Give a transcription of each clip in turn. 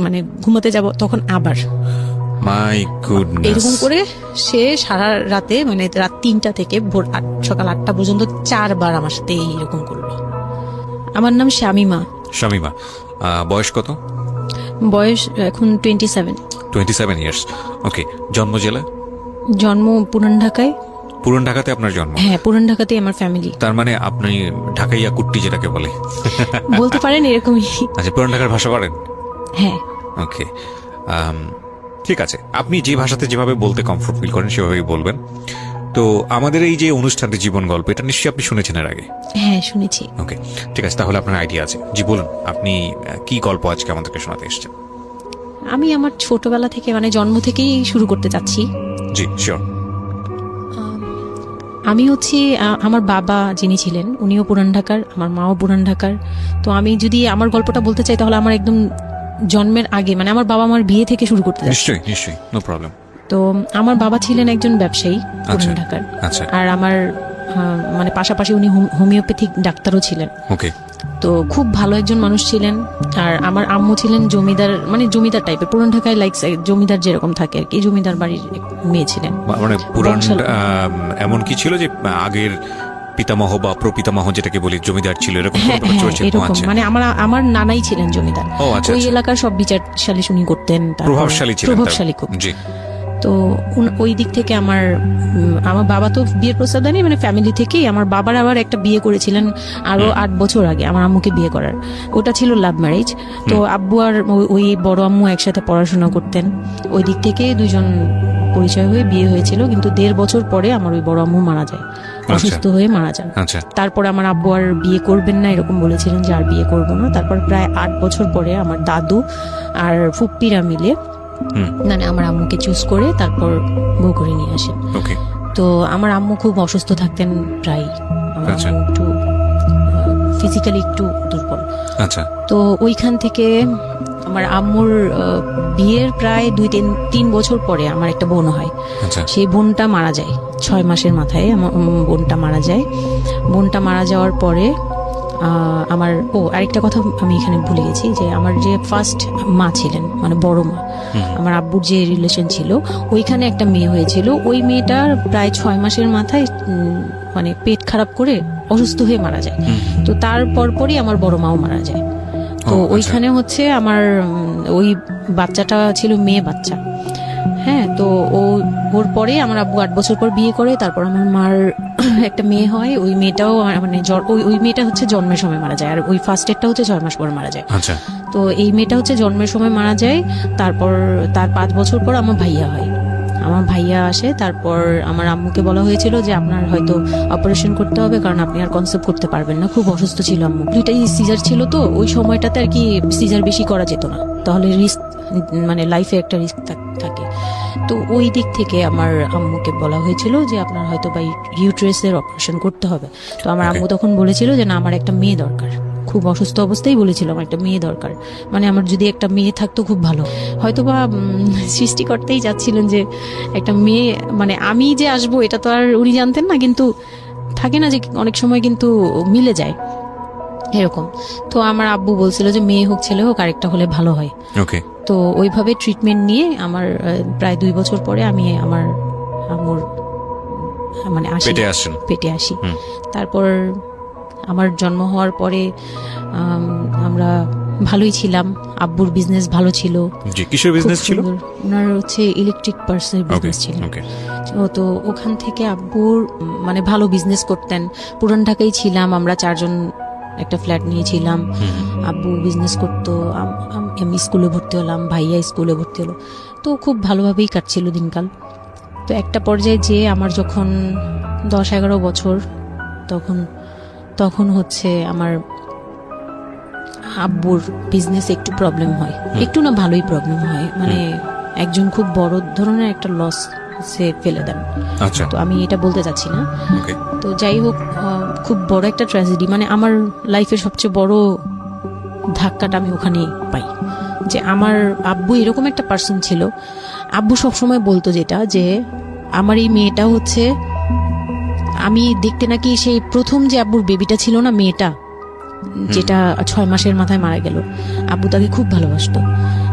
মানে ঘুমাতে যাব তখন আবার মাই গুডনেস, এরকম করে সে সারা রাতে মানে রাত 3টা থেকে ভোর সকাল 8টা পর্যন্ত 4বার আমার সাথে এইরকম করলো। আমার নাম শামিমা। শামিমা, বয়স কত? বয়স এখন 27। 27 ইয়ার্স। ওকে, জন্ম জেলা? জন্ম পুরান ঢাকায়। পুরান ঢাকাতে আপনার জন্ম? হ্যাঁ, পুরান ঢাকাতেই আমার ফ্যামিলি। তার মানে আপনি ঢাকাইয়া কুট্টি যেটাকে বলে বলতে পারেন এরকমই। আচ্ছা, পুরান ঢাকার ভাষা পারেন? হ্যাঁ। ওকে, ঠিক আছে, আপনি যে ভাষাতে যেভাবে বলতে কমফোর্ট ফিল করেন সেভাবেই বলবেন। তো আমাদের এই যে অনুষ্ঠানটি জীবন গল্প, এটা নিশ্চয়ই আপনি শুনেছেন এর আগে? হ্যাঁ, শুনেছি। ওকে, ঠিক আছে, তাহলে আপনার আইডিয়া আছে। জি বলুন, আপনি কি গল্প আজকে আমাদেরকে শোনাতে এসেছেন? আমি আমার ছোটবেলা থেকে মানে জন্ম থেকেই শুরু করতে চাচ্ছি। জি শিওর। আমি হচ্ছে আমার বাবা যিনি ছিলেন উনিও পুরান ঢাকার, আমার মাও পুরান ঢাকার। তো আমি যদি আমার গল্পটা বলতে চাই তাহলে আমার একদম জন্মের আগে মানে আমার বাবা আমার বিয়ে থেকে শুরু করতে চাচ্ছি। নিশ্চয়ই নিশ্চয়ই, নো প্রবলেম। তো আমার বাবা ছিলেন একজন ব্যবসায়ী পুরান ঢাকার। আচ্ছা। আর আমার মানে পাশাপাশি উনি হোমিওপ্যাথিক ডাক্তারও ছিলেন। ওকে। তো খুব ভালো একজন মানুষ ছিলেন। আর আমার আম্মু ছিলেন জমিদার, মানে জমিদার টাইপের, পুরান ঢাকায় লাইক জমিদার যেরকম থাকে আর কি, জমিদার বাড়ির মেয়ে ছিলেন। মানে পুরান এমন কি ছিল যে আগের পিতামহ বা প্রপিতামহ যেটাকে বলি জমিদার ছিল, এরকম এরকম মানে আমার নানাই ছিলেন জমিদার। ওই এলাকার সব বিচার সালিশ উনি করতেন, প্রভাবশালী খুব। জি। তো ওই দিক থেকে আমার বাবা তো বিয়ের প্রস্তাব দেয়নি, মানে ফ্যামিলি থেকেই। আমার বাবার আবার একটা বিয়ে করেছিলেন আরো 8 বছর আগে আমার আম্মুকে বিয়ে করার, ওটা ছিল লাভ ম্যারেজ। তো আব্বু আর ওই বড় আম্মু একসাথে পড়াশোনা করতেন, ওই দিক থেকে দুজন পরিচয় হয়ে বিয়ে হয়েছিল। কিন্তু 1.5 বছর পরে আমার ওই বড় আম্মু মারা যায়, অসুস্থ হয়ে মারা যান। তারপর আমার আব্বু আর বিয়ে করবেন না এরকম বলেছিলেন যে আর বিয়ে করবো না। তারপর প্রায় 8 বছর পরে আমার দাদু আর ফুপ্পিরা মিলে মানে আমার আম্মুকে চুজ করে তারপর বউ করে নিয়ে আসেন। তো আমার আম্মু খুব অসুস্থ থাকতেন প্রায়, একটু ফিজিক্যালি একটু দুর্বল। তো ওইখান থেকে আমার আম্মুর বিয়ের প্রায় 2-3 বছর পরে আমার একটা বোন হয়। সেই বোনটা মারা যায় 6 মাসের মাথায়। আমার বোনটা মারা যায়। বোনটা মারা যাওয়ার পরে আমার আরেকটা কথা আমি এখানে ভুলে গেছি, যে আমার যে ফার্স্ট মা ছিলেন মানে বড় মা, আমার আব্বুর যে রিলেশন ছিল, ওইখানে একটা মেয়ে হয়েছিল। ওই মেয়েটার প্রায় 6 মাসের মাথায় মানে পেট খারাপ করে অসুস্থ হয়ে মারা যায়। তো তার পরপরই আমার বড় মাও মারা যায়। তো ওইখানে হচ্ছে আমার ওই বাচ্চাটা ছিল মেয়ে বাচ্চা। হ্যাঁ, তো ওর পরে আমার আব্বু 8 বছর পর বিয়ে করে। তারপর আমার মার একটা মেয়ে হয়, ওই মেয়েটাও মানে ওই মেয়েটা হচ্ছে জন্মের সময় মারা যায়, আর ওই ফার্স্টেরটা হচ্ছে 6 মাস পর মারা যায়। তো এই মেয়েটা হচ্ছে জন্মের সময় মারা যায়। তারপর তার 5 বছর পর আমার ভাইয়া হয়, আমার ভাইয়া আসে। তারপর আমার আম্মুকে বলা হয়েছিল যে আপনার হয়তো অপারেশন করতে হবে, কারণ আপনি আর কনসেপ্ট করতে পারবেন না, খুব অসুস্থ ছিল আম্মু। 2টাই সিজার ছিল, তো ওই সময়টাতে আর কি সিজার বেশি করা যেত না, তাহলে রিস্ক মানে লাইফে একটা রিস্ক থাকে। তো ওই দিক থেকে আমার আম্মুকে বলা হয়েছিল যে আপনার হয়তো বা ইউট্রাসের অপারেশন করতে হবে। তো আমার আম্মু তখন বলেছিল যে না, আমার একটা মেয়ে দরকার, খুব অসুস্থ অবস্থায় বলেছিল আমার একটা মেয়ে দরকার, মানে আমার যদি একটা মেয়ে থাকতো খুব ভালো। হয়তো বা সৃষ্টিকর্তাই যাচ্ছিলেন যে একটা মেয়ে, মানে আমি যে আসবো এটা তো আর উনি জানতেন না, কিন্তু থাকে না যে অনেক সময় কিন্তু মিলে যায় এরকম। তো আমার আব্বু বলছিল যে মেয়ে হোক ছেলে হোক আরেকটা হলে ভালো হয়। তো ওইভাবে ট্রিটমেন্ট নিয়ে আমার প্রায় 2 বছর পরে আমি আমার আম্মুর মানে পেটে আসি। তারপর আমার জন্ম হওয়ার পরে আমরা ভালোই ছিলাম, আব্বুর বিজনেস ভালো ছিল। কিসের বিজনেস ছিল? ওনার হচ্ছে ইলেকট্রিক পার্সের বিজনেস ছিল। তো ওখান থেকে আব্বুর মানে ভালো বিজনেস করতেন। পুরান ঢাকায় ছিলাম আমরা 4 জন, একটা ফ্ল্যাট নিয়েছিলাম। আব্বু বিজনেস করতো, আমি স্কুলে ভর্তি হলাম, ভাইয়া স্কুলে ভর্তি হলো। তো খুব ভালোভাবেই কাটছিল দিনকাল। তো একটা পর্যায়ে যে আমার যখন 10-11 বছর, তখন হচ্ছে আমার আব্বুর বিজনেস একটু প্রবলেম হয়, একটু না ভালোই প্রবলেম হয়, মানে একজন খুব বড় ধরনের একটা লস সে ফেলে দেন। তো আমি এটা বলতে চাচ্ছি না। তো যাই হোক, খুব বড় একটা ট্র্যাজেডি, মানে আমার লাইফের সবচেয়ে বড় ধাক্কাটা আমি ওখানেই পাই, যে আমার আব্বু এরকম একটা পার্সন ছিল। আব্বু সবসময় বলতো যেটা, যে আমার এই মেয়েটা হচ্ছে, আমি দেখতে নাকি সেই প্রথম যে আব্বুর বেবিটা ছিল না মেয়েটা, যেটা 6 মাসের মাথায় মারা গেল। আব্বু তাকে খুব ভালোবাসতো।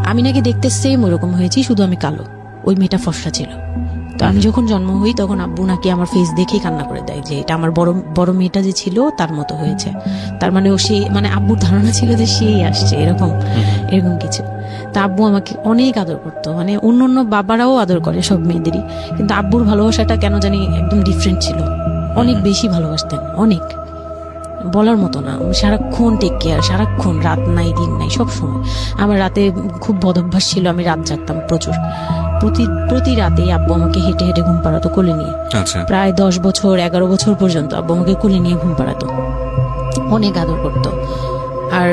আমি নাকি দেখতে সেম ওরকম হয়েছি, শুধু আমি কালো, ওই মেয়েটা ফর্সা ছিল। তো আমি যখন জন্ম হই তখন আব্বু নাকি আমার ফেস দেখেই কান্না করে দেয় যে এটা আমার বড় মেয়েটা যে ছিল তার মতো হয়েছে। তার মানে ও সেই, মানে আব্বুর ধারণা ছিল যে সেই আসছে, এরকম কিছু। তা আব্বু আমাকে অনেক আদর করতো, মানে অন্য বাবারাও আদর করে সব মেয়েদেরই, কিন্তু আব্বুর ভালোবাসাটা কেন জানি একদম ডিফারেন্ট ছিল। অনেক বেশি ভালোবাসতেন, অনেক বলার মতো না। সারাক্ষণ টেক কেয়ার, সারাক্ষণ, রাত নাই দিন নাই, সব সময়। আমার রাতে খুব বদভ্যাস ছিল, আমি রাত জাগতাম প্রচুর। প্রতি রাতেই আব্বু আমাকে হেঁটে হেঁটে ঘুম পাড়াতো কোলে নিয়ে। আচ্ছা। প্রায় 10 বছর 11 বছর পর্যন্ত আব্বু আমাকে কোলে নিয়ে ঘুম পাড়াতো, অনেক আদর করতো। আর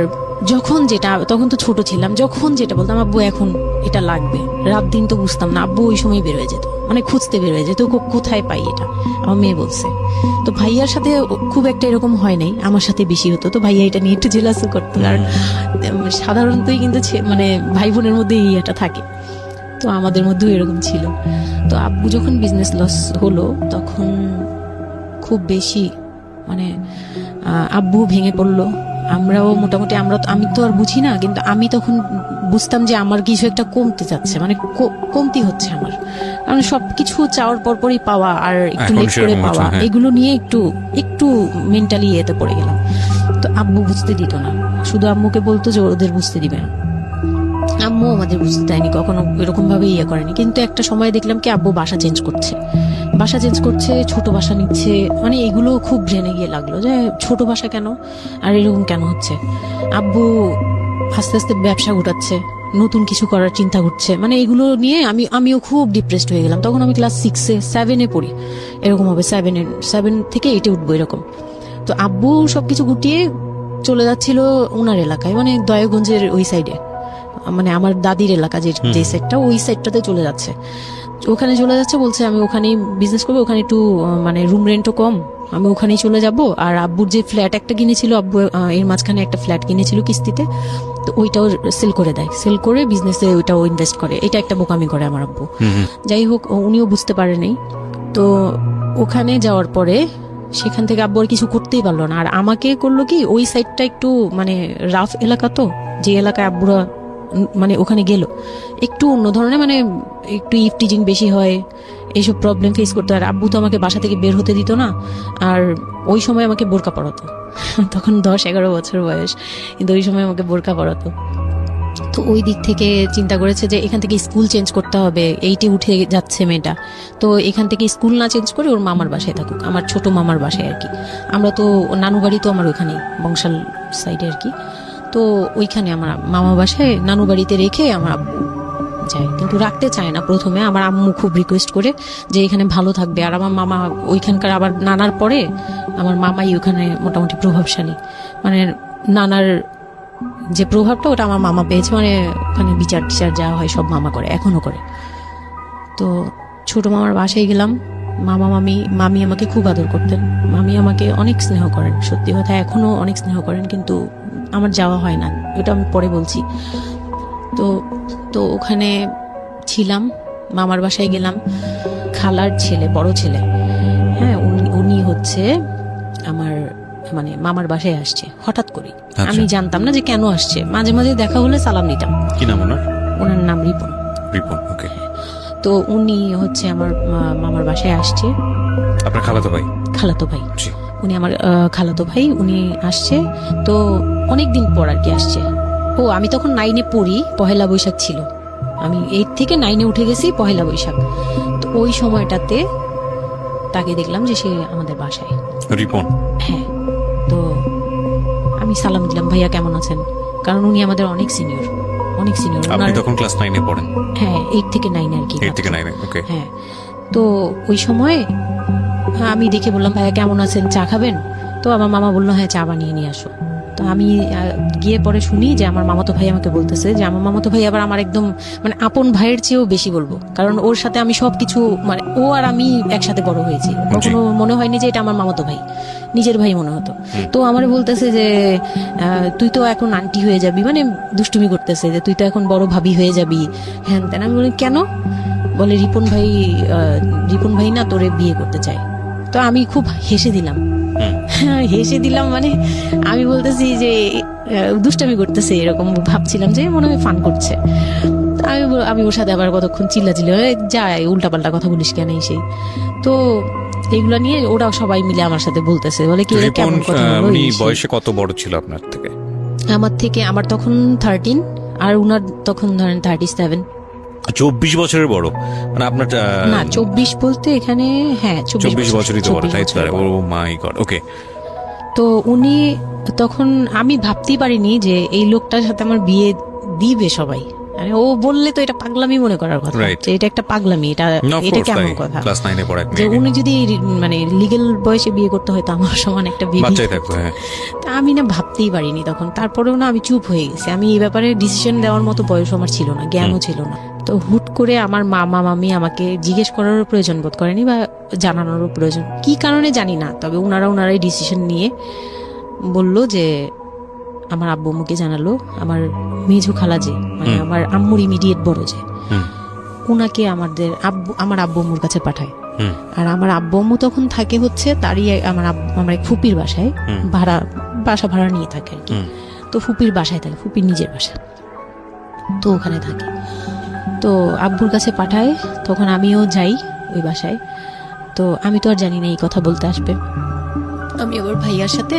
তখন তো ছোট ছিলাম, যখন যেটা বলতাম আব্বু এখন এটা লাগবে, রাত দিন তো বুঝতাম না, আব্বু ওই সময় বের হয়ে যেত, মানে খুঁজতে বের হয়ে যেত কোথায় পাই এটা। আমার মেয়ে বলছে। তো ভাইয়ার সাথে খুব একটা এরকম হয় নাই, আমার সাথে বেশি হতো। তো ভাইয়া এটা নিয়ে একটু জেলাসও করতো, কারণ সাধারণতই কিন্তু মানে ভাই বোনের মধ্যে এই এটা থাকে। তো আমাদের মধ্যেও এরকম ছিল। তো আব্বু যখন বিজনেস লস হলো তখন খুব বেশি, মানে আব্বু ভেঙে পড়লো। আমরাও মোটামুটি, আমি তো আর বুঝি না, কিন্তু আমি তখন বুঝতাম যে আমার কিছু একটা কমতে যাচ্ছে, মানে কমতি হচ্ছে আমার। কারণ সবকিছু চাওয়ার পরপরই পাওয়া আর একটু লেট করে পাওয়া, এগুলো নিয়ে একটু মেন্টালি এতে পড়ে গেলাম। তো আব্বু বুঝতে দিত না, শুধু আম্মুকে বলতো যে ওদের বুঝতে দিবে না। আম্মু আমাদের বুঝতে দেয়নি, কখনো এরকম ভাবে করেনি। কিন্তু একটা সময় দেখলাম কি আব্বু বাসা চেঞ্জ করছে, ছোট বাসা নিচ্ছে, মানে এগুলো খুব ব্রেনে গিয়ে লাগলো যে ছোট বাসা কেন আর এরকম কেন হচ্ছে। আব্বু আস্তে আস্তে ব্যবসা গোটাচ্ছে, নতুন কিছু করার চিন্তা করছে, মানে এগুলো নিয়ে আমিও খুব ডিপ্রেসড হয়ে গেলাম। তখন আমি ক্লাস 6-7 পড়ি, এরকম হবে 7 থেকে 8 উঠবো এরকম। তো আব্বু সবকিছু গুটিয়ে চলে যাচ্ছিল ওনার এলাকায়, মানে দয়াগঞ্জের ওই সাইডে, মানে আমার দাদির এলাকা যে সাইডটা, ওই সাইডটাতে চলে যাচ্ছে। ওখানে চলে যাচ্ছে, বলছে আমি ওখানেই বিজনেস করবো, ওখানে একটু মানে রুম রেন্টও কম, আমি ওখানেই চলে যাব। আর আব্বুর যে ফ্ল্যাট একটা কিনেছিল, আব্বু এর মাঝখানে একটা ফ্ল্যাট কিনেছিল কিস্তিতে, তো ওইটাও সেল করে দেয়, সেল করে বিজনেসে ওইটাও ইনভেস্ট করে। এটা একটা বোকামি করে আমার আব্বু। যাই হোক, উনিও বুঝতে পারেনি। তো ওখানে যাওয়ার পরে সেখান থেকে আব্বু আর কিছু করতেই পারলো না। আর আমাকে করলো কি, ওই সাইডটা একটু মানে রাফ এলাকা, তো যে এলাকায় আব্বুরা মানে ওখানে গেল একটু অন্য ধরনের, মানে একটু ইফটিজিং বেশি হয়, এইসব প্রবলেম ফেস করতে। আর আব্বু তো আমাকে বাসা থেকে বের হতে দিত না। আর ওই সময় আমাকে বোরকা পরাতো, তখন 10-11 বছর বয়স, কিন্তু ওই সময় আমাকে বোরকা পরাতো। তো ওই দিক থেকে চিন্তা করেছে যে এখান থেকে স্কুল চেঞ্জ করতে হবে, 8-এ উঠে যাচ্ছে মেয়েটা, তো এখান থেকে স্কুল না চেঞ্জ করে ওর মামার বাসায় থাকুক, আমার ছোট মামার বাসায় আর কি। আমরা তো নানু বাড়ি তো আমার ওখানেই, বংশাল সাইডে আর কি। তো ওইখানে আমার মামা বাসায় নানু বাড়িতে রেখে আমার আব্বু যায়, কিন্তু রাখতে চায় না প্রথমে। আমার আম্মু খুব রিকোয়েস্ট করে যে এখানে ভালো থাকবে। আর আমার মামা ওইখানকার, আবার নানার পরে আমার মামাই ওখানে মোটামুটি প্রভাবশালী, মানে নানার যে প্রভাবটা ওটা আমার মামা পেয়েছে, মানে ওখানে বিচার টিচার যা হয় সব মামা করে, এখনো করে। তো ছোট মামার বাসায় গেলাম, মামি আমাকে খুব আদর করতেন, মামি আমাকে অনেক স্নেহ করেন, সত্যি কথা এখনো অনেক স্নেহ করেন, কিন্তু আমার যাওয়া হয় না, ওটা আমি পরে বলছি। তো ওখানে ছিলাম, মামার বাসায় গেলাম, খালার ছেলে, বড় ছেলে, হ্যাঁ, উনি হচ্ছে আমার মানে মামার বাসায় আসছে হঠাৎ করে। আমি জানতাম না যে কেন আসছে, মাঝে মাঝে দেখা হলে সালাম নিতাম। কি নাম ওনার? ওনার নাম রিপন। ওকে। তো উনি হচ্ছে আমার মামার বাসায় আসছে। আপনার খালাতো ভাই? খালাতো ভাই, উনি আমার খালাতো ভাই, উনি আসছে। তো অনেকদিন পর আর কি আসছে। আমি তখন 9-এ পড়ি, পহেলা বৈশাখ ছিল, আমি 8 থেকে 9-এ উঠে গেছি পহেলা বৈশাখ। তো ওই সময়টাতে তাকে দেখলাম যে সে আমাদের বাসায়, রিপন। হ্যাঁ। তো আমি সালাম দিলাম, ভাইয়া কেমন আছেন, কারণ উনি আমাদের অনেক সিনিয়র। আপনি তখন ক্লাস 9-এ পড়েন? হ্যাঁ, 8 থেকে 9 আর কি। 8 থেকে 9, ওকে। হ্যাঁ। তো ওই সময় আমি দেখে বললাম, ভাইয়া কেমন আছেন, চা খাবেন? তো আমার মামা বললো, হ্যাঁ চা বানিয়ে নিয়ে আসো। তো আমি গিয়ে পরে শুনি যে আমার মামাতো ভাই আমাকে বলতেছে যে আমার মামাতো ভাই আবার আমার একদম মানে আপন ভাইয়ের চেয়েও বেশি বলবো, কারণ ওর সাথে আমি সবকিছু, মানে ও আর আমি একসাথে বড় হয়েছি, কখনো মনে হয়নি যে এটা আমার মামাতো ভাই, নিজের ভাই মনে হতো। তো আমার বলতেছে যে তুই তো এখন আন্টি হয়ে যাবি, মানে দুষ্টুমি করতেছে যে তুই তো এখন বড় ভাবি হয়ে যাবি, হ্যান তেন। আমি বলি কেন? বলে রিপন ভাই না তোরে বিয়ে করতে চায়। তো আমি খুব হেসে দিলাম, হেসে দিলাম, মানে আমি বলতেছি যে দুষ্টামি করতেছে, এরকম ভাবছিলাম যে মনে হয় ফান করছে। আমি ওর সাথে আবার কতক্ষণ চিল্লাচিল্লি যায়, উল্টাপাল্টা কথা বলিস কেন এই সেই। তো এগুলা নিয়ে ওরা সবাই মিলে আমার সাথে বলতেছে, বলে কি এরা কেমন কথা বলো উনি এই সেই। বয়সে কত বড় ছিল আপনার থেকে? আমার তখন 13 আর উনার তখন ধরেন 37। 24 বছরের বড়, মানে আপনার না 24 বলতে এখানে, হ্যাঁ 24 বছরই তো বড়, 24 তাই তো? বছরের ও বড়। মাই গড, ওকে। তো উনি তখন, আমি ভাবতেই পারিনি যে এই লোকটার সাথে আমার বিয়ে দিবে সবাই। মানে ও বললে তো এটা পাগলামি মনে করার কথা, Right. যে এটা একটা পাগলামি, এটা এটা কেমন কথা ক্লাস 9 এ পড়া এক যে মেয়ে, উনি যদি মানে লিগ্যাল বয়সে বিয়ে করতে হয় তো আমার সমান একটা বেবি। বাচ্চাই থাকতো। হ্যাঁ, তা আমি না ভাবতেই পারিনি তখন। তারপরেও না আমি চুপ হয়ে গেছি, আমি এই ব্যাপারে ডিসিশন দেওয়ার মতো বয়স আমার ছিল না, জ্ঞানও ছিল না। তো হুট করে আমার মামা মামি আমাকে জিজ্ঞেস করারও প্রয়োজন বোধ করেনি বা জানানোরও প্রয়োজন, কি কারণে জানি না, তবে ওনারাই ডিসিশন নিয়ে বলল যে আমার আব্বু আম্মুকে জানালো, আমার মেজো খালা যে মানে আমার আম্মুর ইমিডিয়েট বড় যে, হুম, ওনাকে আমার আব্বু আম্মুর কাছে পাঠায়। হুম, আর আমার আব্বু আম্মু তখন থাকে হচ্ছে তারই আমার এক ফুপির বাসায়, হুম। বাসা ভাড়া নিয়ে থাকে আর কি। হুম। তো ফুপির বাসায় থাকে, ফুপির নিজের বাসা, তো ওখানে থাকে। তো আব্বুর কাছে পাঠায়, তখন আমিও যাই ওই বাসায়। তো আমি তো আর জানি না এই কথা বলতে আসবে। আমি আবার ভাইয়ার সাথে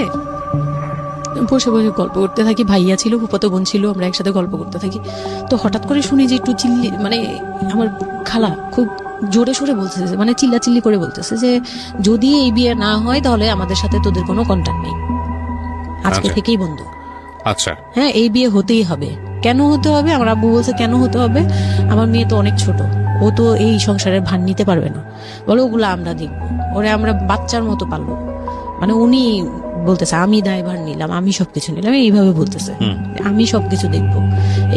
বসে বসে গল্প করতে থাকি, ভাইয়া ছিল, ফুফাতো বোন ছিল, আমরা একসাথে গল্প করতে থাকি। তো হঠাৎ করে শুনি যে একটু মানে আমার খালা খুব জোরে সোরে বলতেছে, মানে চিল্লাচিল্লি করে বলতেছে যে যদি এই বিয়ে না হয় তাহলে আমাদের সাথে তোদের কোনো কন্ট্যাক্ট নেই, আজকে আচ্ছা। থেকেই বন্ধ। আচ্ছা, হ্যাঁ, এই বিয়ে হতেই হবে। কেন হতে হবে? আমার আব্বু বলছে কেন হতে হবে, আমার মেয়ে তো অনেক ছোট, ও তো এই সংসারের ভার নিতে পারবে না, বলো ওগুলো আমরা দেখবো, ওরে আমরা বাচ্চার মতো পালবো। মানে উনি বলতেছে আমি দায়ভার নিলাম, আমি সবকিছু নিলাম, এইভাবে বলতেছে আমি সবকিছু দেখবো,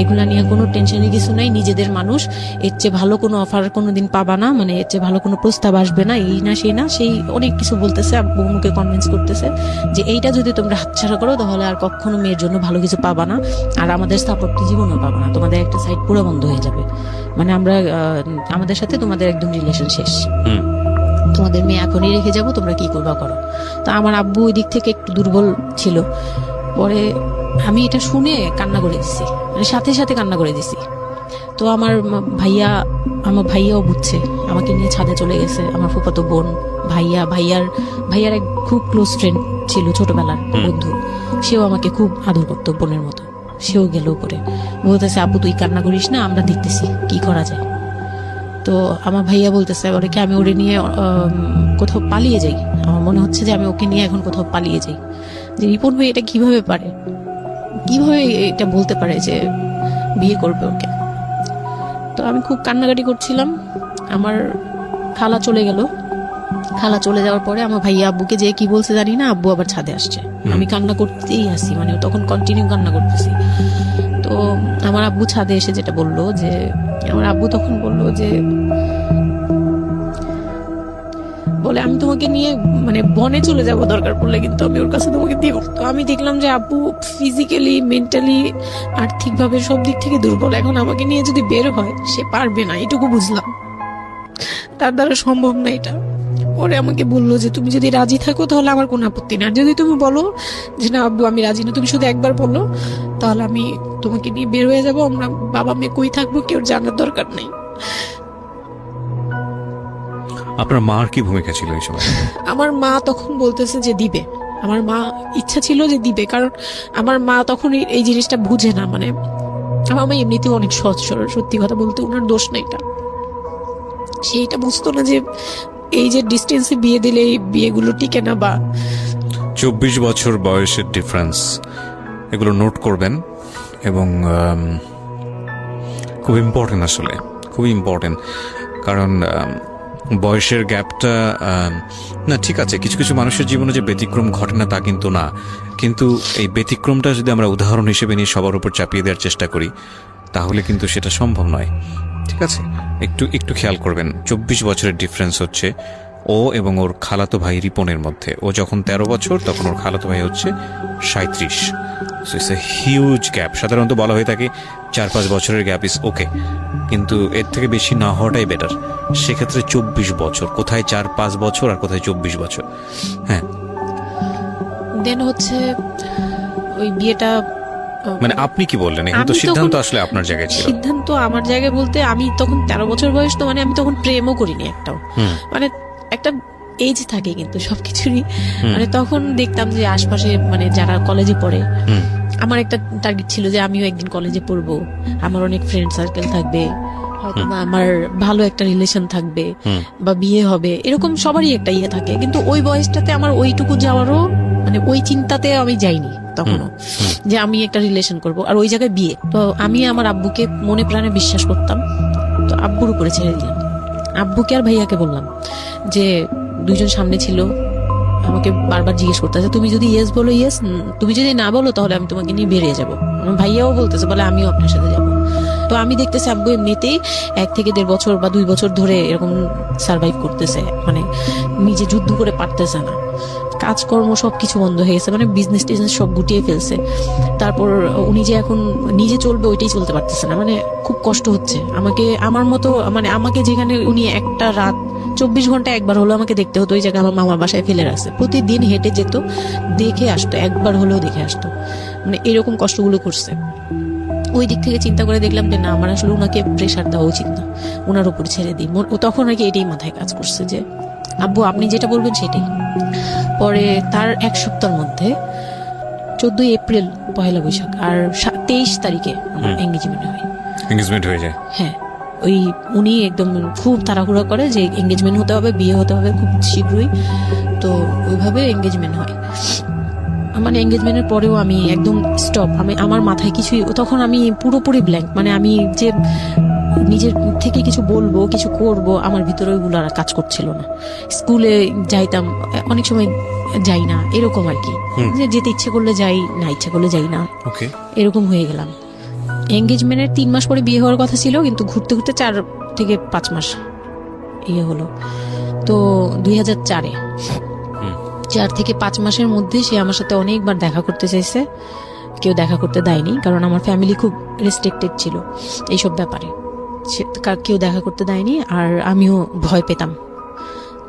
এগুলা নিয়ে কোনো টেনশনের কিছু নাই, নিজেদের মানুষ, এর চেয়ে ভালো কোনো অফার কোনোদিন পাবা না, মানে এর চেয়ে ভালো কোনো প্রস্তাব আসবে না, এই না সেই না সেই অনেক কিছু বলতেছে। আব্বু মুখে কনভিন্স করতেছে যে এইটা যদি তোমরা হাতছাড়া করো তাহলে আর কখনো মেয়ের জন্য ভালো কিছু পাবা না, আর আমাদের সাপোর্ট জীবনও পাবা না, তোমাদের একটা সাইড পুরো বন্ধ হয়ে যাবে, মানে আমরা আমাদের সাথে তোমাদের একদম রিলেশন শেষ, হুম, তোমাদের মেয়ে এখনই রেখে যাবো, তোমরা কি করবা করো। তো আমার আব্বু ওই দিক থেকে একটু দুর্বল ছিল, পরে আমি এটা শুনে কান্না করে দিছি, মানে সাথে সাথে কান্না করে দিছি। তো আমার ভাইয়াও বুঝছে, আমাকে নিয়ে ছাদে চলে গেছে, আমার ফুফাতো বোন, ভাইয়ার এক খুব ক্লোজ ফ্রেন্ড ছিল, ছোটবেলার বন্ধু, সেও আমাকে খুব আদর করতো বোনের মতো, সেও গেল উপরে, বলতেছে আব্বু তুই কান্না করিস না, আমরা দেখতেছি কি করা যায়। তো আমার ভাইয়া বলতেছে বলে কি আমি ওরে নিয়ে কোথাও পালিয়ে যাই, আমার মনে হচ্ছে যে আমি ওকে নিয়ে এখন কোথাও পালিয়ে যাই, যে রিপন ভাই এটা কিভাবে পারে, কিভাবে এটা বলতে পারে যে বিয়ে করবে ওকে। তো আমি খুব কান্নাকাটি করছিলাম, আমার খালা চলে গেল, খালা চলে যাওয়ার পরে আমার ভাইয়া আব্বুকে যে কি বলছে জানি না, আব্বু আবার ছাদে আসছে, আমি কান্না করতেই আসি, মানে তখন কন্টিনিউ কান্না করতেছি। তো আমার আব্বু ছাদে এসে যেটা বললো যে, আমার আব্বু তখন বললো যে বলে আমি তোমাকে নিয়ে মানে বনে চলে যাব দরকার পড়লে, কিন্তু আমি ওর কাছে তোমাকে দিব। তো আমি দেখলাম যে আব্বু ফিজিক্যালি, মেন্টালি, আর্থিকভাবে সব দিক থেকে দুর্বল, এখন আমাকে নিয়ে যদি বের হয় সে পারবে না, এটুকু বুঝলাম, তার দ্বারা সম্ভব না এটা। পরে আমাকে বললো যে তুমি যদি রাজি থাকো তাহলে আমার কোনো আপত্তি না, আর যদি তুমি বলো যে না আব্বু আমি রাজি না, তুমি শুধু একবার বলো, তাহলে আমি তোমাকে নিয়ে বের হয়ে যাবো, আমরা বাবা মেয়ে কই থাকবো কেউ জানার দরকার নেই। আপনার মার কি ভূমিকা ছিল এই সময়? আমার মা তখন বলতেছে যে দিবে, আমার মা ইচ্ছা ছিল যে দিবে, কারণ আমার মা তখন এই জিনিসটা বুঝে না, মানে আমার মা এমনিতেও অনেক সহজ সরল, সত্যি কথা বলতে ওনার দোষ না এটা, সেইটা বুঝতো না যে এই যে ডিস্টেন্সে বিয়ে দিলে এই বিয়েগুলো টিকে না, বা 24 বছর বয়সের ডিফারেন্স, এগুলো নোট করবেন, এবং খুব ইম্পর্টেন্ট, আসলে খুবই ইম্পর্টেন্ট, কারণ বয়সের গ্যাপটা, না ঠিক আছে কিছু কিছু মানুষের জীবনে যে ব্যতিক্রম ঘটে না তা কিন্তু না, কিন্তু এই ব্যতিক্রমটা যদি আমরা উদাহরণ হিসেবে নিয়ে সবার উপর চাপিয়ে দেওয়ার চেষ্টা করি তাহলে কিন্তু সেটা সম্ভব নয়। ঠিক আছে, একটু একটু খেয়াল করবেন, 24 বছরের ডিফারেন্স হচ্ছে ও এবং ওর খালাতো ভাই রিপনের মধ্যে। ও যখন 13 বছর তখন ওর খালাতো ভাই হচ্ছে 37। So it's a huge gap. সাধারণত বলা হয়ে থাকে 4-5 বছরের গ্যাপ ইজ ওকে, কিন্তু এর থেকে বেশি না হওয়াটাই বেটার। সেক্ষেত্রে 24 বছর, কোথায় 4-5 বছর আর কোথায় 24 বছর। হ্যাঁ, দেন হচ্ছে ওই বিয়েটা মানে আপনি কি বললেন, এখানে তো আমি সিদ্ধান্ত তখন- আসলে আপনার জায়গায় ছিল। সিদ্ধান্ত আমার জায়গায় বলতে আমি তখন 13 বছর বয়স, তো মানে আমি তখন প্রেমও করিনি একটাও। হুম। মানে একটা এজ থাকে কিন্তু সবকিছুরই। মানে তখন দেখতাম যে আশপাশে মানে যারা কলেজে পড়ে, হুম। আমার একটা টার্গেট ছিল যে আমিও একদিন কলেজে পড়বো, আমার অনেক ফ্রেন্ড সার্কেল থাকবে, হয়তো বা আমার ভালো একটা রিলেশন থাকবে, বা বিয়ে হবে, এরকম সবারই একটা ইয়ে থাকে। কিন্তু ওই বয়সটাতে আমার ওইটুকু যাওয়ারও মানে ওই চিন্তাতে আমি যাইনি তখনও, যে আমি একটা রিলেশন করব আর ওই জায়গায় বিয়ে। তো আমি আমার আব্বুকে মনে প্রাণে বিশ্বাস করতাম, তো আব্বুর উপরে ছেড়ে দিলাম। আব্বুকে আর ভাইয়াকে বললাম যে দুইজন সামনে ছিল, আমাকে বারবার জিজ্ঞেস করতেছে তুমি যদি ইয়েস বলো ইয়েস, তুমি যদি না বলো তাহলে আমি তোমাকে নিয়ে বেরিয়ে যাবো। আমার ভাইয়াও বলতেছে বলে আমিও আপনার সাথে যাবো। তো আমি দেখতেছি আব্বু এমনিতেই 1 থেকে 1.5 বছর বা 2 বছর ধরে এরকম সার্ভাইভ করতেছে, মানে নিজে যুদ্ধ করে পারতেছে না, কাজকর্ম সবকিছু বন্ধ হয়ে গেছে, মানে বিজনেস টিজনেস সব গুটিয়ে ফেলছে। তারপর উনি যে এখন নিজে চলবে ওইটাই চলতে পারতেছে না, মানে খুব কষ্ট হচ্ছে। আমাকে আমার মতো মানে আমাকে যেখানে উনি একটা রাত 24 ঘন্টা একবার হলো আমাকে দেখতে হতো, ওই জায়গায় আমার মামার বাসায় ফেলে রাখছে। প্রতিদিন হেঁটে যেত, দেখে আসতো, একবার হলেও দেখে আসতো, মানে এরকম কষ্টগুলো করছে। ওই দিক থেকে চিন্তা করে দেখলাম যে না, আমার আসলে ওনাকে প্রেশার দেওয়া উচিত না, ওনার উপর ছেড়ে দিই। ও তখন আর কি এটাই মাথায় কাজ করছে যে আব্বু আপনি যেটা বলবেন সেটাই। পরে তার 1 সপ্তাহের মধ্যে 14 এপ্রিল পহেলা বৈশাখ আর 23 তারিখে আমার এঙ্গেজমেন্ট হয়। এঙ্গেজমেন্ট হয়ে যায়। হ্যাঁ, ওই উনি একদম খুব তাড়াহুড়া করে যে এঙ্গেজমেন্ট হতে হবে, বিয়ে হতে হবে খুব শীঘ্রই। তো ওইভাবে এঙ্গেজমেন্ট হয়। মানে এঙ্গেজমেন্টের পরেও আমি একদম স্টপ, আমি আমার মাথায় কিছুই, তখন আমি পুরোপুরি ব্ল্যাঙ্ক। মানে আমি যে নিজের থেকে কিছু বলবো কিছু করব, আমার ভিতরে ওইগুলো আর কাজ করছিল না। স্কুলে যাইতাম, অনেক সময় যাই না, এরকম আর কি, যে যেতে ইচ্ছে করলে যাই, না ইচ্ছে করলে যাই না, ওকে। এরকম হয়ে গেলাম। এঙ্গেজমেন্টের 3 মাস পরে বিয়ে হওয়ার কথা ছিল, কিন্তু ঘুরতে ঘুরতে 4 থেকে 5 মাস ইয়ে হলো। তো 2004-এ 4 থেকে 5 মাসের মধ্যে সে আমার সাথে অনেকবার দেখা করতে চাইছে, কেউ দেখা করতে দেয়নি, কারণ আমার ফ্যামিলি খুব রেস্ট্রিক্টেড ছিল এইসব ব্যাপারে, কেউ দেখা করতে দেয়নি। আর আমিও ভয় পেতাম,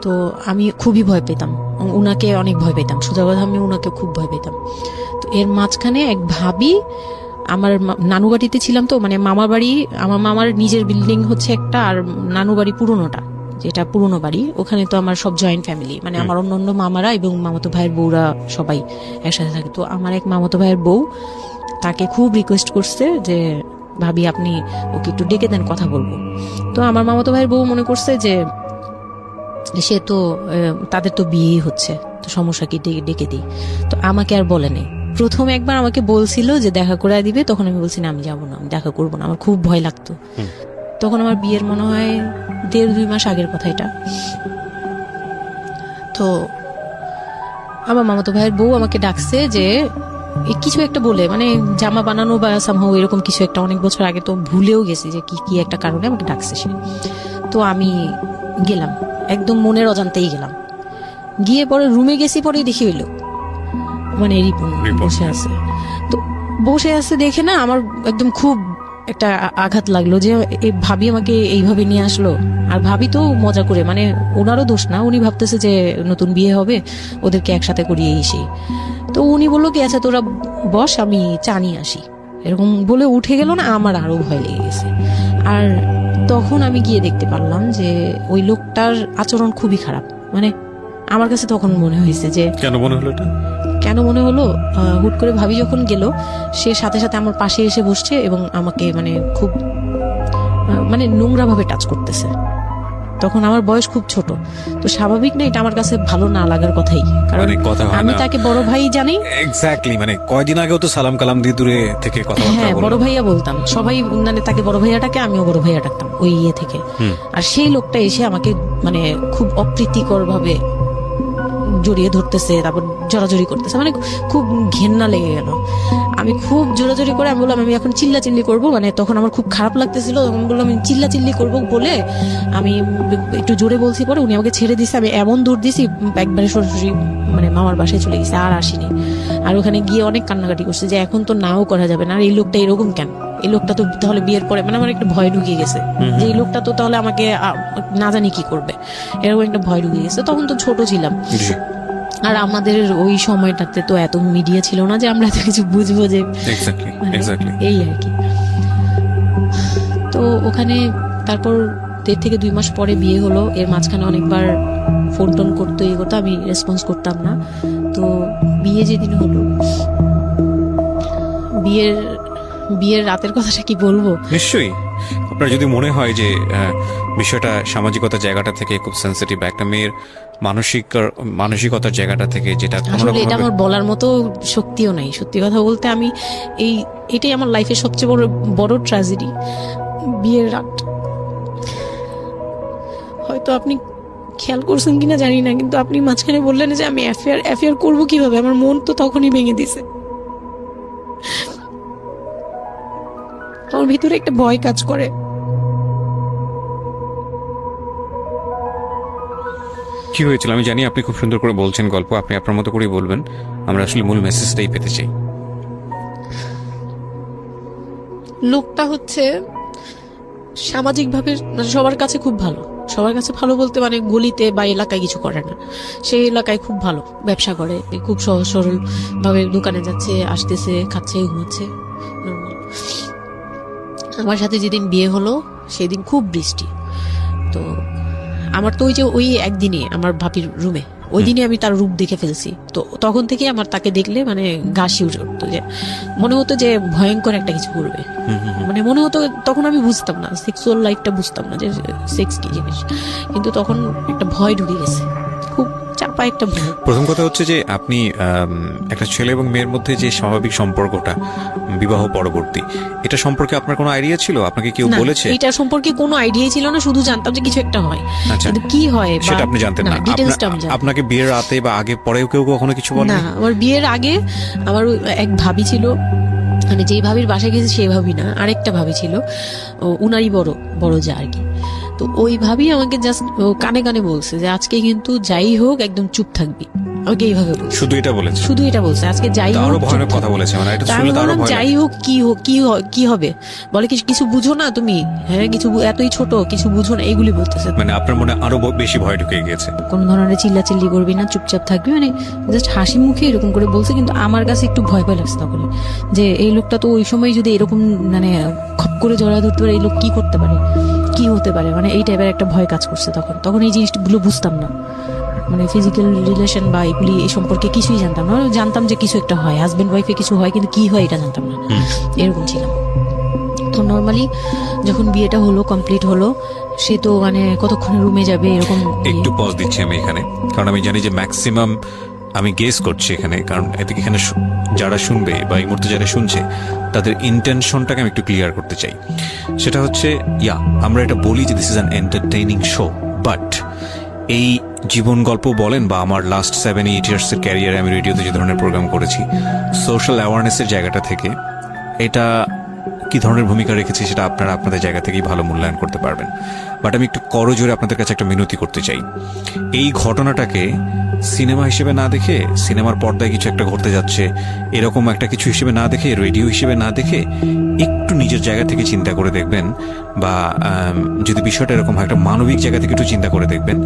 তো আমি খুবই ভয় পেতাম, উনাকে অনেক ভয় পেতাম, সোজা কথা আমি উনাকে খুব ভয় পেতাম। তো এর মাঝখানে এক ভাবি, আমার নানু বাড়িতে ছিলাম, তো মানে মামার বাড়ি, আমার মামার নিজের বিল্ডিং হচ্ছে একটা, আর নানু বাড়ি পুরোনোটা, যেটা পুরোনো বাড়ি, ওখানে তো আমার সব জয়েন্ট ফ্যামিলি, মানে আমার অন্য মামারা এবং মামাতো ভাইয়ের বউরা সবাই একসাথে থাকে। তো আমার এক মামাতো ভাইয়ের বউ তাকে খুব রিকোয়েস্ট করছে যে ভাবি আপনি ওকে একটু ডেকে দেন, কথা বলবো। তো আমার মামাতো ভাইয়ের বউ মনে করছে যে সে তো তাদের তো বিয়ে হচ্ছে, তো সমস্যা কি, ডেকে দিই। তো আমাকে আর বলে নেই। প্রথম একবার আমাকে বলছিল যে দেখা করে দিবে, তখন আমি বলছি না আমি যাবো না, আমি দেখা করবো না, আমার খুব ভয় লাগতো। তখন আমার বিয়ের মনে হয় 1.5-2 মাস আগের কথা এটা। তো আমার মামাতো ভাইয়ের বউ আমাকে ডাকছে যে কিছু একটা বলে, মানে জামা বানানো বা সামহাও এরকম কিছু একটা, অনেক বছর আগে, তো ভুলেও গেছি যে কি একটা কারণে আমাকে ডাকছে সে। তো আমি গেলাম, একদম মনের অজান্তেই গেলাম। গিয়ে পরে রুমে গেছি, পরেই দেখি হইলো মানে রিপন বসে আছে। তো বসে আছে দেখে না আমার একদম খুব একটা আঘাত লাগলো যে এই ভাবি আমাকে এইভাবে নিয়ে আসলো। আর ভাবি তো মজা করে, মানে ওনারও দোষ না, উনি ভাবতেছে যে নতুন বিয়ে হবে, ওদেরকে একসাথে করিয়ে এসে। তো উনি বললো কি আচ্ছা তোরা বস, আমি চা নিয়ে আসি, এরকম বলে উঠে গেল না। আমার আরো ভয় লেগে গেছে। আর তখন আমি গিয়ে দেখতে পারলাম যে ওই লোকটার আচরণ খুবই খারাপ। মানে আমার কাছে তখন মনে হয়েছে যে কেন মনে হলো এটা? কেন মনে হলো, হুট করে ভাবি যখন গেল, সে সাথে সাথে আমার পাশে এসে বসছে এবং আমাকে মানে খুব মানে নোংরা ভাবে টাচ করতেছে। তখন আমার বয়স খুব ছোট, তো স্বাভাবিক না এটা আমার কাছে ভালো না লাগার কথাই, কারণ মানে কথা হয় আমি না। তাকে বড় ভাই জানি। এক্স্যাক্টলি, মানে কয়দিন আগেও তো সালাম কালাম দিয়ে দূরে থেকে কথাবার্তা হ্যাঁ, বড় বললাম। ভাইয়া বলতাম, সবাই মানে তাকে বড় ভাইয়াটাকে, আমিও বড় ভাইয়া ডাকতাম ওই ইয়ে থেকে। আর সেই লোকটা এসে আমাকে মানে খুব অপ্রীতিকর ভাবে জড়িয়ে ধরতেছে, তারপর জড়াজড়ি করতেছে, মানে খুব ঘেন্না লেগে গেল। আমি খুব জোরাজোরি করে আমি বললাম আমি এখন চিল্লাচিল্লি করবো, মানে তখন আমার খুব খারাপ লাগতেছিল, তখন বললাম আমি চিল্লাচিল্লি করবো বলে আমি একটু জোরে বলছি। পরে উনি আমাকে ছেড়ে দিছে, আমি এমন দূর দিছি একবারে সরাসরি মানে মামার বাসায় চলে গেছে, আর আসিনি। আর ওখানে গিয়ে অনেক কান্নাকাটি করছে যে এখন তো নাও করা যাবে না, আর এই লোকটা এরকম কেন, এই লোকটা তো তাহলে বিয়ের পরে, মানে আমার একটা ভয় ঢুকিয়ে গেছে যে এই লোকটা তো তাহলে আমাকে না জানি কি করবে, এরকম একটা ভয় ঢুকিয়ে গেছে। তখন তো ছোট ছিলাম, আর আমাদের ওই সময়টাতে তো এত মিডিয়া ছিল না যে আমরা এত কিছু বুঝবো যে এক্স্যাক্টলি মানে এক্স্যাক্টলি এই আর কি। তো ওখানে তারপর 1.5 থেকে 2 মাস পরে বিয়ে হলো। এর মাঝখানে অনেকবার ফোন টোন করতো, এই করতো, আমি রেসপন্স করতাম না। তো বিয়ে যেদিন হলো, বিয়ের রাতের কথাটা কি বলবো। নিশ্চয়ই আপনার যদি মনে হয় যে বিষয়টা সামাজিকতার জায়গাটা থেকে খুব সেন্সিটিভ, একটা মেয়ের মানসিকতার জায়গাটা থেকে, যেটা কোনো আসলে এটা রকম আমার বলার মতো শক্তিও নাই। সত্যি কথা বলতে আমি এটাই আমার লাইফের সবচেয়ে বড় ট্র্যাজেডি, বিয়ের রাত। হয়তো আপনি খেয়াল করছেন কিনা জানি না, কিন্তু আপনি মাঝখানে বললেন যে আমি অ্যাফেয়ার করবো কিভাবে, আমার মন তো তখনই ভেঙে দিছে। আমার ভিতরে একটা ভয় কাজ করে। কি হয়েছিল আমি জানি, আপনি খুব সুন্দর করে বলছেন গল্প, আপনি আপনার মতো করেই বলবেন। আমরা আসলে মূল মেসেজটাই পেতে চাই। লোকটা হচ্ছে সামাজিকভাবে মানে সবার কাছে খুব ভালো, সবার কাছে ভালো বলতে মানে গলিতে বা এলাকায় কিছু করে না, সেই এলাকায় খুব ভালো ব্যবসা করে, খুব সহজ সরল ভাবে দোকানে যাচ্ছে, আসতেছে, খাচ্ছে, ঘুমাচ্ছে, নর্মাল। আমার সাথে যেদিন বিয়ে হলো সেদিন খুব বৃষ্টি। তো আমার তো ওই একদিনে আমার ভাবির রুমে, ওই দিনে আমি তার রূপ দেখে ফেলছি। তো তখন থেকে আমার তাকে দেখলে মানে গা শিউরে উঠতো, যে মনে হতো যে ভয়ঙ্কর একটা কিছু করবে। মানে মনে হতো, তখন আমি বুঝতাম না, সেক্সুয়াল লাইফটা বুঝতাম না যে সেক্স কি জিনিস, কিন্তু তখন একটা ভয় ঢুকে গেছে, খুব চাপা একটা ভয়। প্রথম কথা হচ্ছে যে আপনি একটা ছেলে এবং মেয়ের মধ্যে যে স্বাভাবিক সম্পর্কটা বিবাহ পরবর্তী, এটা সম্পর্কে আপনার কোনো আইডিয়া ছিল? আপনাকে কেউ না, বলেছে? এটা সম্পর্কে কোনো আইডিয়াই ছিল না, শুধু জানতাম যে কিছু একটা হয়, আচ্ছা, কিন্তু কি হয় বা- সেটা আপনি জানতেন না? ডিটেইলসটা আমি জানি না। আপনাকে বিয়ের রাতে বা আগে পরেও কেউ কখনো কিছু বলে? না, আমার বিয়ের আগে আমার এক ভাবি ছিল, মানে যেই ভাবির বাসায় গেছে সেই ভাবি না, আরেকটা ভাবি ছিল, উনারই বড় যা আর কি। তো ওই ভাবি আমাকে জাস্ট কানে কানে বলছে যে আজকে কিন্তু যাই হোক একদম চুপ থাকবি, আমাকে এইভাবে বলছে, শুধু এটা বলেছে? শুধু এটা বলছে, আজকে যাই হোক আরো চুপ ভয়ানক কথা থাকবি। বলেছে, মানে এটা তা আমি শুনলে তো আরো বললাম ভয় যাই লাগে। হোক কি হবে, বলে কিছু বুঝো না তুমি, হ্যাঁ কিছু এতই ছোট কিছু বুঝো না, এইগুলি বলতেছে। মানে আপনার মনে আরো বেশি ভয় ঢুকে গিয়েছে? কোন ধরনের চিল্লাচিল্লি করবি না, চুপচাপ থাকবি, মানে জাস্ট হাসি মুখে এরকম করে বলছে। কিন্তু আমার কাছে একটু ভয় ভয় লাগছে তখন, যে এই লোকটা তো ওই সময় যদি এরকম মানে খপ করে জড়া ধরতে পারে, এই লোক কি করতে পারে, কি হতে পারে, মানে এই টাইপের একটা ভয় কাজ করছে তখন এই জিনিসগুলো বুঝতাম না, মানে ফিজিক্যাল রিলেশন বা এগুলি এই সম্পর্কে কিছুই জানতাম না। জানতাম যে কিছু একটা হয়, হাজবেন্ড ওয়াইফে কিছু হয়, কিন্তু কি হয় এটা জানতাম না, এরকম ছিলাম। তো নর্মালি যখন বিয়েটা হলো, কমপ্লিট হলো, সে তো মানে কতক্ষণে রুমে যাবে এরকম। একটু পজ দিচ্ছি আমি এখানে, কারণ আমি জানি যে ম্যাক্সিমাম আমি গেস করছি এখানে, কারণ এদিকে এখানে যারা শুনবে বা এই মুহূর্তে যারা শুনছে তাদের ইন্টেনশনটাকে আমি একটু ক্লিয়ার করতে চাই। সেটা হচ্ছে আমরা এটা বলি যে this is an entertaining show, but এই জীবন গল্প বলেন বা আমার লাস্ট 7-8 ইয়ার্সের ক্যারিয়ারে আমি রেডিওতে যে ধরনের প্রোগ্রাম করেছি, সোশ্যাল অ্যাওয়ারনেসের জায়গাটা থেকে এটা কি ধরনের ভূমিকা রেখেছি সেটা আপনারা আপনাদের জায়গা থেকেই ভালো মূল্যায়ন করতে পারবেন। বাট আমি একটু করজোরে আপনাদের কাছে একটা মিনতি করতে চাই, এই ঘটনাটাকে সিনেমা হিসেবে না দেখে, সিনেমার পর্দায় কিছু একটা ঘটতে যাচ্ছে এরকম একটা কিছু হিসেবে না দেখে, রেডিও হিসেবে না দেখে, একটু নিজের জায়গা থেকে চিন্তা করে দেখবেন, বা যদি বিষয়টা এরকম হয় একটা মানবিক জায়গা থেকে একটু চিন্তা করে দেখবেন।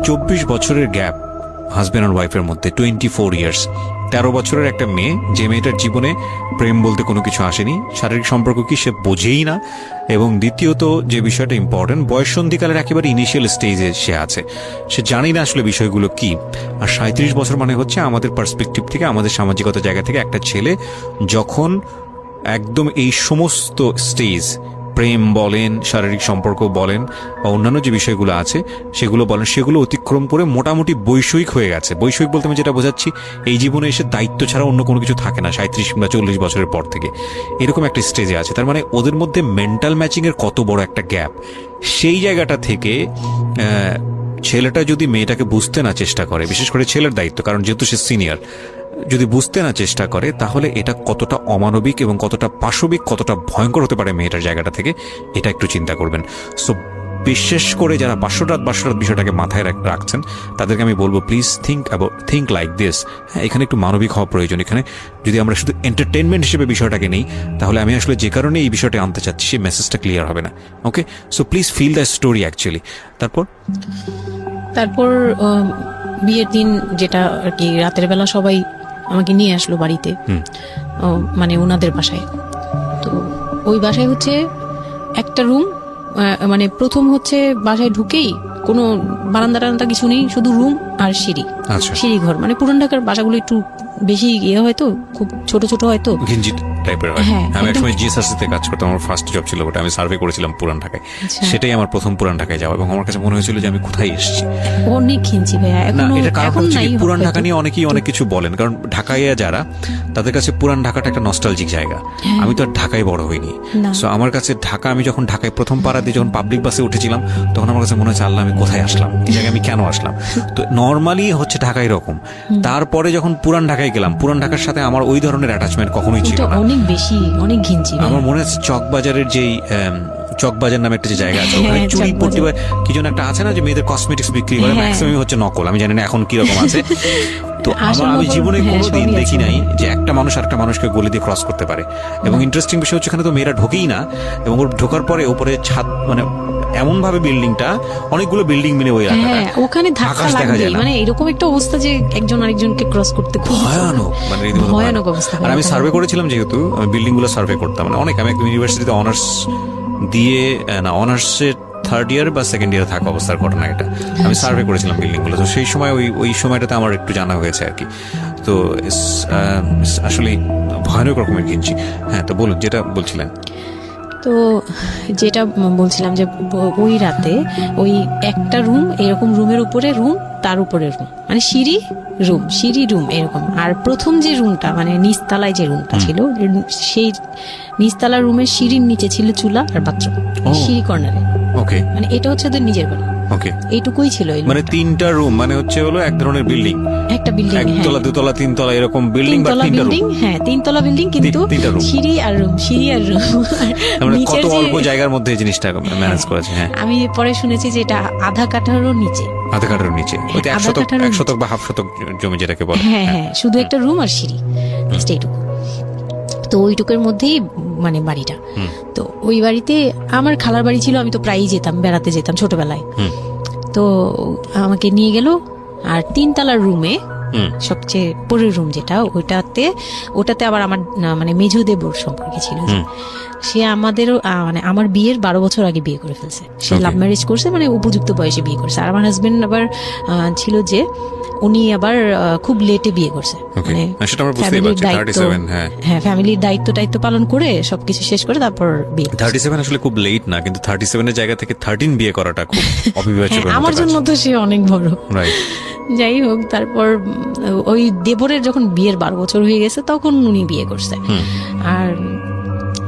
24 বছরের গ্যাপ হাজব্যান্ড আর ওয়াইফের মধ্যে, 24 ইয়ার্স, 13 বছরের একটা মেয়ে, যে মেয়েটার জীবনে প্রেম বলতে কোনো কিছু আসেনি, শারীরিক সম্পর্ক কি সে বোঝেই না, এবং দ্বিতীয়ত যে বিষয়টা ইম্পর্টেন্ট, বয়সন্ধিকালের একেবারে ইনিশিয়াল স্টেজে সে আছে, সে জানি না আসলে বিষয়গুলো কি। আর 37 বছর মানে হচ্ছে আমাদের পার্সপেক্টিভ থেকে, আমাদের সামাজিকতা জায়গা থেকে একটা ছেলে যখন একদম এই সমস্ত স্টেজ, প্রেম বলেন, শারীরিক সম্পর্ক বলেন, বা অন্যান্য যে বিষয়গুলো আছে সেগুলো বলেন, সেগুলো অতিক্রম করে মোটামুটি বৈষয়িক হয়ে গেছে। বৈষয়িক বলতে আমি যেটা বোঝাচ্ছি, এই জীবনে এসে দায়িত্ব ছাড়া অন্য কোনো কিছু থাকে না 37 কিংবা 40 বছরের পর থেকে, এরকম একটা স্টেজে আছে। তার মানে ওদের মধ্যে মেন্টাল ম্যাচিং এর কত বড় একটা গ্যাপ। সেই জায়গাটা থেকে ছেলেটা যদি মেয়েটাকে বুঝতে না চেষ্টা করে, বিশেষ করে ছেলের দায়িত্ব, কারণ যেহেতু সে সিনিয়র, যদি বুঝতে না চেষ্টা করে, তাহলে এটা কতটা অমানবিক এবং কতটা পাশবিক, কতটা ভয়ঙ্কর হতে পারে মেয়েটার জায়গাটা থেকে, এটা একটু চিন্তা করবেন। সো বিশেষ করে যারা বাসরাত বিষয়টাকে মাথায় রাখছেন, তাদেরকে আমি বলবো প্লিজ থিঙ্ক লাইক দিস। হ্যাঁ, এখানে একটু মানবিক হওয়া প্রয়োজন। এখানে যদি আমরা শুধু এন্টারটেনমেন্ট হিসেবে বিষয়টাকে নেই, তাহলে আমি আসলে যে কারণে এই বিষয়টা আনতে চাচ্ছি সেই মেসেজটা ক্লিয়ার হবে না। Okay, so please feel the story actually. তারপর বিয়ের দিন যেটা আর কি রাতের বেলা সবাই আমাকে নিয়ে আসলো বাড়িতে, মানে ওনাদের বাসায়। তো ওই বাসায় হচ্ছে একটা রুম, মানে প্রথম হচ্ছে বাসায় ঢুকেই কোনো বারান্দা টারান্দা কিছু নেই, শুধু রুম আর সিঁড়ি, আচ্ছা সিঁড়ি ঘর। মানে পুরান ঢাকার বাসাগুলো একটু বেশি ইয়ে হয়তো, খুব ছোট ছোট হয়তো, ঘিঞ্জি টাইপের হয়। হ্যাঁ, আমি একদম। একসময় জিএসআরসিতে কাজ করতাম, আমার ফার্স্ট জব ছিল ওটা, আমি সার্ভে করেছিলাম পুরান ঢাকায়। আচ্ছা। সেটাই আমার প্রথম পুরান ঢাকায় যাওয়া, এবং আমার কাছে মনে হয়েছিল যে আমি কোথায় এসেছি। অনেক কিনছি ভাইয়া, না, এখনো এটা কারণ এখন হচ্ছে কি, নাই পুরান হয়তো। ঢাকা নিয়ে অনেকেই অনেক কিছু বলেন, কারণ ঢাকায় যারা, তাদের কাছে পুরান ঢাকাটা একটা নস্টালজিক জায়গা। হ্যাঁ। আমি তো আর ঢাকায় বড় হইনি, না। সো আমার কাছে ঢাকা, আমি যখন ঢাকায় প্রথম পাড়া দিয়ে যখন পাবলিক বাসে উঠেছিলাম, তখন আমার কাছে মনে হচ্ছে আল্লাহ আমি কোথায় আসলাম, এই জায়গায় আমি কেন আসলাম। তো নর্মালি হচ্ছে ঢাকা এরকম। তারপরে যখন পুরান ঢাকায় গেলাম, পুরান ঢাকার সাথে আমার ওই ধরনের অ্যাটাচমেন্ট কখনোই ছিল ওটা না। অনেক বেশি, অনেক ঘিনছি ভাইয়া। আমার মনে আছে চকবাজারের যেই চকবাজার নামে একটা যে জায়গা আছে, ওখানে হ্যাঁ, চুরি চকবাজার। পট্টি বা কি যেন একটা আছে না, যে মেয়েদের কসমেটিক্স বিক্রি করে, হ্যাঁ। ম্যাক্সিমাম হচ্ছে নকল, আমি জানি না এখন কি রকম আছে। তো আসল আমি নকল, জীবনে হ্যাঁ, কোনোদিন সবই দেখি আছে। নাই যে একটা মানুষ আরেকটা মানুষকে গলি দিয়ে ক্রস করতে পারে। এবং ইন্টারেস্টিং বিষয় হচ্ছে, এখানে তো মেয়েরা ঢোকেই না, এবং ওর ঢোকার পরে উপরে ছাদ, মানে এমন ভাবে বিল্ডিংটা, অনেকগুলো বিল্ডিং মিলে ওই এলাকাটা, হ্যাঁ, ওখানে ধাক্কা আকাশ দেখা যায় লাগবেই, না। মানে এরকম একটা অবস্থা যে একজন আরেকজনকে ক্রস করতে খুব ভয়ানক, মানে রীতিমতো ভয়ানক অবস্থা। আর আমি সার্ভে করেছিলাম, যেহেতু আমি বিল্ডিং গুলো সার্ভে করতাম, মানে অনেক, আমি একদম ইউনিভার্সিটিতে অনার্স দিয়ে, না অনার্সের থার্ড ইয়ার বা সেকেন্ড ইয়ারে থাকা অবস্থার ঘটনা এটা। আমি সার্ভে করেছিলাম বিল্ডিং গুলো, তো সেই সময় ওই সময়টাতে আমার একটু জানা হয়েছে আর কি। তো আসলে ভয়ানক রকমের কিনছি। হ্যাঁ, তো বলুন যেটা বলছিলেন। তো যেটা বলছিলাম যে ওই রাতে ওই একটা রুম, এরকম রুমের উপরে রুম, তার উপরে রুম, মানে সিঁড়ি রুম, সিঁড়ি রুম এরকম। আর প্রথম যে রুমটা, মানে নিচতলায় যে রুমটা ছিল, সেই নিচতলার রুমের সিঁড়ির নিচে ছিল চুলা আর বাথরুম, সিঁড়ি কর্নারে। ওকে মানে এটা হচ্ছে ওদের নিজের বাড়ি, ওকে, এইটুকুই ছিল এই মানে roomটা। তিনটা রুম, মানে হচ্ছে হলো এক ধরনের বিল্ডিং, একটা বিল্ডিং, একতলা দুতলা তিনতলা এরকম বিল্ডিং, বা তিনতলা তিনটা রুম। বিল্ডিং, হ্যাঁ কিন্তু তিনটা room। সিঁড়ি আর রুম, সিঁড়ি আর রুম। মানে নিচের কত যে- অল্প জায়গার মধ্যে এই জিনিসটা ম্যানেজ করেছে। হ্যাঁ, আমি পরে শুনেছি যে এটা আধা কাঠারও নিচে। আধা কাঠার নিচে, ওইটা আধা এক কাঠারও শতক বা হাফ শতক জমি যেটাকে বলে। হ্যাঁ হ্যাঁ, শুধু একটা রুম আর সিঁড়ি, জাস্ট এইটুকু। তো ওইটুকুর মধ্যেই মানে বাড়িটা। তো ওই বাড়িতে আমার খালার বাড়ি ছিল, আমি তো প্রায়ই যেতাম, বেড়াতে যেতাম ছোটবেলায়। তো আমাকে নিয়ে গেল, আর তিনতলার রুমে সবচেয়ে পরের রুম যেটা, ওটাতে আবার আমার মানে মেজো দেবর সম্পর্কে ছিল যে। সে আমাদেরও মানে আমার বিয়ের 12 বছর আগে বিয়ে করে ফেলছে। সে Okay. লাভ ম্যারেজ করছে, মানে উপযুক্ত বয়সে বিয়ে করছে। আর আমার হাজবেন্ড আবার ছিল যে উনি আবার খুব লেটে বিয়ে করছে, Okay. মানে হ্যাঁ, সেটা আমরা বুঝতেই ফ্যামিলির পারছি, দায়িত্ব, 37, হ্যাঁ। হ্যাঁ ফ্যামিলির দায়িত্ব পালন করে সবকিছু শেষ করে তারপর বিয়ে করছে। 37 আসলে খুব লেট না, কিন্তু 37 এর জায়গা থেকে 13 বিয়ে করাটা খুব অবিবেচ্য। হ্যাঁ, আমার জন্য তো সে অনেক বড়। রাইট। যাই হোক, তারপর ওই দেবরের যখন বিয়ের 12 বছর হয়ে গেছে, তখন উনি বিয়ে করছে। আর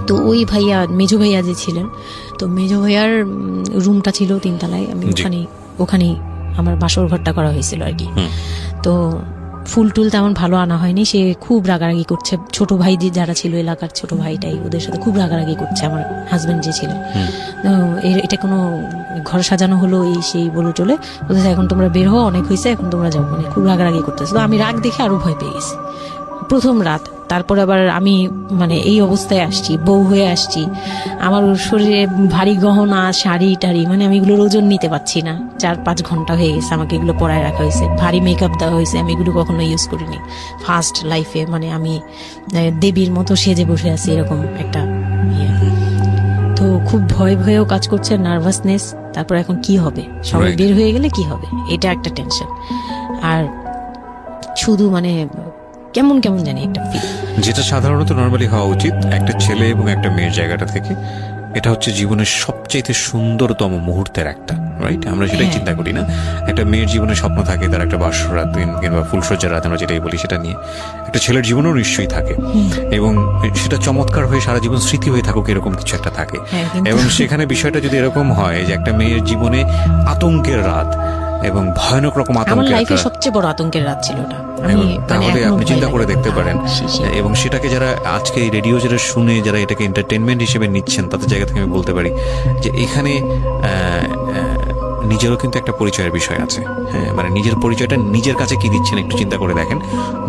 তো ওই ভাইয়া, মেজো ভাইয়া যে ছিলেন, তো মেজো ভাইয়ার রুমটা ছিল তিনতলায়। আমি ওখানেই আমার বাসর ঘরটা করা হয়েছিল আর কি। তো ফুল টুল তেমন ভালো আনা হয়নি, সে খুব রাগারাগি করছে। ছোট ভাই যে যারা ছিল, এলাকার ছোট ভাইটাই, ওদের সাথে খুব রাগারাগি করছে আমার হাজবেন্ড যে ছিলেন। তো এটা কোনো ঘর সাজানো হলো এই সেই বলে চলে বলতেছে, এখন তোমরা বের হও, অনেক হয়েছে, এখন তোমরা যাও, মানে খুব রাগারাগি করতেছে। তো আমি রাগ দেখে আরো ভয় পেয়ে গেছি প্রথম রাত। তারপর আবার আমি মানে এই অবস্থায় আসছি, বউ হয়ে আসছি, আমার শরীরে ভারী গহনা, শাড়ি টাড়ি, মানে আমি এগুলোর ওজন নিতে পারছি না। 4-5 ঘন্টা হয়ে গেছে আমাকে এগুলো পরায় রাখা হয়েছে, ভারী মেকআপ দেওয়া হয়েছে, আমি এগুলো কখনো ইউজ করিনি ফার্স্ট লাইফে। মানে আমি দেবীর মতো সেজে বসে আছি, এরকম একটা ইয়ে। তো খুব ভয়েও কাজ করছে, নার্ভাসনেস। তারপর এখন কি হবে, সবাই Right. বের হয়ে গেলে কি হবে, এটা একটা টেনশন। আর শুধু মানে কেমন কেমন জানি একটা ফিল, যেটা সাধারণত নর্মালি হওয়া উচিত একটা ছেলে এবং একটা মেয়ের জায়গাটা থেকে। এটা হচ্ছে জীবনের সবচেয়ে সুন্দরতম মুহূর্তের একটা, রাইট? আমরা সেটাই চিন্তা করি না। একটা মেয়ের জীবনে স্বপ্ন থাকে তার একটা বাসর রাত দিন কিংবা ফুলসজ্জার রাত, আমরা যেটাই বলি সেটা নিয়ে। একটা ছেলের জীবনেও নিশ্চয়ই থাকে, এবং সেটা চমৎকার হয়ে সারা জীবন স্মৃতি হয়ে থাকুক, এরকম কিছু একটা থাকে। হ্যাঁ, কিন্তু- এবং সেখানে বিষয়টা যদি এরকম হয় যে একটা মেয়ের জীবনে আতঙ্কের রাত এবং ভয়ানক রকম আমার আতঙ্কের লাইফে একটা, সবচেয়ে বড় আতঙ্কের রাত ছিল ওটা। এবং মানে তাহলে এখনো আপনি ভয় চিন্তা করে লাগে। দেখতে পারেন। হ্যাঁ, এবং সেটাকে যারা আজকে এই রেডিও যারা শুনে, যারা এটাকে এন্টারটেনমেন্ট হিসেবে নিচ্ছেন, তাদের জায়গা থেকে আমি বলতে পারি যে এখানে নিজেরও কিন্তু একটা পরিচয়ের বিষয় আছে। হ্যাঁ, মানে নিজের পরিচয়টা নিজের কাছে কি দিচ্ছেন একটু চিন্তা করে দেখেন।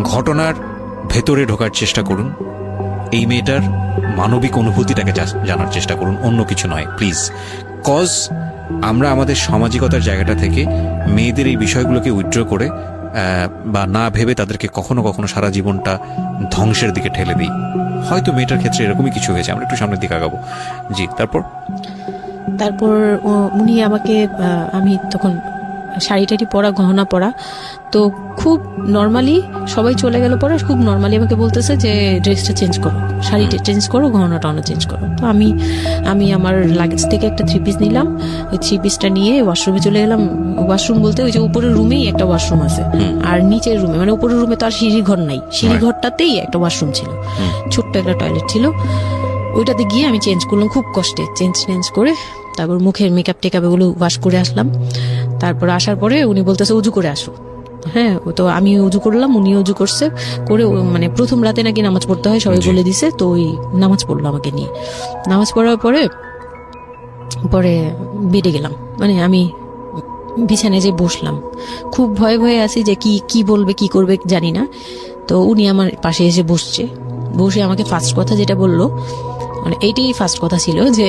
ঘটনার ভেতরে ঢোকার চেষ্টা করুন, এই মেয়েটার মানবিক অনুভূতিটাকে জানার চেষ্টা করুন, অন্য কিছু নয় প্লিজ। কজ আমরা আমাদের সামাজিকতার জায়গাটা থেকে মেয়েদের এই বিষয়গুলোকে উইথড্র করে বা না ভেবে তাদেরকে কখনো কখনো সারা জীবনটা ধ্বংসের দিকে ঠেলে দিই। হয়তো মেয়েটার ক্ষেত্রে এরকমই কিছু হয়েছে। আমরা একটু সামনের দিকে আগাবো। জি, তারপর উনি আমাকে আমি তখন শাড়ি টাড়ি পরা, গহনা পরা, তো খুব নর্মালি সবাই চলে গেল পরে খুব নর্মালি আমাকে বলতেছে যে ড্রেসটা চেঞ্জ করো, শাড়িটা চেঞ্জ করো, গহনাটা অন্য চেঞ্জ করো। তো আমি আমার লাগেজ থেকে একটা 3 পিস নিলাম। ওই 3 পিসটা নিয়ে ওয়াশরুমে চলে গেলাম। ওয়াশরুম বলতে ওই যে উপরের রুমেই একটা ওয়াশরুম আছে, আর নিচের রুমে মানে উপরের রুমে তো আর সিঁড়ি ঘর নাই, সিঁড়ি ঘরটাতেই একটা ওয়াশরুম ছিল, ছোট্ট একটা টয়লেট ছিল। ওইটাতে গিয়ে আমি চেঞ্জ করলাম খুব কষ্টে, চেঞ্জ করে তারপর মুখের মেকআপ টেকআপ এগুলো ওয়াশ করে আসলাম। তারপর আসার পরে উনি বলতেছে উজু করে আসো। হ্যাঁ, তো আমি উজু করলাম, উনি উজু করছে করে মানে প্রথম রাতে নাকি নামাজ পড়তে হয় সবাই বলে দিছে, তো ওই নামাজ পড়লো আমাকে নিয়ে। নামাজ পড়ার পরে বেডে গেলাম, মানে আমি বিছানায় যে বসলাম, খুব ভয়ে ভয়ে আছি যে কি বলবে কি করবে জানি না। তো উনি আমার পাশে এসে বসে আমাকে ফার্স্ট কথা যেটা বললো, মানে এইটাই ফার্স্ট কথা ছিল যে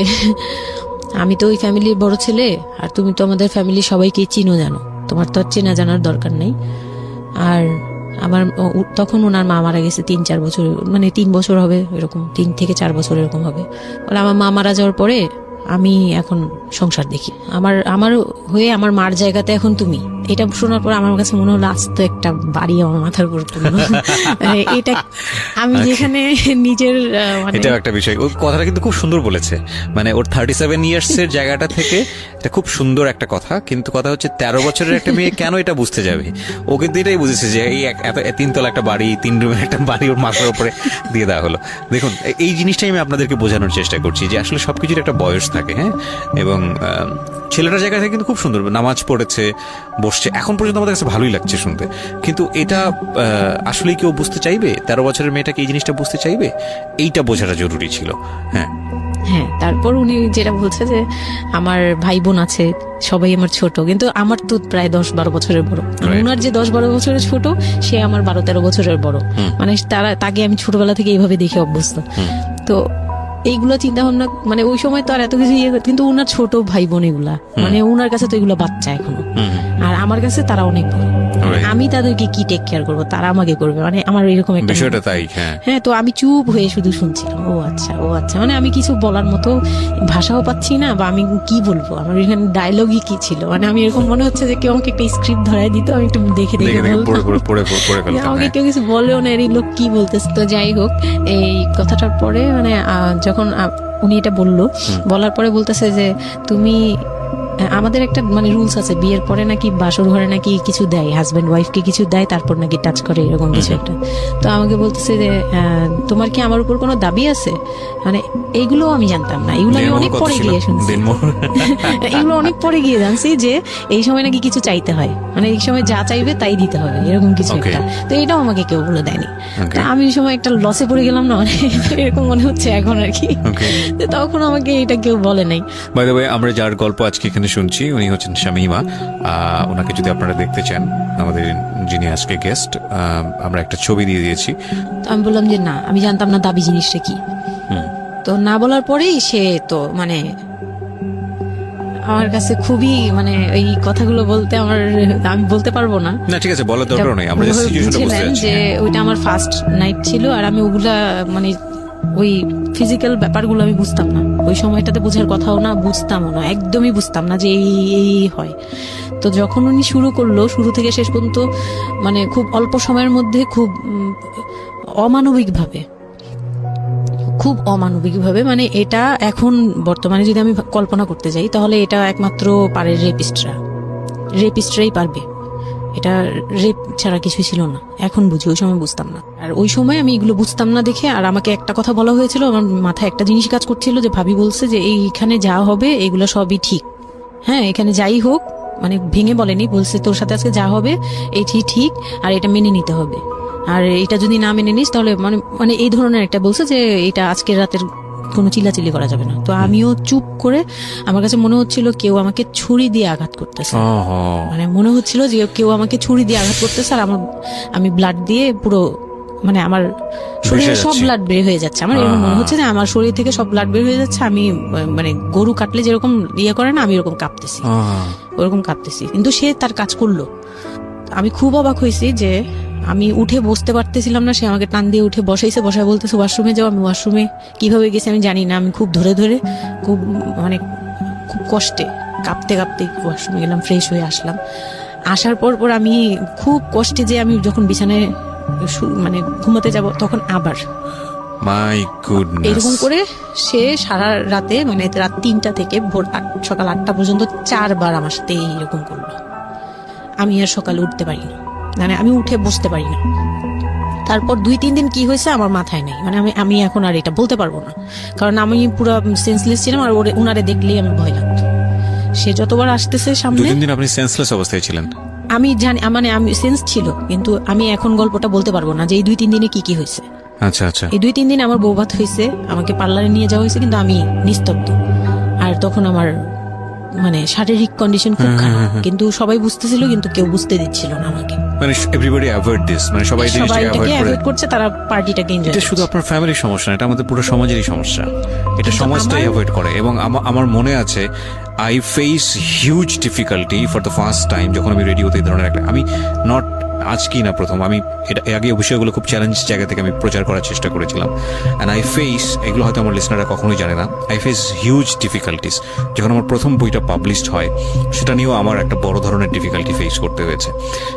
আমি তো ওই ফ্যামিলির বড় ছেলে, আর তুমি তো আমাদের ফ্যামিলির সবাইকে চিনো জানো, তোমার তো আর চেনা জানার দরকার নেই। আর আমার তখন ওনার মা মারা গেছে 3-4 বছর, মানে 3 বছর হবে এরকম, 3 থেকে 4 বছর এরকম হবে। বলে আমার মা মারা যাওয়ার পরে আমি এখন সংসার দেখি, আমার হয়ে আমার মার জায়গাতে এখন তুমি। এটা শোনার পর আমার কাছে মনে হলো আস্ত একটা বাড়ি আমার মাথার উপর পড়লো। এটা আমি যেখানে নিজের মানে এটাও একটা বিষয়। ওই কথাটা কিন্তু খুব সুন্দর বলেছে, মানে ওর 37 ইয়ার্স এর জায়গাটা থেকে এটা খুব সুন্দর একটা কথা। কিন্তু কথা হচ্ছে 13 বছরের একটা মেয়ে কেন এটা বুঝতে যাবে? ও কিন্তু এটাই বুঝেছে যে এই এত 3 তলা একটা বাড়ি, 3 রুমের একটা বাড়ি ওর মাথার উপরে দিয়ে দেওয়া হলো। দেখুন, এই জিনিসটাই আমি আপনাদেরকে বোঝানোর চেষ্টা করছি যে আসলে সবকিছুর একটা বয়স থাকে। হ্যাঁ, এবং ছেলেটার জায়গা থেকে কিন্তু খুব সুন্দর নামাজ পড়েছে, বসছে, এখন পর্যন্ত আমাদের কাছে ভালোই লাগছে শুনতে। কিন্তু এটা আসলেই কেউ বুঝতে চাইবে? 13 বছরের মেয়েটাকে এই জিনিসটা বুঝতে চাইবে? এইটা বোঝাটা জরুরি ছিল। হ্যাঁ, তারপর উনি যেটা বলছে যে আমার ভাই বোন আছে, সবাই আমার ছোট, কিন্তু আমার তো প্রায় 10-12 বছরের বড়। ওনার যে 10-12 বছরের ছোট, সে আমার 12-13 বছরের বড়। মানে তাকে আমি ছোটবেলা থেকে এইভাবে দেখে অভ্যস্ত। তো এইগুলো চিন্তা ভাবনা, মানে ওই সময় তো আর এত কিছু কিন্তু ওনার ছোট ভাই বোন এগুলা, মানে ওনার কাছে তো এগুলো বাচ্চা এখনো, আর আমার কাছে তারা অনেক বড়। আমি তাদেরকে কি টেক কেয়ার করবো, তারা আমাকে করবে, মানে আমার এরকম একটা বিষয়টা তাই। হ্যাঁ, তো আমি চুপ হয়ে শুধু শুনছিলাম। ও আচ্ছা, মানে আমি কিছু বলার মতো ভাষাও পাচ্ছি না, বা আমি কি বলবো, আমার এখানে ডায়লগই কি ছিল, মানে আমি এরকম মনে হচ্ছে যে কেউ আমাকে একটা স্ক্রিপ্ট ধরাই দিত, আমি একটু দেখে আমাকে কেউ কিছু বলেও না, এই লোক কি বলতেছে। তো যাই হোক, এই কথাটার পরে মানে যখন উনি এটা বলার পরে বলতেছে যে তুমি, আমাদের একটা মানে রুলস আছে, বিয়ের পরে নাকি বাসর ঘরে নাকি কিছু দেয়, হাজবেন্ড ওয়াইফকে কিছু দেয়, তারপর নাকি টাচ করে, এরকম কিছু একটা। তো আমাকে বলতেছে যে তোমার কি আমার উপর কোনো দাবি আছে? মানে এইগুলো আমি জানতাম না, এগুলো আমি অনেক পরে গিয়ে শুনছি। এগুলো অনেক পরে গিয়ে জানছি যে এই সময় নাকি কিছু চাইতে হয়, মানে এই সময় যা চাইবে তাই দিতে হবে, এরকম কিছু একটা। তো এটাও আমাকে কেউ বলে দেয়নি। আমি ওই সময় একটা লসে পড়ে গেলাম না, মানে এরকম মনে হচ্ছে এখন আর কি। তখন আমাকে এটা কেউ বলে নাই। বাই দ্য ওয়ে, আমরা যার গল্প আজকে এখানে শুনছি উনি হচ্ছেন শামীমা। ওনাকে যদি আপনারা দেখতে চান, আমাদের যিনি আজকে গেস্ট, আমরা একটা ছবি দিয়ে দিয়েছি। আমি বললাম যে না, আমি জানতাম না দাবি জিনিসটা কি। তো না বলার পরেই সে তো মানে আমার কাছে খুবই, মানে এই কথাগুলো বলতে আমি বলতে পারবো না। না, ঠিক আছে, বলার দরকার নেই, আমরা জাস্ট সিচুয়েশনটা বুঝতে যাচ্ছি যে ওইটা আমার ফার্স্ট নাইট ছিল, আর আমি ওগুলা মানে ওই ফিজিক্যাল ব্যাপারগুলো আমি বুঝতাম না ওই সময়টাতে, বোঝার কথাও না, বুঝতামও না, একদমই বুঝতাম না যে এই হয়। তো যখন উনি শুরু করলো, শুরু থেকে শেষ পর্যন্ত মানে খুব অল্প সময়ের মধ্যে খুব অমানবিকভাবে, মানে এটা এখন বর্তমানে যদি আমি কল্পনা করতে যাই, তাহলে এটা একমাত্র পারে রেপিস্টরাই পারবে। এটা রেপ ছাড়া কিছুই ছিল না, এখন বুঝি, ওই সময় বুঝতাম না। আর ওই সময় আমি এগুলো বুঝতাম না দেখে, আর আমাকে একটা কথা বলা হয়েছিল, আমার মাথায় একটা জিনিস কাজ করছিল যে ভাবি বলছে যে এইখানে যা হবে এগুলো সবই ঠিক। হ্যাঁ, এখানে যাই হোক, মানে ভেঙে বলেনি, বলছে তোর সাথে আজকে যা হবে এটি ঠিক, আর এটা মেনে নিতে হবে, আর এটা যদি না মেনে নিস তাহলে মানে এই ধরনের একটা বলছে যে এটা আজকের রাতের কোনো চিল্লাচিল্লি করা যাবে না। তো আমিও চুপ করে, আমার কাছে মনে হচ্ছিল কেউ আমাকে ছুরি দিয়ে আঘাত করতেছে, মানে মনে হচ্ছিল যে কেউ আমাকে ছুরি দিয়ে আঘাত করতেছে, আর আমি ব্লাড দিয়ে পুরো, মানে আমার শরীরে সব ব্লাড বের হয়ে যাচ্ছে। আমার এরকম মনে হচ্ছে যে আমার শরীর থেকে সব ব্লাড বের হয়ে যাচ্ছে, আমি মানে গরু কাটলে যেরকম ইয়ে করে না, আমি এরকম কাঁপতেছি, ওরকম কাঁপতেছি। কিন্তু সে তার কাজ করলো। আমি খুব অবাক হয়েছি যে আমি উঠে বসতে পারতেছিলাম না, সে আমাকে টান দিয়ে উঠে বসাইছে, বসায় বলতেছে ওয়াশরুমে যাও। আমি ওয়াশরুমে কিভাবে গেছি আমি জানি না, আমি খুব ধরে ধরে খুব মানে খুব কষ্টে কাঁপতে কাঁপতে ওয়াশরুমে গেলাম, ফ্রেশ হয়ে আসলাম। আসার পর পর আমি খুব কষ্টে যে আমি যখন বিছানায় মানে ঘুমাতে যাব তখন আবার মাই গুডনেস। এরকম করে সে সারা রাতে মানে রাত 3টা থেকে ভোর সকাল 8টা পর্যন্ত 4বার আমার সাথে এইরকম করলো। আমি আর সকালে উঠতে পারি না, মানে আমি উঠে বসতে পারি না। তারপর 2-3 দিন কি হয়েছে আমার মাথায় নেই, মানে আমি এখন আর এটা বলতে পারবো না, কারণ আমি পুরো সেন্সলেস ছিলাম আর উনারে দেখলেই আমার ভয় লাগতো। সে যতবার আসতেছে সামনে, 2-3 দিন আপনি সেন্সলেস অবস্থায় ছিলেন? আমি জানি, মানে আমি সেন্স ছিল, কিন্তু আমি এখন গল্পটা বলতে পারবো না যে এই 2-3 দিনে কি কি হয়েছে। আচ্ছা আচ্ছা। এই 2-3 দিন আমার বৌভাত হয়েছে, আমাকে পার্লারে নিয়ে যাওয়া হয়েছে, কিন্তু আমি নিস্তব্ধ। আর তখন আমার মানে শারীরিক কন্ডিশন খুব খারাপ, কিন্তু সবাই বুঝতেছিল, কিন্তু কেউ বুঝতে দিচ্ছিল না আমাকে। মানে এভরিবডি অ্যাভয়েড দিস, মানে সবাই এই জিনিসটাকে সবাইটাকে অ্যাভয়েড করে। অ্যাভয়েড করছে, তারা পার্টিটাকে এনজয় এটা শুধু আপনার ফ্যামিলির সমস্যা না, এটা আমাদের পুরো সমাজেরই সমস্যা। এটা কিন্তু সমাজটাই আমার- অ্যাভয়েড করে। এবং আমার মনে আছে I face huge difficulty for the first time যখন আমি রেডিওতে এই ধরনের একটা, আমি নট আজকেই না প্রথম, আমি এটা এর আগে বিষয়গুলো খুব চ্যালেঞ্জ জায়গা থেকে আমি প্রচার করার চেষ্টা করেছিলাম। অ্যান্ড আই ফেস, এগুলো হয়তো আমার লিসনাররা কখনোই জানে না, আই ফেস হিউজ ডিফিকাল্টিস। যখন আমার প্রথম বইটা পাবলিশড হয় সেটা নিয়েও আমার একটা বড় ধরনের ডিফিকাল্টি ফেস করতে হয়েছে।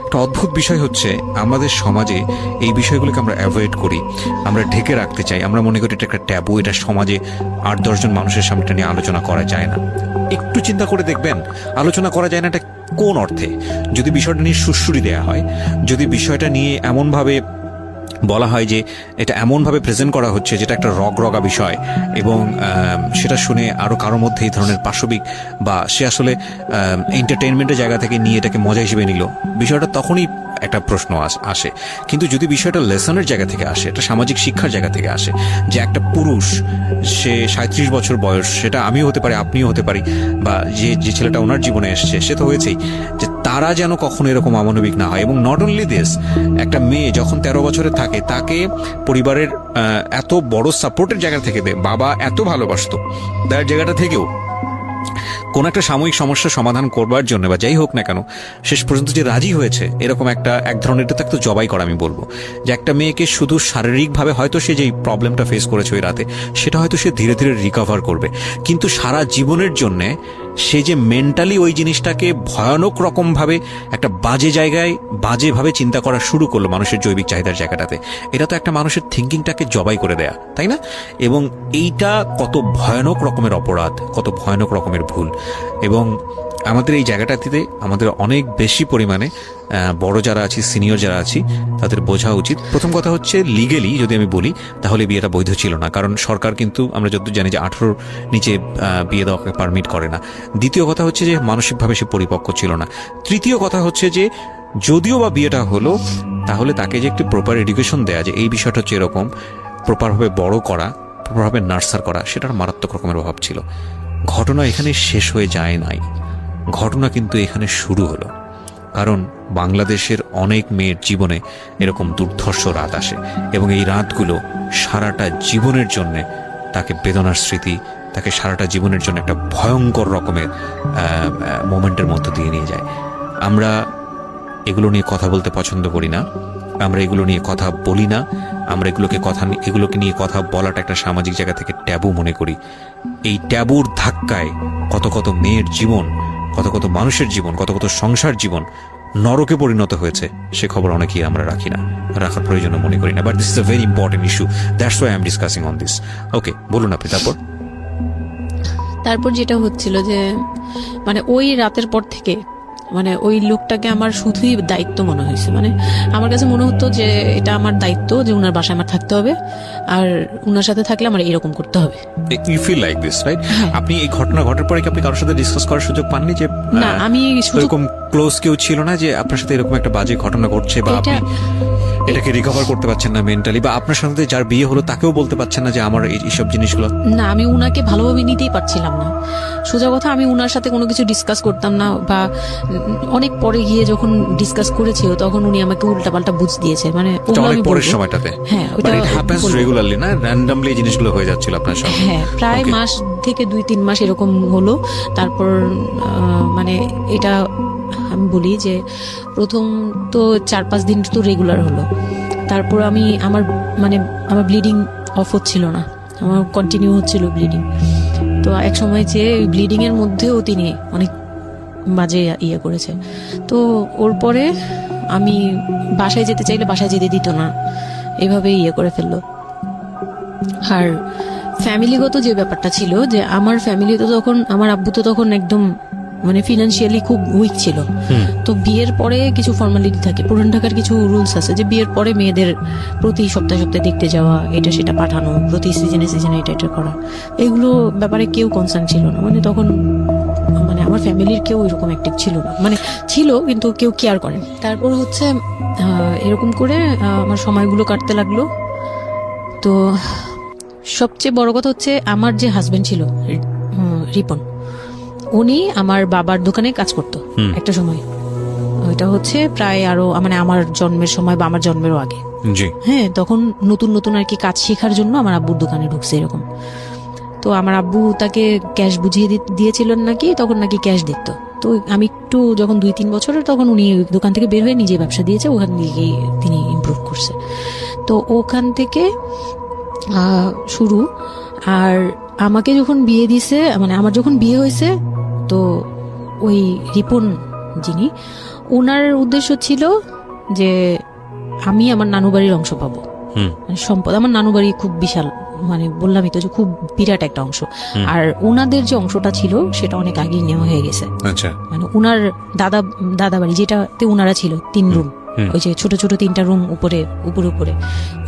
একটা অদ্ভুত বিষয় হচ্ছে আমাদের সমাজে এই বিষয়গুলোকে আমরা অ্যাভয়েড করি, আমরা ঢেকে রাখতে চাই, আমরা মনে করি এটা একটা ট্যাবু, এটা সমাজে 8-10 জন মানুষের সামনে এটা নিয়ে আলোচনা করা যায় না। একটু চিন্তা করে দেখবেন আলোচনা করা যায় না এটা কোন অর্থে। যদি বিষয়টা নিয়ে সুড়সুড়ি দেয়া হয়, যদি বিষয়টা নিয়ে এমনভাবে বলা হয় যে এটা এমনভাবে প্রেজেন্ট করা হচ্ছে যেটা একটা রগরগা বিষয়, এবং সেটা শুনে আরো কারোর মধ্যে এই ধরনের পাশবিক বা সে আসলে এন্টারটেইনমেন্টের জায়গা থেকে নিয়ে এটাকে মজা হিসেবে নিল, বিষয়টা তখনই একটা প্রশ্ন আসে। কিন্তু যদি বিষয়টা লেসনের জায়গা থেকে আসে, একটা সামাজিক শিক্ষার জায়গা থেকে আসে, যে একটা পুরুষ সে 37 বছর বয়স, সেটা আমিও হতে পারি, আপনিও হতে পারি, বা যে ছেলেটা ওনার জীবনে এসছে সে তো হয়েছেই, যে তারা যেন কখনো এরকম অমানবিক না হয়। এবং নট অনলি দিস, একটা মেয়ে যখন 13 বছরে থাকে তাকে পরিবারের এত বড় সাপোর্টের জায়গা থেকে বাবা এত ভালোবাসতো, তার জায়গাটা থেকেও কোন একটা সাময়িক সমস্যার সমাধান করবার জন্য বা যাই হোক না কেন শেষ পর্যন্ত যে রাজি হয়েছে, এরকম এক ধরনের এটা তো জবাই করা আমি বলবো, যে একটা মেয়েকে শুধু শারীরিকভাবে হয়তো সে যেই প্রবলেমটা ফেস করেছে ওই রাতে সেটা হয়তো সে ধীরে ধীরে রিকভার করবে, কিন্তু সারা জীবনের জন্যে সে যে মেন্টালি ওই জিনিসটাকে ভয়ানক রকম ভাবে একটা বাজে জায়গায় বাজেভাবে চিন্তা করা শুরু করলো মানুষের জৈবিক চাহিদার জায়গাটাতে, এটা তো একটা মানুষের থিঙ্কিংটাকে জবাই করে দেয়া, তাই না? এবং এইটা কত ভয়ানক রকমের অপরাধ, কত ভয়ানক রকমের ভুল। এবং আমাদের এই জায়গাটাতে আমাদের অনেক বেশি পরিমাণে বড় যারা আছি, সিনিয়র যারা আছি, তাদের বোঝা উচিত। প্রথম কথা হচ্ছে লিগেলি যদি আমি বলি তাহলে বিয়েটা বৈধ ছিল না, কারণ সরকার কিন্তু আমরা যতদূর জানি যে 18 নিচে বিয়ে দেওয়াকে পারমিট করে না। দ্বিতীয় কথা হচ্ছে যে মানসিকভাবে সে পরিপক্ক ছিল না। তৃতীয় কথা হচ্ছে যে যদিও বা বিয়েটা হলো, তাহলে তাকে যে একটি প্রপার এডুকেশন দেয়া, যে এই বিষয়টা হচ্ছে এরকম, প্রপারভাবে বড় করা, প্রপারভাবে নার্সার করা, সেটার মারাত্মক রকমের অভাব ছিল। ঘটনা এখানে শেষ হয়ে যায় নাই, ঘটনা কিন্তু এখানে শুরু হলো। কারণ বাংলাদেশের অনেক মেয়ের জীবনে এরকম দুর্ধর্ষ রাত আসে, এবং এই রাতগুলো সারাটা জীবনের জন্য তাকে বেদনার স্মৃতি, তাকে সারাটা জীবনের জন্য একটা ভয়ঙ্কর রকমের মোমেন্টের মধ্য দিয়ে নিয়ে যায়। আমরা এগুলো নিয়ে কথা বলতে পছন্দ করি না, আমরা এগুলো নিয়ে কথা বলি না, আমরা এগুলোকে নিয়ে কথা বলাটা একটা সামাজিক জায়গা থেকে ট্যাবু মনে করি। এই ট্যাবুর ধাক্কায় কত কত মেয়ের জীবন, কত কত মানুষের জীবন, কত কত সংসার জীবন নরকে পরিণত হয়েছে, সে খবর অনেকেই আমরা রাখি না, রাখার প্রয়োজন মনে করি না। But this is a very important issue, that's why I am discussing on this. Okay, বলুন আপনি। তারপর যেটা হচ্ছিল যে মানে ওই রাতের পর থেকে মানে ওই লোকটাকে আমার শুধুই দায়িত্ব মনে হয়েছে। মানে আমার কাছে মনে হতো যে এটা আমার দায়িত্ব, যে উনার বাসায় আমার থাকতে হবে, আর উনার সাথে থাকলে আমার এরকম করতে হবে। You feel like this, right? আপনি এই ঘটনা ঘটার পরে কি আপনি কারোর সাথে ডিসকাস করার সুযোগ পাননি? যে না, আমি এরকম ক্লোজ কেউ ছিল না যে আপনার সাথে এরকম একটা বাজে ঘটনা ঘটছে, বা আপনি এটাকে রিকভার করতে পারছেন না মেন্টালি, বা আপনার সাথে যার বিয়ে হলো তাকেও বলতে পারছেন না যে আমার এইসব জিনিসগুলো? না, আমি উনাকে ভালোভাবে নিতেই পারছিলাম না। সোজা কথা, আমি উনার সাথে কোনো কিছু ডিসকাস করতাম না, বা অনেক পরে গিয়ে যখন ডিসকাস করেছি তখন উনি আমাকে উল্টাপাল্টা বুঝ দিয়েছে। মানে অনেক পরের সময়টাতে, হ্যাঁ, ওটা হ্যাপেন্স রেগুলারলি, না র্যান্ডমলি এই জিনিসগুলো হয়ে যাচ্ছিল আপনার সাথে? হ্যাঁ, প্রায় মাস থেকে 2-3 মাস এরকম হলো। তারপর মানে এটা আমি বলি যে প্রথম তো 4-5 দিন তো রেগুলার হলো, তারপর আমার ব্লিডিং অফ হচ্ছিল না, আমার কন্টিনিউ হচ্ছিল ব্লিডিং। তো এক সময় যে ব্লিডিং এর মধ্যেও তিনি অনেক বাজে ইয়ে করেছে। তো ওর পরে আমি বাসায় যেতে চাইলে বাসায় যেতে দিত না, এভাবে ইয়ে করে ফেললো। আর ফ্যামিলিগত যে ব্যাপারটা ছিল, যে আমার ফ্যামিলি তো তখন, আমার আব্বু তো তখন একদম ফিনান্সিয়ালি খুব উইক ছিল। তো বিয়ের পরে কিছু ফর্মালিটি থাকে, পুরান ঢাকার কিছু রুলস আছে যে বিয়ের পরে মেয়েদের প্রতি সপ্তাহে সপ্তাহে দেখতে যাওয়া, এটা সেটা পাঠানো, প্রতি সিজনে সিজনে এটা করা, এগুলো ব্যাপারে কেউ কনসার্ন ছিল না। তখন আমার ফ্যামিলির কেউ এরকম অ্যাক্টিভ ছিল না, ছিল কিন্তু কেউ কেয়ার করে। তারপর হচ্ছে এরকম করে আমার সময়গুলো কাটতে লাগলো। তো সবচেয়ে বড় কথা হচ্ছে আমার যে হাজবেন্ড ছিল রিপন, উনি আমার বাবার দোকানে কাজ করতো একটা সময়। ওইটা হচ্ছে প্রায় আরো আমার জন্মের সময় বা আমার জন্মেরও আগে। হ্যাঁ, তখন নতুন নতুন আর কি কাজ শেখার জন্য আমার আব্বুর দোকানে ঢুকছে এরকম। তো আমার আব্বু তাকে ক্যাশ বুঝিয়ে দিয়েছিলেন নাকি, তখন নাকি ক্যাশ দিত। তো আমি একটু যখন 2-3 বছরের, তখন উনি দোকান থেকে বের হয়ে নিজে ব্যবসা দিয়েছে, ওখান থেকে তিনি ইমপ্রুভ করছে। তো ওখান থেকে শুরু। আর আমাকে যখন বিয়ে দিছে, আমার যখন বিয়ে হয়েছে, তো ওই রিপন যিনি, ওনার উদ্দেশ্য ছিল যে আমি আমার নানু বাড়ির অংশ পাবো, সম্পদ। আমার নানু বাড়ি খুব বিশাল, বললামই তো যে খুব বিরাট একটা অংশ। আর ওনাদের যে অংশটা ছিল সেটা অনেক আগেই নেওয়া হয়ে গেছে। ওনার দাদা বাড়ি যেটাতে ওনারা ছিল 3 রুম, ওই যে ছোট ছোট 3টা রুম উপরে,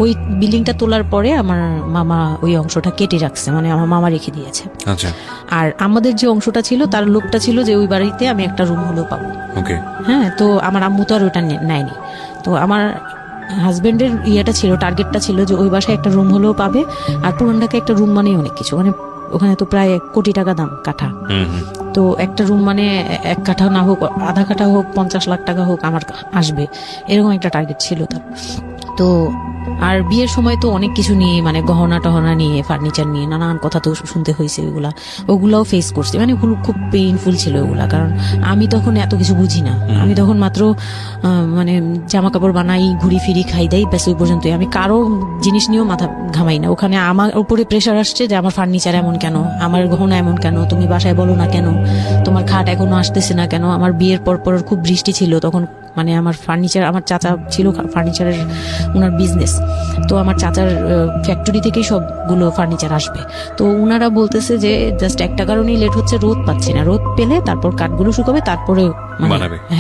ওই বিল্ডিংটা তোলার পরে আমার মামা ওই অংশটা কেটে রাখছে, আমার মামা রেখে দিয়েছে। আর আমাদের যে অংশটা ছিল, তার লোকটা ছিল যে ওই বাড়িতে আমি একটা রুম হলেও পাবো। হ্যাঁ, তো আমার আম্মু তো আর ওটা নেয়নি। তো আমার হাজবেন্ডের ইয়েটা ছিল, টার্গেটটা ছিল যে ওই বাসায় একটা রুম হলেও পাবে। আর পুরান ঢাকায় একটা রুম মানেই অনেক কিছু, ওখানে তো প্রায় 1 কোটি টাকা দাম কাঠা। তো একটা রুম 1 কাঠা না হোক, আধা কাঠা হোক, 50 লাখ টাকা হোক, আমার আসবে, এরকম একটা টার্গেট ছিল তার। তো আর বিয়ের সময় তো অনেক কিছু নিয়ে, গহনা টহনা নিয়ে, ফার্নিচার নিয়ে নানান কথা তো শুনতে হয়েছে। ওগুলাও ফেস করছি, খুব পেইনফুল ছিল ওগুলা। কারণ আমি তখন এত কিছু বুঝি না, আমি তখন মাত্র জামা কাপড় বানাই, ঘুরি ফিরি, খাই দেই, ব্যাস ওই পর্যন্তই। আমি কারো জিনিস নিয়েও মাথা ঘামাই না। ওখানে আমার উপরে প্রেশার আসছে যে আমার ফার্নিচার এমন কেন, আমার গহনা এমন কেন, তুমি বাসায় বলো না কেন, তোমার খাট এখনো আসতেছে না কেন। আমার বিয়ের পর খুব বৃষ্টি ছিল তখন, আমার ফার্নিচার, আমার চাচা ছিল ফার্নিচারের, ওনার বিজনেস। তো আমার চাচার ফ্যাক্টরি থেকেই সবগুলো ফার্নিচার আসবে। তো ওনারা বলতেছে যে জাস্ট একটা কারণেই লেট হচ্ছে, রোদ পাচ্ছি না, রোদ পেলে তারপর কাঠগুলো শুকাবে, তারপরে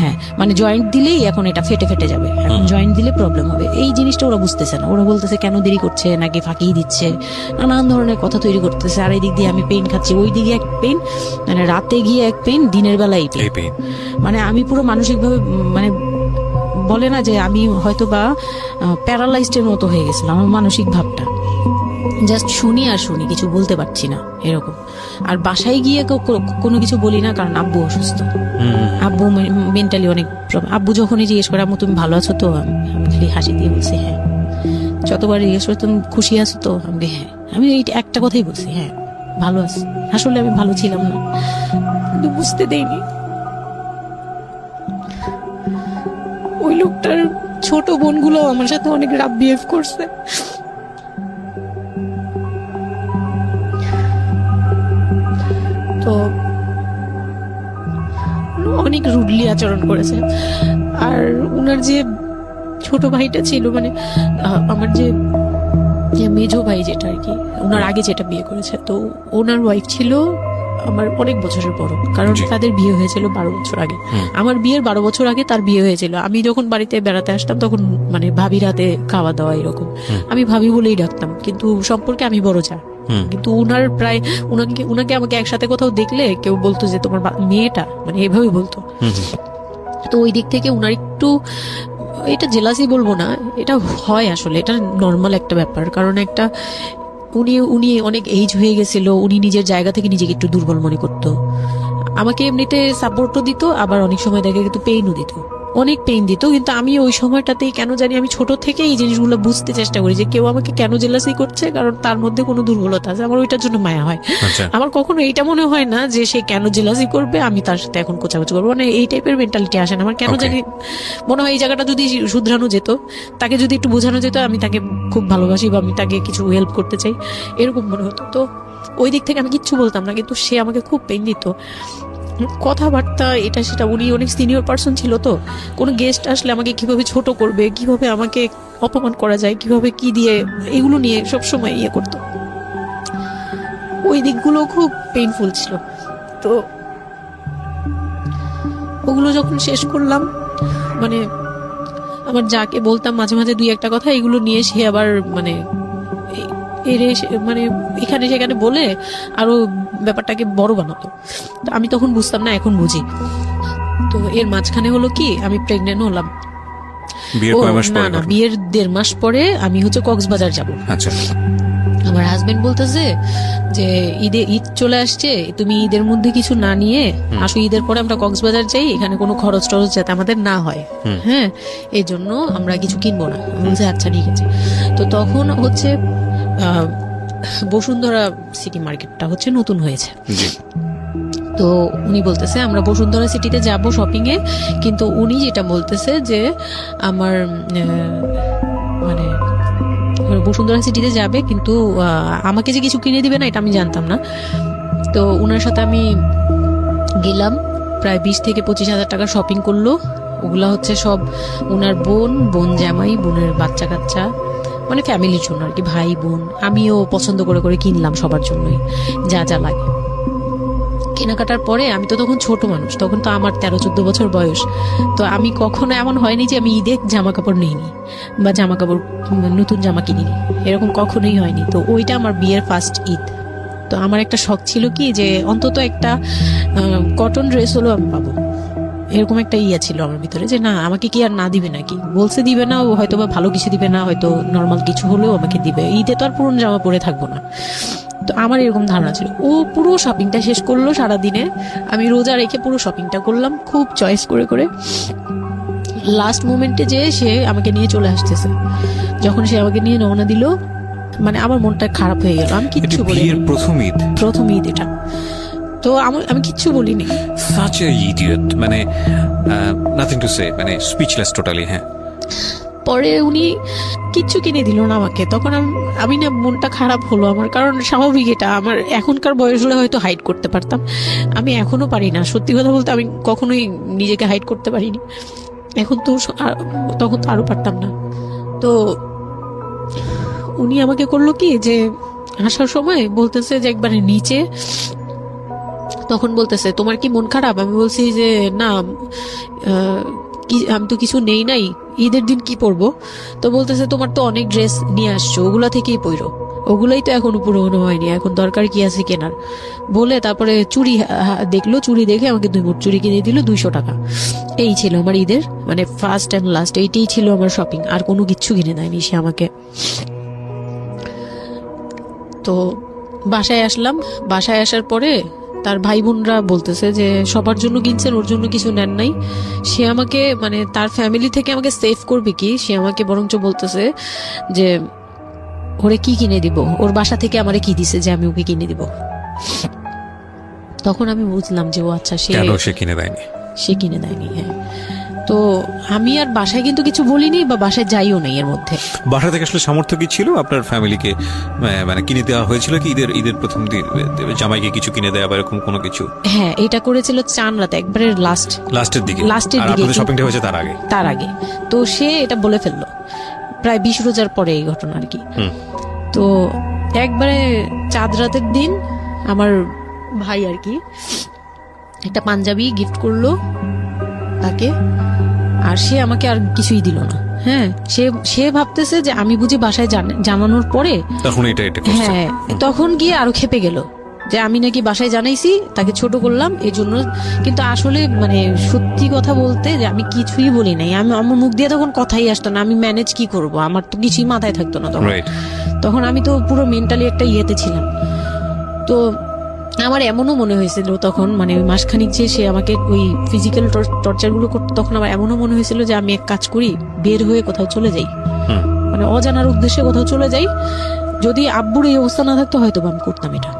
হ্যাঁ, জয়েন্ট দিলেই এখন এটা ফেটে ফেটে যাবে, এখন জয়েন্ট দিলে প্রবলেম হবে। এই জিনিসটা ওরা বুঝতেছে না। ওরা বলতেছে কেন দেরি করছে, নাকি ফাঁকিয়ে দিচ্ছে, নানান ধরনের কথা তৈরি করতেছে। আর এই দিক দিয়ে আমি পেইন খাচ্ছি, ওই দিকে এক পেইন, রাতে গিয়ে এক পেইন, দিনের বেলা এই পেইন। আমি পুরো মানসিকভাবে বলে না যে আমি হয়তো বা প্যারালাইজড মতো হয়ে গেছিলাম। আমার মানসিক ভাবটা জাস্ট শুনি আর শুনি, কিছু বলতে পারছি না এরকম। আর বাসায় গিয়ে কোনো কিছু বলি না, কারণ আব্বু অসুস্থ, আব্বু মেন্টালি অনেক। আব্বু যখনই জিজ্ঞেস করে আম্মু তুমি ভালো আছো তো, আমি খালি হাসি দিয়ে বলছি হ্যাঁ। যতবার জিজ্ঞেস করে তুমি খুশি আছো তো, আমি হ্যাঁ। আমি এই একটা কথাই বলছি, হ্যাঁ ভালো আছি। আসলে আমি ভালো ছিলাম না, কিন্তু বুঝতে দেইনি। ওই লোকটার ছোট বোনগুলো আমার সাথে অনেক রাফ বিহেভ করছে। তো অনেক রুডলি আচরণ করেছে। আর ওনার যে ছোট ভাইটা ছিল, আমার যে মেজো ভাই যেটা আর কি, ওনার আগে যেটা বিয়ে করেছে, তো ওনার ওয়াইফ ছিল আমার অনেক বছরের বড়, কারণ তাদের বিয়ে হয়েছিল 12 বছর আগে। আমার বিয়ের 12 বছর আগে তার বিয়ে হয়েছিল। আমি যখন বাড়িতে বেড়াতে আসতাম তখন ভাবি রাতে খাওয়া দাওয়া এরকম, আমি ভাবি বলেই ডাকতাম, কিন্তু সম্পর্কে আমি বড় যা। কিন্তু উনার প্রায় উনাকে আমাকে একসাথে কোথাও দেখলে কেউ বলতো যে তোমার মেয়েটা, এভাবেই বলতো। তো ওই দিক থেকে উনার একটু, এটা জেলাসি বলবো না, এটা হয় আসলে, এটা নর্মাল একটা ব্যাপার। কারণ উনি অনেক এজ হয়ে গেছিল, উনি নিজের জায়গা থেকে নিজেকে একটু দুর্বল মনে করতো। আমাকে এমনিতে সাপোর্টও দিত, আবার অনেক সময় দেখে কিন্তু পেইনও দিত। অনেক পেইন দিত, কিন্তু আমি ওই সময়টাতেই কেন জানি আমি ছোট থেকে এই জিনিসগুলো বুঝতে চেষ্টা করি যে কেউ আমাকে কেন জেলাসি করছে, কারণ তার মধ্যে কোনো দুর্বলতা আছে, আমার ওইটার জন্য মায়া হয়। আচ্ছা আমার কখনো এইটা মনে হয় না যে সে কেন জেলাসি করবে, আমি তার সাথে এখন কোচাকুচি করবো, মানে এই টাইপের মেন্টালিটি আসে না আমার। কেন Okay. জানি মনে হয় এই জায়গাটা যদি শুধরানো যেত, তাকে যদি একটু বোঝানো যেত আমি তাকে খুব ভালোবাসি বা আমি তাকে কিছু হেল্প করতে চাই, এরকম মনে হতো। তো ওই দিক থেকে আমি কিচ্ছু বলতাম না, কিন্তু সে আমাকে খুব পেইন দিত, কথাবার্তা এটা সেটা। উনি অনেক সিনিয়র পার্সন ছিল, তো কোনো গেস্ট আসলে আমাকে কিভাবে ছোট করবে, কিভাবে আমাকে অপমান করা যায়, কিভাবে কি দিয়ে, এগুলো নিয়ে সবসময় ইয়ে করতো। ওই দিকগুলো খুব পেইনফুল ছিল। তো ওগুলো যখন শেষ করলাম, মানে আমার যাকে বলতাম মাঝে মাঝে দুই একটা কথা, এগুলো নিয়ে সে আবার মানে মানে এখানে সেখানে বলে আরো ব্যাপারটাকে বড় বানাতো। তো আমি তখন বুঝতাম না, এখন বুঝি। তো এর মাঝখানে হলো কি, আমি প্রেগনেন্ট হলাম। বিয়ের ও, কয় মাস না পরে না, ঘটনা? বিয়ের 1.5 মাস পরে আমি হচ্ছে কক্সবাজার যাব। আচ্ছা আমার হাজবেন্ড বলতেছে যে ঈদ চলে আসছে, তুমি ঈদের মধ্যে কিছু না নিয়ে আসো, ঈদের পরে আমরা কক্সবাজার যাই, এখানে কোনো খরচ টরচ যাতে আমাদের না হয়, হ্যাঁ, এই জন্য আমরা কিছু কিনবো না। আমি বলছি আচ্ছা ঠিক আছে। তো তখন হচ্ছে বসুন্ধরা সিটি মার্কেটটা হচ্ছে নতুন হয়েছে। জি তো উনি বলতেছে আমরা বসুন্ধরা সিটিতে যাব শপিং এ, কিন্তু উনি যেটা বলতেছে যে আমার মানে বসুন্ধরা সিটিতে যাবে, কিন্তু আমাকে যে কিছু কিনে দিবে না এটা আমি জানতাম না। তো ওনার সাথে আমি গেলাম, প্রায় 20 থেকে 25 হাজার টাকা শপিং করলো। ওগুলা হচ্ছে সব ওনার বোন জামাই, বোনের বাচ্চা কাচ্চা, মানে ফ্যামিলির জন্য আর কি, ভাই বোন। আমিও পছন্দ করে করে কিনলাম সবার জন্যই যা যা লাগে। কেনাকাটার পরে আমি তো তখন ছোট মানুষ, তখন তো আমার 13-14 বছর বয়স। তো আমি কখনো এমন হয়নি যে আমি ঈদে জামা কাপড় নিইনি বা জামা কাপড় নতুন জামা কিনিনি, এরকম কখনোই হয়নি। তো ওইটা আমার বিয়ের ফার্স্ট ঈদ। তো আমার একটা শখ ছিল কি যে অন্তত একটা কটন ড্রেস হলো আমি পাবো, এরকম একটা ইয়া ছিল আমার ভিতরে, যে না আমাকে কি আর না দিবে নাকি, বলছে দিবে না, ও হয়তো বা ভালো কিছু দিবে না, হয়তো নর্মাল কিছু হলেও আমাকে দিবে, ঈদে তো আর পুরনো জামা পরে থাকবো না। তো আমার এরকম ধারণা ছিল। ও পুরো শপিংটা শেষ করলো সারাদিনে, আমি রোজা রেখে পুরো শপিংটা করলাম খুব চয়েস করে করে। লাস্ট মোমেন্টে যে সে আমাকে নিয়ে চলে আসতেছে, যখন সে আমাকে নিয়ে রওনা দিল, মানে আমার মনটা খারাপ হয়ে গেল। আমি কিচ্ছু এটা বলিনি, বিয়ের প্রথম ঈদ এটা। তো আমি কিচ্ছু বলিনি। such a idiot, মানে নাথিং টু সে, মানে স্পিচলেস টোটালি। হ্যাঁ, পরে উনি কিচ্ছু কিনে দিল না আমাকে, তখন আমি না মনটা খারাপ হলো আমার, কারণ স্বাভাবিক এটা আমার এখনকার বয়স হলে হয়তো হাইড করতে পারতাম, আমি এখনো পারি না। সত্যি কথা বলতে আমি কখনোই নিজেকে হাইড করতে পারিনি, এখন তো তখন তো আরো পারতাম না। তো উনি আমাকে করলো কি যে আসার সময় বলতেছে যে একবারে নিচে, তখন বলতেছে তোমার কি মন খারাপ? আমি বলছি যে না, আমি তো কিছু নেই নাই, ঈদের দিন কি পরবো? তো বলতেছে তোমার তো অনেক ড্রেস নিয়ে আসছো, ওগুলা থেকেই পরো, ওগুলাই তো এখনো পুরোনো হয়নি, এখন দরকার কি আছে কেনার? বলে তারপরে চুড়ি দেখলো, চুড়ি দেখে আমাকে 2 মুঠ চুড়ি কিনে দিল 200 টাকা। এই ছিল আমার ঈদের মানে ফার্স্ট অ্যান্ড লাস্ট, এইটাই ছিল আমার শপিং, আর কোনো কিচ্ছু কিনে দেয়নি সে আমাকে। তো বাসায় আসলাম, বাসায় আসার পরে তার ভাই বোনরা বলতেছে যে সবার জন্য কিনছেন, ওর জন্য কিছু নেন নাই। সে আমাকে মানে তার ফ্যামিলি থেকে আমাকে সেভ করবে কি, সে আমাকে বরঞ্চ বলতেছে যে ওরে কি কিনে দিব, ওর বাসা থেকে আমারে কি দিছে যে আমি ওকে কিনে দিব। তখন আমি বুঝলাম যে ও আচ্ছা সে কিনে দেয়নি, সে কিনে দেয়নি। হ্যাঁ, তো আমি আর বাসায় কিন্তু কিছু বলিনি বা বাসায় যাইও নাই এর মধ্যে। বাসা থেকে আসলে সামর্থ্য কি ছিল আপনার ফ্যামিলিকে মানে কিনে দেওয়া হয়েছিল কি ঈদের প্রথম দিন জামাইকে কিছু কিনে দেওয়া বা এরকম কোনো কিছু? হ্যাঁ, এটা করেছিল চান রাতে, একবারে লাস্টের দিকে। আর আপনাদের শপিংটা হয়েছে তার আগে। তো সে এটা বলে ফেললো প্রায় 20 রোজার পরে এই ঘটনা আর কি। তো একবারে চাঁদ রাতের দিন আমার ভাই আর কি একটা পাঞ্জাবি গিফট করলো তাকে, আর সে আমাকে আর কিছুই দিল না। হ্যাঁ, সে ভাবতেছে যে আমি বুঝি বাসায় জানানোর পরে তখন এটা করছে। হ্যাঁ, তখন গিয়ে আরো খেপে গেল যে আমি নাকি বাসায় জানাইছি, তাকে ছোট করলাম এই জন্য। কিন্তু আসলে মানে সত্যি কথা বলতে যে আমি কিছুই বলি নাই, আমার মুখ দিয়ে তখন কথাই আসতো না, আমি ম্যানেজ কি করব, আমার তো কিছুই মাথায় থাকতো না তখন। তখন আমি তো পুরো মেন্টালি একটা ইয়েতে ছিলাম। তো আমার এমনও মনে হয়েছিল তখন, মানে ওই মাসখানিক যে সে আমাকে ওই ফিজিক্যাল টর্চার গুলো করতো, তখন আমার এমনও মনে হয়েছিল যে আমি এক কাজ করি, বের হয়ে কোথাও চলে যাই, মানে অজানার উদ্দেশ্যে কোথাও চলে যাই। যদি আব্বুর এই অবস্থা না থাকতো হয়তো আমি করতাম এটা।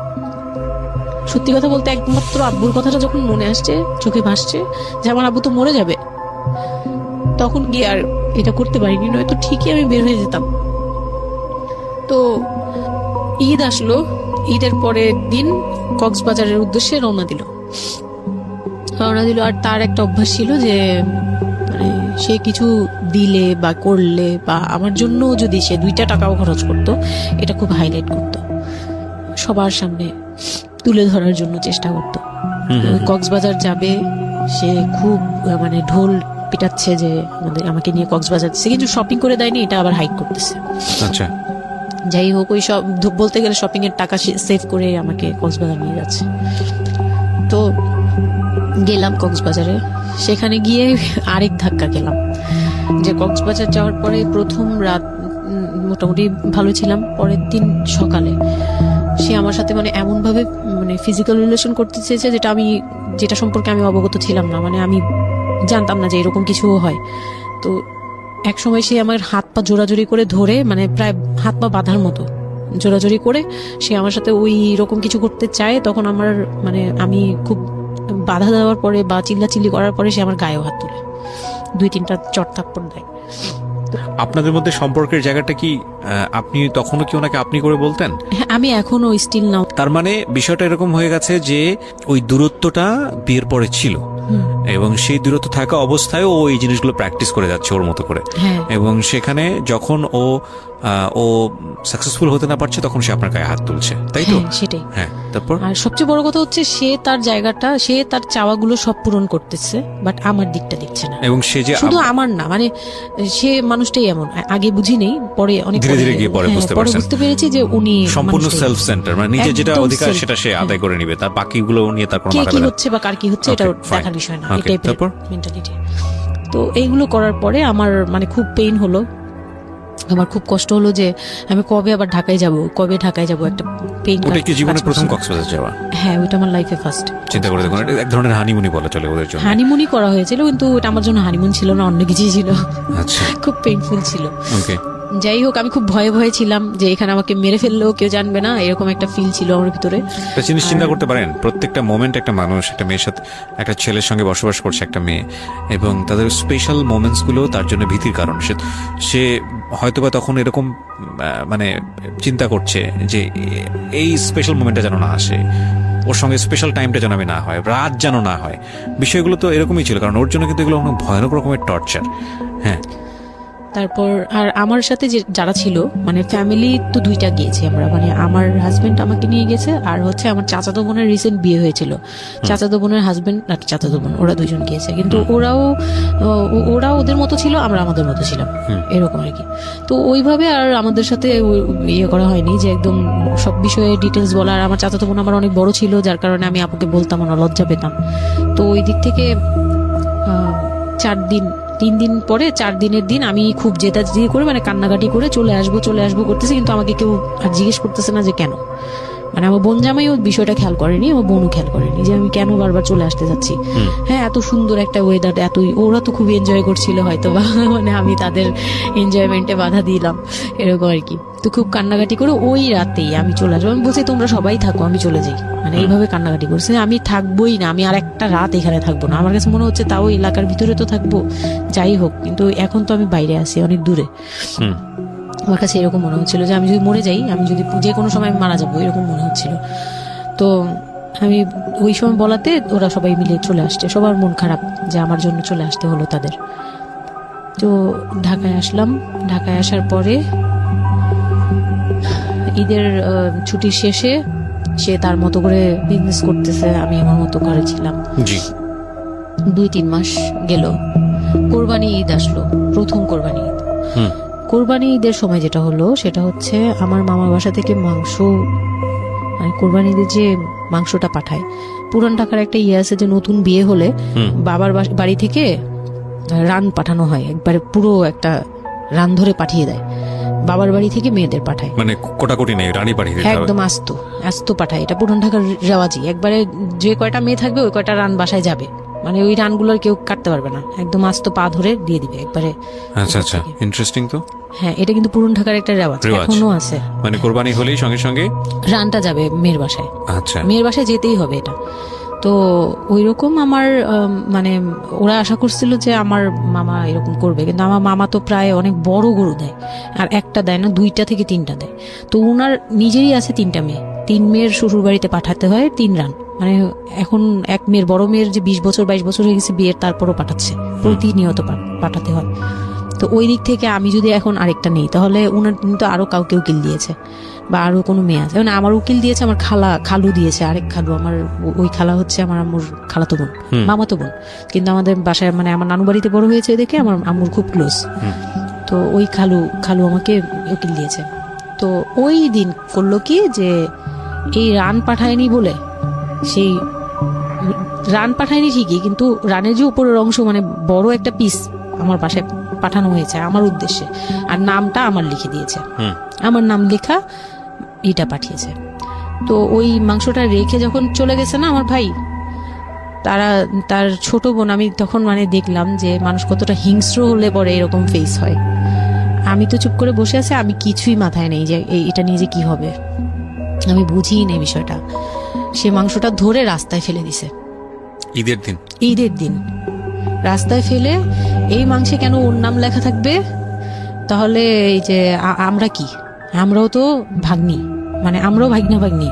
সত্যি কথা বলতে একমাত্র আব্বুর কথাটা যখন মনে আসছে, চোখে ভাসছে যে আমার আব্বু তো মরে যাবে, তখন গিয়ে আর এটা করতে পারিনি, নয়তো ঠিকই আমি বের হয়ে যেতাম। তো ঈদ আসলো, ঈদের পরের দিন কক্সবাজারের উদ্দেশ্যে রওনা দিল। আর তার একটা অভ্যাস ছিল যে মানে সে কিছু দিলে বা করলে বা আমার জন্য যদি সে 2 টাকাও খরচ করতো, এটা খুব হাইলাইট করতো, সবার সামনে তুলে ধরার জন্য চেষ্টা করতো। কক্সবাজার যাবে, সে খুব মানে ঢোল পিটাচ্ছে যে আমাকে নিয়ে কক্সবাজার যাচ্ছে, কিন্তু শপিং করে দেয়নি, এটা আবার হাইক করতেছে। আচ্ছা, যাই হোক, ওই সব বলতে গেলে শপিং এর টাকা সেভ করে আমাকে কক্সবাজার নিয়ে যাচ্ছে। তো গেলাম কক্সবাজারে, সেখানে গিয়ে আরেক ধাক্কা খেলাম যে কক্সবাজার যাওয়ার পরে প্রথম রাত মোটামুটি ভালো ছিলাম, পরের দিন সকালে সে আমার সাথে মানে এমন ভাবে মানে ফিজিক্যাল রিলেশন করতে চেয়েছে যেটা সম্পর্কে আমি অবগত ছিলাম না, মানে আমি জানতাম না যে এরকম কিছু হয়। তো এক সময় সে আমার হাত পা জোড়াজোড়ি করে ধরে, মানে প্রায় হাত পা বাঁধার মতো জোড়াজোড়ি করে সে আমার সাথে ওই রকম কিছু করতে চায়। তখন আমার মানে আমি খুব বাধা দেওয়ার পরে বা চিল্লাচিল্লি করার পরে সে আমার গায়েও হাত তুলে 2-3টা চট থাপ্পড় দেয়। আপনাদের মধ্যে সম্পর্কের জায়গাটা কি আপনি তখনও কি ওনাকে আপনি করে বলতেন? হ্যাঁ, আমি এখনো স্টিল নাও। তার মানে বিষয়টা এরকম হয়ে গেছে যে ওই দূরত্বটা বিয়ের পরে ছিল, এবং সেই দূরত্ব থাকা অবস্থায় ও এই জিনিসগুলো প্র্যাকটিস করে যাচ্ছে ওর মতো করে। হ্যাঁ। এবং সেখানে যখন ও সাকসেসফুল হতে না পারছে, তখন সে আপনার গায়ে হাত তুলছে, তাই তো? হ্যাঁ, সেটাই। হ্যাঁ, তারপর আর সবচেয়ে বড় কথা হচ্ছে সে তার জায়গাটা, সে তার চাওয়াগুলো সব পূরণ করতেছে, বাট আমার দিকটা দেখছে না। এবং সে যে শুধু আমার না, মানে সে মানুষটাই এমন, আগে বুঝি নেই, পরে অনেক ধীরে ধীরে গিয়ে পরে বুঝতে পারছেন, বুঝতে পেরেছি যে উনি সম্পূর্ণ মানুষটাই। সেলফ সেন্টার, মানে নিজের যেটা একদম অধিকার self, সেটা সে হ্যাঁ। আদায় করে নিবে, তার বাকিগুলো নিয়ে তার কোনো কে মাথা কি ব্যথা হচ্ছে বা কার কি হচ্ছে এটা Okay, fine. দেখার বিষয় না, Okay, এটাই তারপর? মেন্টালিটি। তো এইগুলো করার পরে আমার মানে খুব পেইন হলো, আমার খুব কষ্ট হলো যে আমি কবে আবার ঢাকায় যাব, একটা পেইন। ওটা কি জীবনে প্রথম কক্সবাজার যাওয়া? হ্যাঁ, ওটা আমার লাইফে ফার্স্ট। চিন্তা করে দেখুন, এটা এক ধরনের হানিমুনি বলা চলে ওদের জন্য। হানিমুনই করা হয়েছিল, কিন্তু ওটা আমার জন্য হানিমুন ছিল না, অন্য কিছুই ছিল। আচ্ছা, খুব পেইনফুল ছিল। ওকে। যাই হোক, আমি খুব ভয়ে ছিলাম যে এখানে আমাকে মেরে ফেললেও কেউ জানবে না, এরকম একটা ফিল ছিল আমার ভিতরে। একটা জিনিস চিন্তা করতে পারেন, প্রত্যেকটা মোমেন্ট একটা মানুষ একটা মেয়ের সাথে, একটা ছেলের সঙ্গে বসবাস করছে একটা মেয়ে, এবং তাদের স্পেশাল মোমেন্টস গুলো তার জন্য ভীতির কারণ। সে হয়তোবা তখন এরকম মানে চিন্তা করছে যে এই স্পেশাল মোমেন্টটা যেন না আসে, ওর সঙ্গে স্পেশাল টাইমটা যেন আমি না হয়, রাত যেন না হয়। বিষয়গুলো তো এরকমই ছিল, কারণ ওর জন্য কিন্তু এগুলো অনেক ভয়ানক রকমের টর্চার। হ্যাঁ, তারপর আর আমার সাথে যে যারা ছিল, মানে ফ্যামিলি তো 2টা গিয়েছি আমরা, মানে আমার হাজবেন্ড আমাকে নিয়ে গেছে, আর হচ্ছে আমার চাচাতো বোনের রিসেন্ট বিয়ে হয়েছিল, চাচাতো বোনের হাজবেন্ড আর চাচাতো বোন, ওরা 2জন গিয়েছে। কিন্তু ওরা ওদের মতো ছিল, আমরা আমাদের মতো ছিলাম, এরকম আর কি। তো ওইভাবে আর আমাদের সাথে ইয়ে করা হয়নি যে একদম সব বিষয়ে ডিটেলস বলা। আর আমার চাচাতো বোন আমার অনেক বড় ছিল, যার কারণে আমি আপুকে বলতাম না, লজ্জা পেতাম। তো ওই দিক থেকে 3 দিন পরে 4 দিনের দিন আমি খুব জেদাজেদি করে, মানে কান্নাকাটি করে চলে আসবো করতেছি, কিন্তু আমাকে কেউ আর জিজ্ঞেস করতেছে না যে কেন। মানে আমার বোন জামাই ও বিষয়টা খেয়াল করেনি, আমার বোনও খেয়াল করেনি যে আমি কেন বারবার চলে আসতে যাচ্ছি। হ্যাঁ, এত সুন্দর একটা ওয়েদার, ওরা তো খুব এনজয় করছিল হয়তো বা, মানে আমি তাদের এনজয়মেন্টে বাধা দিলাম, এরকম আর কি। তো খুব কান্নাকাটি করে ওই রাতেই আমি চলে আসবো, আমি বলছি তোমরা সবাই থাকো, আমি চলে যাই, মানে এইভাবে কান্নাকাটি করছে। আমি থাকবোই না, আমি আর একটা রাত এখানে থাকবো না। আমার কাছে মনে হচ্ছে তাও এলাকার ভিতরে তো থাকবো, যাই হোক, কিন্তু এখন তো আমি বাইরে আছি, অনেক দূরে। আমার কাছে এরকম মনে হচ্ছিল যে আমি যদি মরে যাই, আমি যদি যে কোনো সময় মারা যাবো, এরকম মনে হচ্ছিল। তো আমি ওই সময় বলাতে ওরা সবাই মিলে চলে আসছে, সবার মন খারাপ যে আমার জন্য চলে আসতে হলো তাদের। তো ঢাকায় আসলাম, ঢাকায় আসার পরে ঈদের ছুটির শেষে সে তার মতো করে বিজনেস করতেছে, আমি আমার মতো করে ছিলাম। 2-3 মাস গেল, কোরবানি ঈদ আসলো, প্রথম কোরবানি ঈদ। কোরবানি ঈদের সময় যেটা হলো সেটা হচ্ছে আমার মামার বাসা থেকে মাংস, মানে কোরবানি ঈদের যে মাংসটা পাঠায়, পুরান ঢাকার একটা ইয়ে আছে যে নতুন বিয়ে হলে বাবার বাড়ি থেকে রান পাঠানো হয়, একবারে পুরো একটা রান ধরে পাঠিয়ে দেয়, বাবার বাড়ি থেকে মেয়েদের পাঠায়, মানে কোটাকুটি নেই, রানী পাঠিয়ে দিতে হবে। একদম আস্ত আস্ত পাঠায়। এটা পুরান ঢাকার রেওয়াজি, একবারে যে কয়টা মেয়ে থাকবে ওই কয়টা রান বাসায় যাবে, মানে ওই রানগুলোর কেউ কাটতে পারবে না, একদম আস্ত পা ধরে দিয়ে দিবে একবারে। আচ্ছা আচ্ছা, ইন্টারেস্টিং তো। হ্যাঁ, এটা কিন্তু পুরান ঢাকার একটা রেওয়াজ, এখনো আছে। মানে কোরবানি হলেই সঙ্গে সঙ্গে রানটা যাবে মেয়ের বাসায়, আচ্ছা, মেয়ের বাসায় যেতেই হবে এটা। তো ওইরকম আমার মানে ওরা আশা করছিল যে আমার মামা এরকম করবে, কিন্তু আমার মামা তো প্রায় অনেক বড় গরু দেয়, আর একটা দেয় না, 2টা থেকে 3টা দেয়। তো ওনার নিজেরই আছে 3টা মেয়ে, 3 মেয়ের শ্বশুর বাড়িতে পাঠাতে হয় 3 রান। মানে এখন এক মেয়ের, বড় মেয়ের যে 20 বছর 22 বছর হয়ে গেছে বিয়ের, তারপরও পাঠাচ্ছে, প্রতিনিয়ত পাঠাতে হয়। তো ওই দিক থেকে আমি যদি এখন আরেকটা নেই, তাহলে ওনার কিন্তু আরো কাউকে উকিল দিয়েছে, বা আরো কোনো মেয়ে আছে, মানে আমার উকিল দিয়েছে, আমার খালু দিয়েছে, আরেক খালু, আমার ওই খালা হচ্ছে আমার আম্মুর খালাতো বোন, মামাতো বোন, কিন্তু আমাদের বাসায় মানে আমার নানু বাড়িতে বড় হয়েছে দেখে আমার আম্মুর খুব ক্লোজ। তো ওই খালু আমাকে উকিল দিয়েছে। তো ওই দিন করলো কি, যে এই রান পাঠায়নি বলে, সেই রান পাঠায়নি ঠিকই, কিন্তু রানের যে উপরের অংশ মানে বড় একটা পিস আমার বাসায় পাঠানো হয়েছে আমার উদ্দেশ্যে, আর নামটা আমার লিখে দিয়েছে, আমার নাম লেখা এটা পাঠিয়েছে। তো ওই মাংসটা রেখে যখন চলে গেছে না আমার ভাই, তার ছোট বোন, আমি তখন মানে দেখলাম যে মানুষ কতটা হিংস্র হলে পরে এরকম ফেস হয়। আমি তো চুপ করে বসে আছি, আমি কিছুই মাথায় নেই যে এটা নিয়ে যে কি হবে, আমি বুঝিই নেই বিষয়টা। সে মাংসটা ধরে রাস্তায় ফেলে দিছে ঈদের দিন রাস্তায় ফেলে, এই মাংসে কেন ওর নাম লেখা থাকবে? তাহলে এই যে আমরা কি, আমরাও তো ভাগ্নি, মানে আমরাও ভাগ্নি,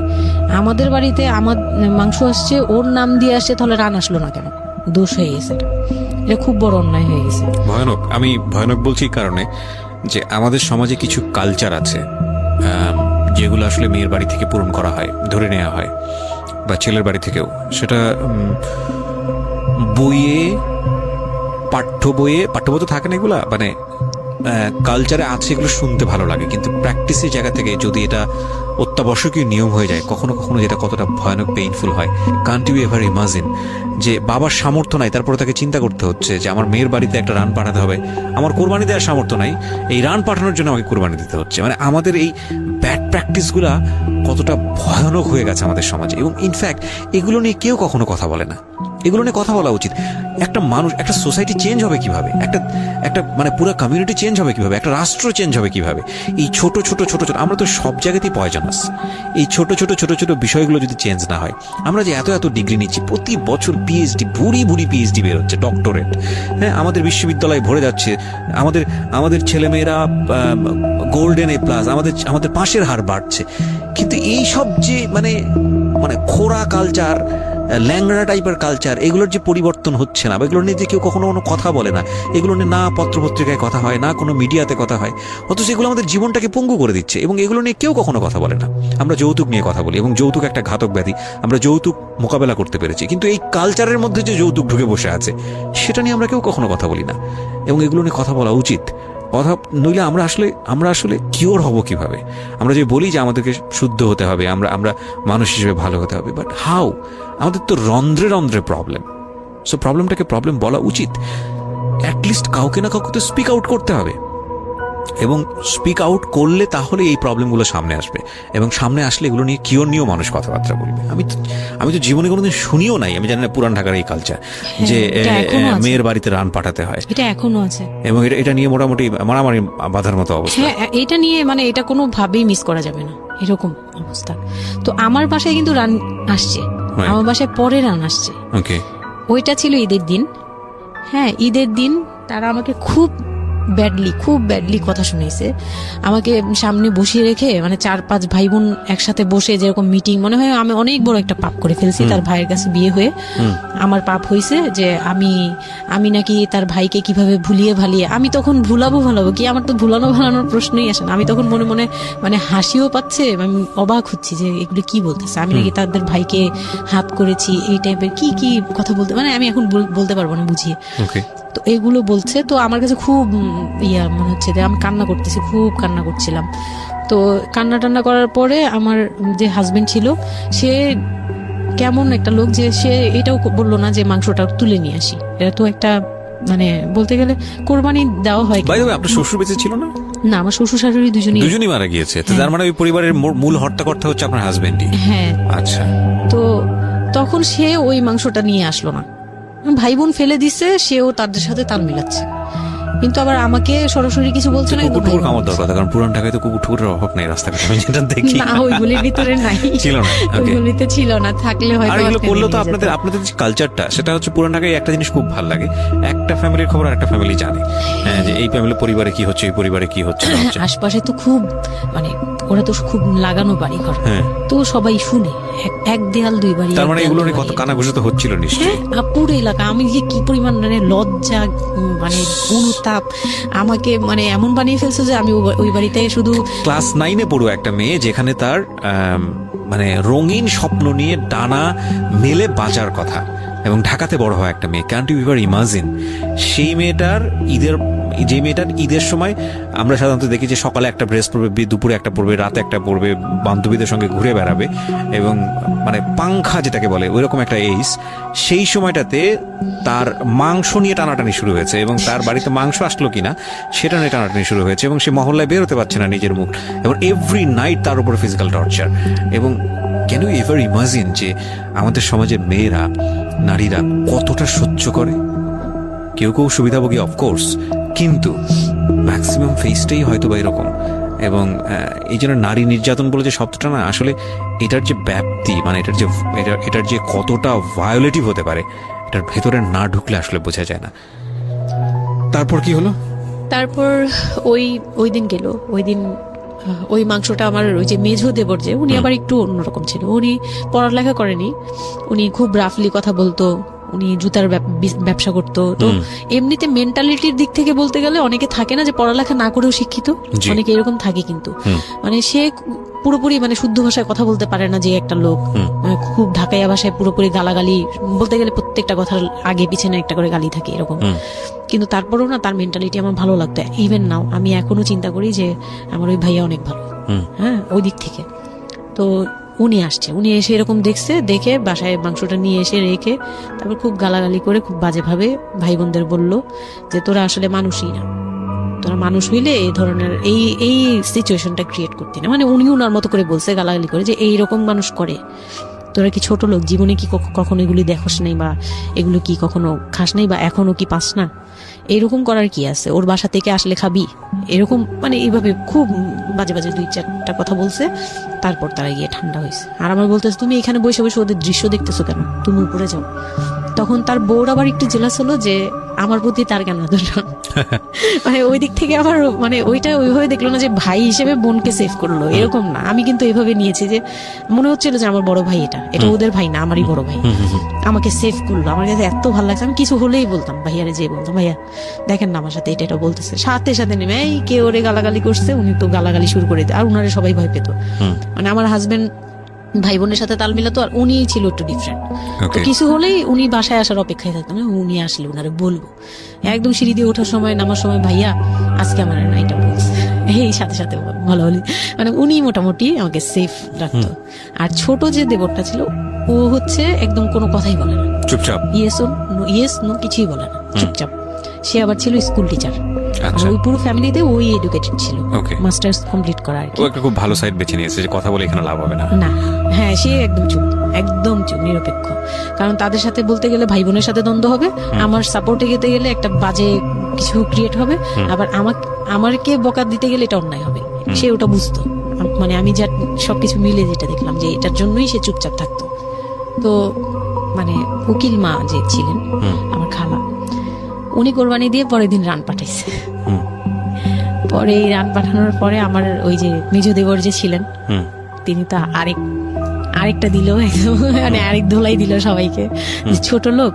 আমাদের বাড়িতে আমার মাংস আসছে, ওর নাম দিয়ে আসছে, তাহলে রান আসলো না কেন? দোষ হয়ে গেছে, এটা খুব বড় অন্যায় হয়ে গেছে। ভয়ানক। আমি ভয়ানক বলছি কারণে যে আমাদের সমাজে কিছু কালচার আছে যেগুলো আসলে মেয়ের বাড়ি থেকে পূরণ করা হয়, ধরে নেওয়া হয়, বা ছেলের বাড়ি থেকেও। সেটা পাঠ্য বইয়ে তো থাকে না এগুলা, মানে কালচারে আছে, এগুলো শুনতে ভালো লাগে, কিন্তু প্র্যাকটিসের জায়গা থেকে যদি এটা অত্যাবশ্যকীয় নিয়ম হয়ে যায়, কখনো কখনো যেটা কতটা ভয়ানক পেইনফুল হয়। কান্ট ইউ এভার ইমাজিন যে বাবার সামর্থ্য নাই, তারপরে তাকে চিন্তা করতে হচ্ছে যে আমার মেয়ের বাড়িতে একটা রান পাঠাতে হবে, আমার কোরবানি দেওয়ার সামর্থ্য নাই, এই রান পাঠানোর জন্য আমাকে কোরবানি দিতে হচ্ছে। মানে আমাদের এই ব্যাড প্র্যাকটিসগুলা কতটা ভয়ানক হয়ে গেছে আমাদের সমাজে, এবং ইনফ্যাক্ট এগুলো নিয়ে কেউ কখনো কথা বলে না। এগুলো নিয়ে কথা বলা উচিত। একটা মানুষ, একটা সোসাইটি চেঞ্জ হবে কিভাবে, একটা মানে পুরো কমিউনিটি চেঞ্জ হবে কিভাবে, একটা রাষ্ট্র চেঞ্জ হবে কিভাবে, এই ছোট ছোট আমরা তো সব জায়গাতেই পয়জনাস। এই ছোট ছোট বিষয়গুলো যদি চেঞ্জ না হয়, আমরা যে এত ডিগ্রি নিচ্ছি, প্রতি বছর পিএইচডি, ভুরি পিএইচডি বের হচ্ছে, ডক্টরেট, হ্যাঁ, আমাদের বিশ্ববিদ্যালয়ে ভরে যাচ্ছে, আমাদের ছেলেমেয়েরা গোল্ডেন এ প্লাস, আমাদের পাশের হার বাড়ছে, কিন্তু এই সব যে মানে খোরা কালচার, ল্যাংড়া টাইপের কালচার, এগুলোর যে পরিবর্তন হচ্ছে না, বা এগুলো নিয়ে যে কেউ কখনো কোনো কথা বলে না, এগুলো নিয়ে না পত্রপত্রিকায় কথা হয়, না কোনো মিডিয়াতে কথা হয়, অথচ এগুলো আমাদের জীবনটাকে পঙ্গু করে দিচ্ছে, এবং এগুলো নিয়ে কেউ কখনো কথা বলে না। আমরা যৌতুক নিয়ে কথা বলি, এবং যৌতুক একটা ঘাতক ব্যাধি, আমরা যৌতুক মোকাবেলা করতে পেরেছি, কিন্তু এই কালচারের মধ্যে যে যৌতুক ঢুকে বসে আছে, সেটা নিয়ে আমরা কেউ কখনো কথা বলি না, এবং এগুলো নিয়ে কথা বলা উচিত। কথা নইলে আমরা আসলে কিওর হব কিভাবে? আমরা যে বলি যে আমাদেরকে শুদ্ধ হতে হবে, আমরা মানুষ হিসেবে ভালো হতে হবে, বাট হাউ? আমাদের তো রন্ধ্রে প্রবলেম। সো প্রবলেমটাকে প্রবলেম বলা উচিত, অ্যাটলিস্ট কাউকে না কাউকে তো স্পিক আউট করতে হবে, এবং স্পিক আউট করলে তাহলে এই প্রবলেমগুলো সামনে আসবে, এবং সামনে আসলে এগুলো নিয়ে কিওর নিয়েও মানুষ কথাবার্তা বলবে। আমি তো জীবনে কোনোদিন শুনিও নাই, আমি জানি না পুরান ঢাকার এই কালচার যে মেয়ের বাড়িতে রান পাঠাতে হয়, এটা এখনো আছে, এবং এটা নিয়ে মোটামুটি মারামারি বাঁধার মতো অবস্থা। হ্যাঁ, এটা নিয়ে মানে এটা কোনো ভাবেই মিস করা যাবে না, এরকম অবস্থা। তো আমার বাসায় কিন্তু রান আসছে, আমার বাসায় পরে রান আসছে। ওকে, ওইটা ছিল ঈদের দিন। হ্যাঁ, ঈদের দিন তারা আমাকে খুব ব্যাডলি কথা শুনেছে, আমাকে সামনে বসিয়ে রেখে, মানে 4-5 ভাই বোন একসাথে বসে যেরকম মিটিং, মনে হয় আমি অনেক বড় একটা পাপ করে ফেলছি তার ভাইয়ের কাছে বিয়ে হয়ে। আমার পাপ হয়েছে যে আমি নাকি তার ভাইকে কিভাবে ভুলিয়ে ভালিয়ে, আমি তখন ভুলাবো কি, আমার তো ভালানোর প্রশ্নই আসে না। আমি তখন মনে মনে মানে হাসিও পাচ্ছে, আমি অবাক হচ্ছি যে এগুলো কি বলতেছে, আমি নাকি তাদের ভাইকে হাত করেছি, এই টাইপের কি কথা বলতে, মানে আমি এখন বলতে পারবো না বুঝিয়ে। তো এগুলো বলছে, তো আমার কাছে খুব মনে হচ্ছে যে আমি খুব কান্না করছিলাম। তো কান্না করার পরে আমার যে হাজবেন্ড ছিল, সে কেমন একটা লোক যে সে এটাও বললো না যে মাংসটা তুলে নিয়ে আসি, এটা তো একটা মানে বলতে গেলে কোরবানি দেওয়া হয় বাই দ্য ওয়ে, আপনার শ্বশুর বেঁচে ছিল না? না, আমার শ্বশুর শাশুড়ি দুজনই মারা গিয়েছে। তো তার মানে ওই পরিবারের মূল হর্তাকর্তা হচ্ছে আপনার হাজবেন্ডই। হ্যাঁ। আচ্ছা। তো তখন সে ওই মাংসটা নিয়ে আসলো না, ভাই বোন ফেলে দিছে, সেও তাদের সাথে তাল মিলাচ্ছে, কিন্তু আবার আমাকে সরাসরি কিছু বলছে না। কুকুর টুকুর খাওয়ার দরকার, কারণ পুরান ঢাকায় তো কুকুর টুকুরের অভাব নেই রাস্তাঘাটে, আমি যেটা দেখি। না, ওইগুলির ভিতরে নাই, ছিল না। ওইগুলিতে ছিল না, থাকলে হয়তো। আর এগুলো করলেও তো আপনাদের যে কালচারটা, সেটা হচ্ছে পুরান ঢাকায় একটা জিনিস খুব ভালো লাগে, একটা ফ্যামিলির খবর আর একটা ফ্যামিলি জানে, হ্যাঁ, যে এই ফ্যামিলি পরিবারে কি হচ্ছে, এই পরিবারে কি হচ্ছে না হচ্ছে। আশপাশে তো খুব মানে ওরা তো খুব লাগানো বাড়ি ঘর, হ্যাঁ। তো সবাই শুনে, এক দেয়াল দুই বাড়ি। তার মানে এগুলো নিয়ে কত কানাঘুষা তো হচ্ছিল নিশ্চয়ই। হ্যাঁ, পুরো এলাকা। আমি যে কি পরিমাণ মানে লজ্জা, মানে অনুতাপ আমাকে মানে এমন বানিয়ে ফেলছে যে আমি ওই বাড়িতে শুধু। ক্লাস 9-এ পড়ো একটা মেয়ে, যেখানে তার মানে রঙিন স্বপ্ন নিয়ে ডানা মেলে বাঁচার কথা, এবং ঢাকাতে বড় হয় একটা মেয়ে। ক্যান্ট ইউ এভার ইমাজিন সেই মেয়েটার ঈদের সময় আমরা সাধারণত দেখি যে সকালে একটা ড্রেস পরবে, দুপুরে একটা পরবে, রাতে একটা পরবে, বান্ধবীদের সঙ্গে ঘুরে বেড়াবে, এবং মানে পাংখা যেটাকে বলে ওইরকম একটা এইজ। সেই সময়টাতে তার মাংস নিয়ে টানাটানি শুরু হয়েছে, এবং তার বাড়িতে মাংস আসলো কিনা সেটা নিয়ে টানাটানি শুরু হয়েছে, এবং সে মহল্লায় বেরোতে পারছে না নিজের মুখ, এবং এভরি নাইট তার উপর ফিজিক্যাল টর্চার। এবং ক্যান ইউ এভার ইমাজিন যে আমাদের সমাজের মেয়েরা, নারীরা কতটা সহ্য করে? কেউ কেউ সুবিধাভোগী অফকোর্স, কিন্তু ম্যাক্সিমাম ফেসটাই হয়তো বা এরকম। এবং এই জন্য নারী নির্যাতন বলে যে শব্দটা না, আসলে এটার যে ব্যাপ্তি, মানে এটার যে কতটা ভায়োলেটিভ হতে পারে, এটার ভেতরে না ঢুকলে আসলে বোঝা যায় না। তারপর কি হলো? তারপর ওই দিন গেল, ওই দিন ওই মাংসটা আমার ওই যে মেঝো দেবর, যে উনি আবার একটু অন্যরকম ছিল। উনি পড়ালেখা করেনি, উনি খুব রাফলি কথা বলতো, উনি জুতার ব্যবসা করতো। তো এমনিতে মেন্টালিটির দিক থেকে বলতে গেলে অনেকে থাকে না যে পড়ালেখা না করেও শিক্ষিত, অনেকে এরকম থাকে, কিন্তু মানে সে পুরোপুরি মানে শুদ্ধ ভাষায় কথা বলতে পারে না, যে একটা লোক খুব ঢাকাইয়া ভাষায় পুরোপুরি গালাগালি, বলতে গেলে প্রত্যেকটা কথার আগে পিছনে একটা করে গালি থাকে এরকম। কিন্তু তারপরেও না, তার মেন্টালিটি আমার ভালো লাগতো। ইভেন নাও আমি এখনো চিন্তা করি যে আমার ওই ভাইয়া অনেক ভালো, হ্যাঁ, ওই দিক থেকে। তো উনি আসছে, উনি এসে এরকম দেখে বাসায় মাংসটা নিয়ে এসে রেখে তারপর খুব গালাগালি করে খুব বাজেভাবে ভাই বোনদের বললো যে তোরা আসলে মানুষই না, তোরা মানুষ হইলে এই ধরনের এই সিচুয়েশনটা ক্রিয়েট করতি না। মানে উনি উনার মতো করে বলছে গালাগালি করে, যে এইরকম মানুষ করে, তোরা কি ছোট লোক, জীবনে কি কখনো এগুলি দেখোস নাই, বা এগুলো কি কখনো খাস নাই, বা এখনো কি পাস না, এরকম করার কি আছে, ওর বাসা থেকে আসলে খাবি, এরকম মানে এইভাবে খুব বাজে বাজে 2-4টা কথা বলছে। তারপর তারা গিয়ে ঠান্ডা হয়েছে, আর আমার বলতেছে তুমি এখানে বসে বসে ওদের দৃশ্য দেখতেছো কেন, তুমি উপরে যাও। তখন তার বউর আবার একটু জেলাস হলো যে আমার প্রতি তার কেন আদর। মানে ওই দিক থেকে আমার মানে ওইটা ওইভাবে দেখলো না যে ভাই হিসেবে বোনকে সেভ করলো, এরকম না। আমি কিন্তু এইভাবে নিয়েছি যে মনে হচ্ছিল যে আমার বড় ভাই, এটা ওদের ভাই না, আমারই বড় ভাই, আমাকে সেভ করলো। আমার কাছে এত ভালো লাগছে, আমি কিছু হলেই বলতাম ভাইয়ারে, যে বলতাম ভাইয়া দেখেন না আমার সাথে এটা বলতেছে, সাথে সাথে নেমে এই কে ওরে গালাগালি করছে, উনি তো গালাগালি শুরু করে দেয়। আর উনারে সবাই ভয় পেত, মানে আমার হাজবেন্ড ভাই বোনের সাথে তাল মিলাতো, আর উনি ছিল একটু ডিফারেন্ট। তো কিছু হলেই উনি বাসায় আসার অপেক্ষায় থাকতো না, উনি আসলে উনারে বলবো। একদম সিঁড়ি দিয়ে ওঠার সময় নামার সময় ভাইয়া আজকে আমার না এটা বলছে, এই সাথে সাথে ভালো হলি, মানে উনি মোটামুটি আমাকে সেফ রাখতো। আর ছোট যে দেবরটা ছিল, ও হচ্ছে একদম কোনো কথাই বলে না, চুপচাপ, ইয়েস নো কিছুই বলে না, চুপচাপ। সে আবার ছিল স্কুল টিচার, ওই পুরো ফ্যামিলিতে ওই এডুকেটেড ছিল, মাস্টার্স কমপ্লিট করা আর কি। ও একটা খুব ভালো সাইড বেছে নিয়েছে যে কথা বলে এখানে লাভ হবে না। না, হ্যাঁ, সে একদম চুপ নিরপেক্ষ। কারণ তাদের সাথে বলতে গেলে ভাই বোনের সাথে দ্বন্দ্ব হবে, আমার সাপোর্টে যেতে গেলে একটা বাজে কিছু ক্রিয়েট হবে, আবার আমাকে বকা দিতে গেলে এটা অন্যায় হবে, সে ওটা বুঝতো। মানে আমি যা সবকিছু মিলে যেটা দেখলাম যে এটার জন্যই সে চুপচাপ থাকতো। তো মানে উকিল মা যে ছিলেন আমার খালা, উনি কোরবানি দিয়ে পরের দিন রান পাঠাইছে। পরে এই রান পাঠানোর পরে আমার ওই যে মেজ দেবর যে ছিলেন, তিনি তো আরেকটা দিল, মানে আরেক ধোলাই দিল সবাইকে, ছোট লোক।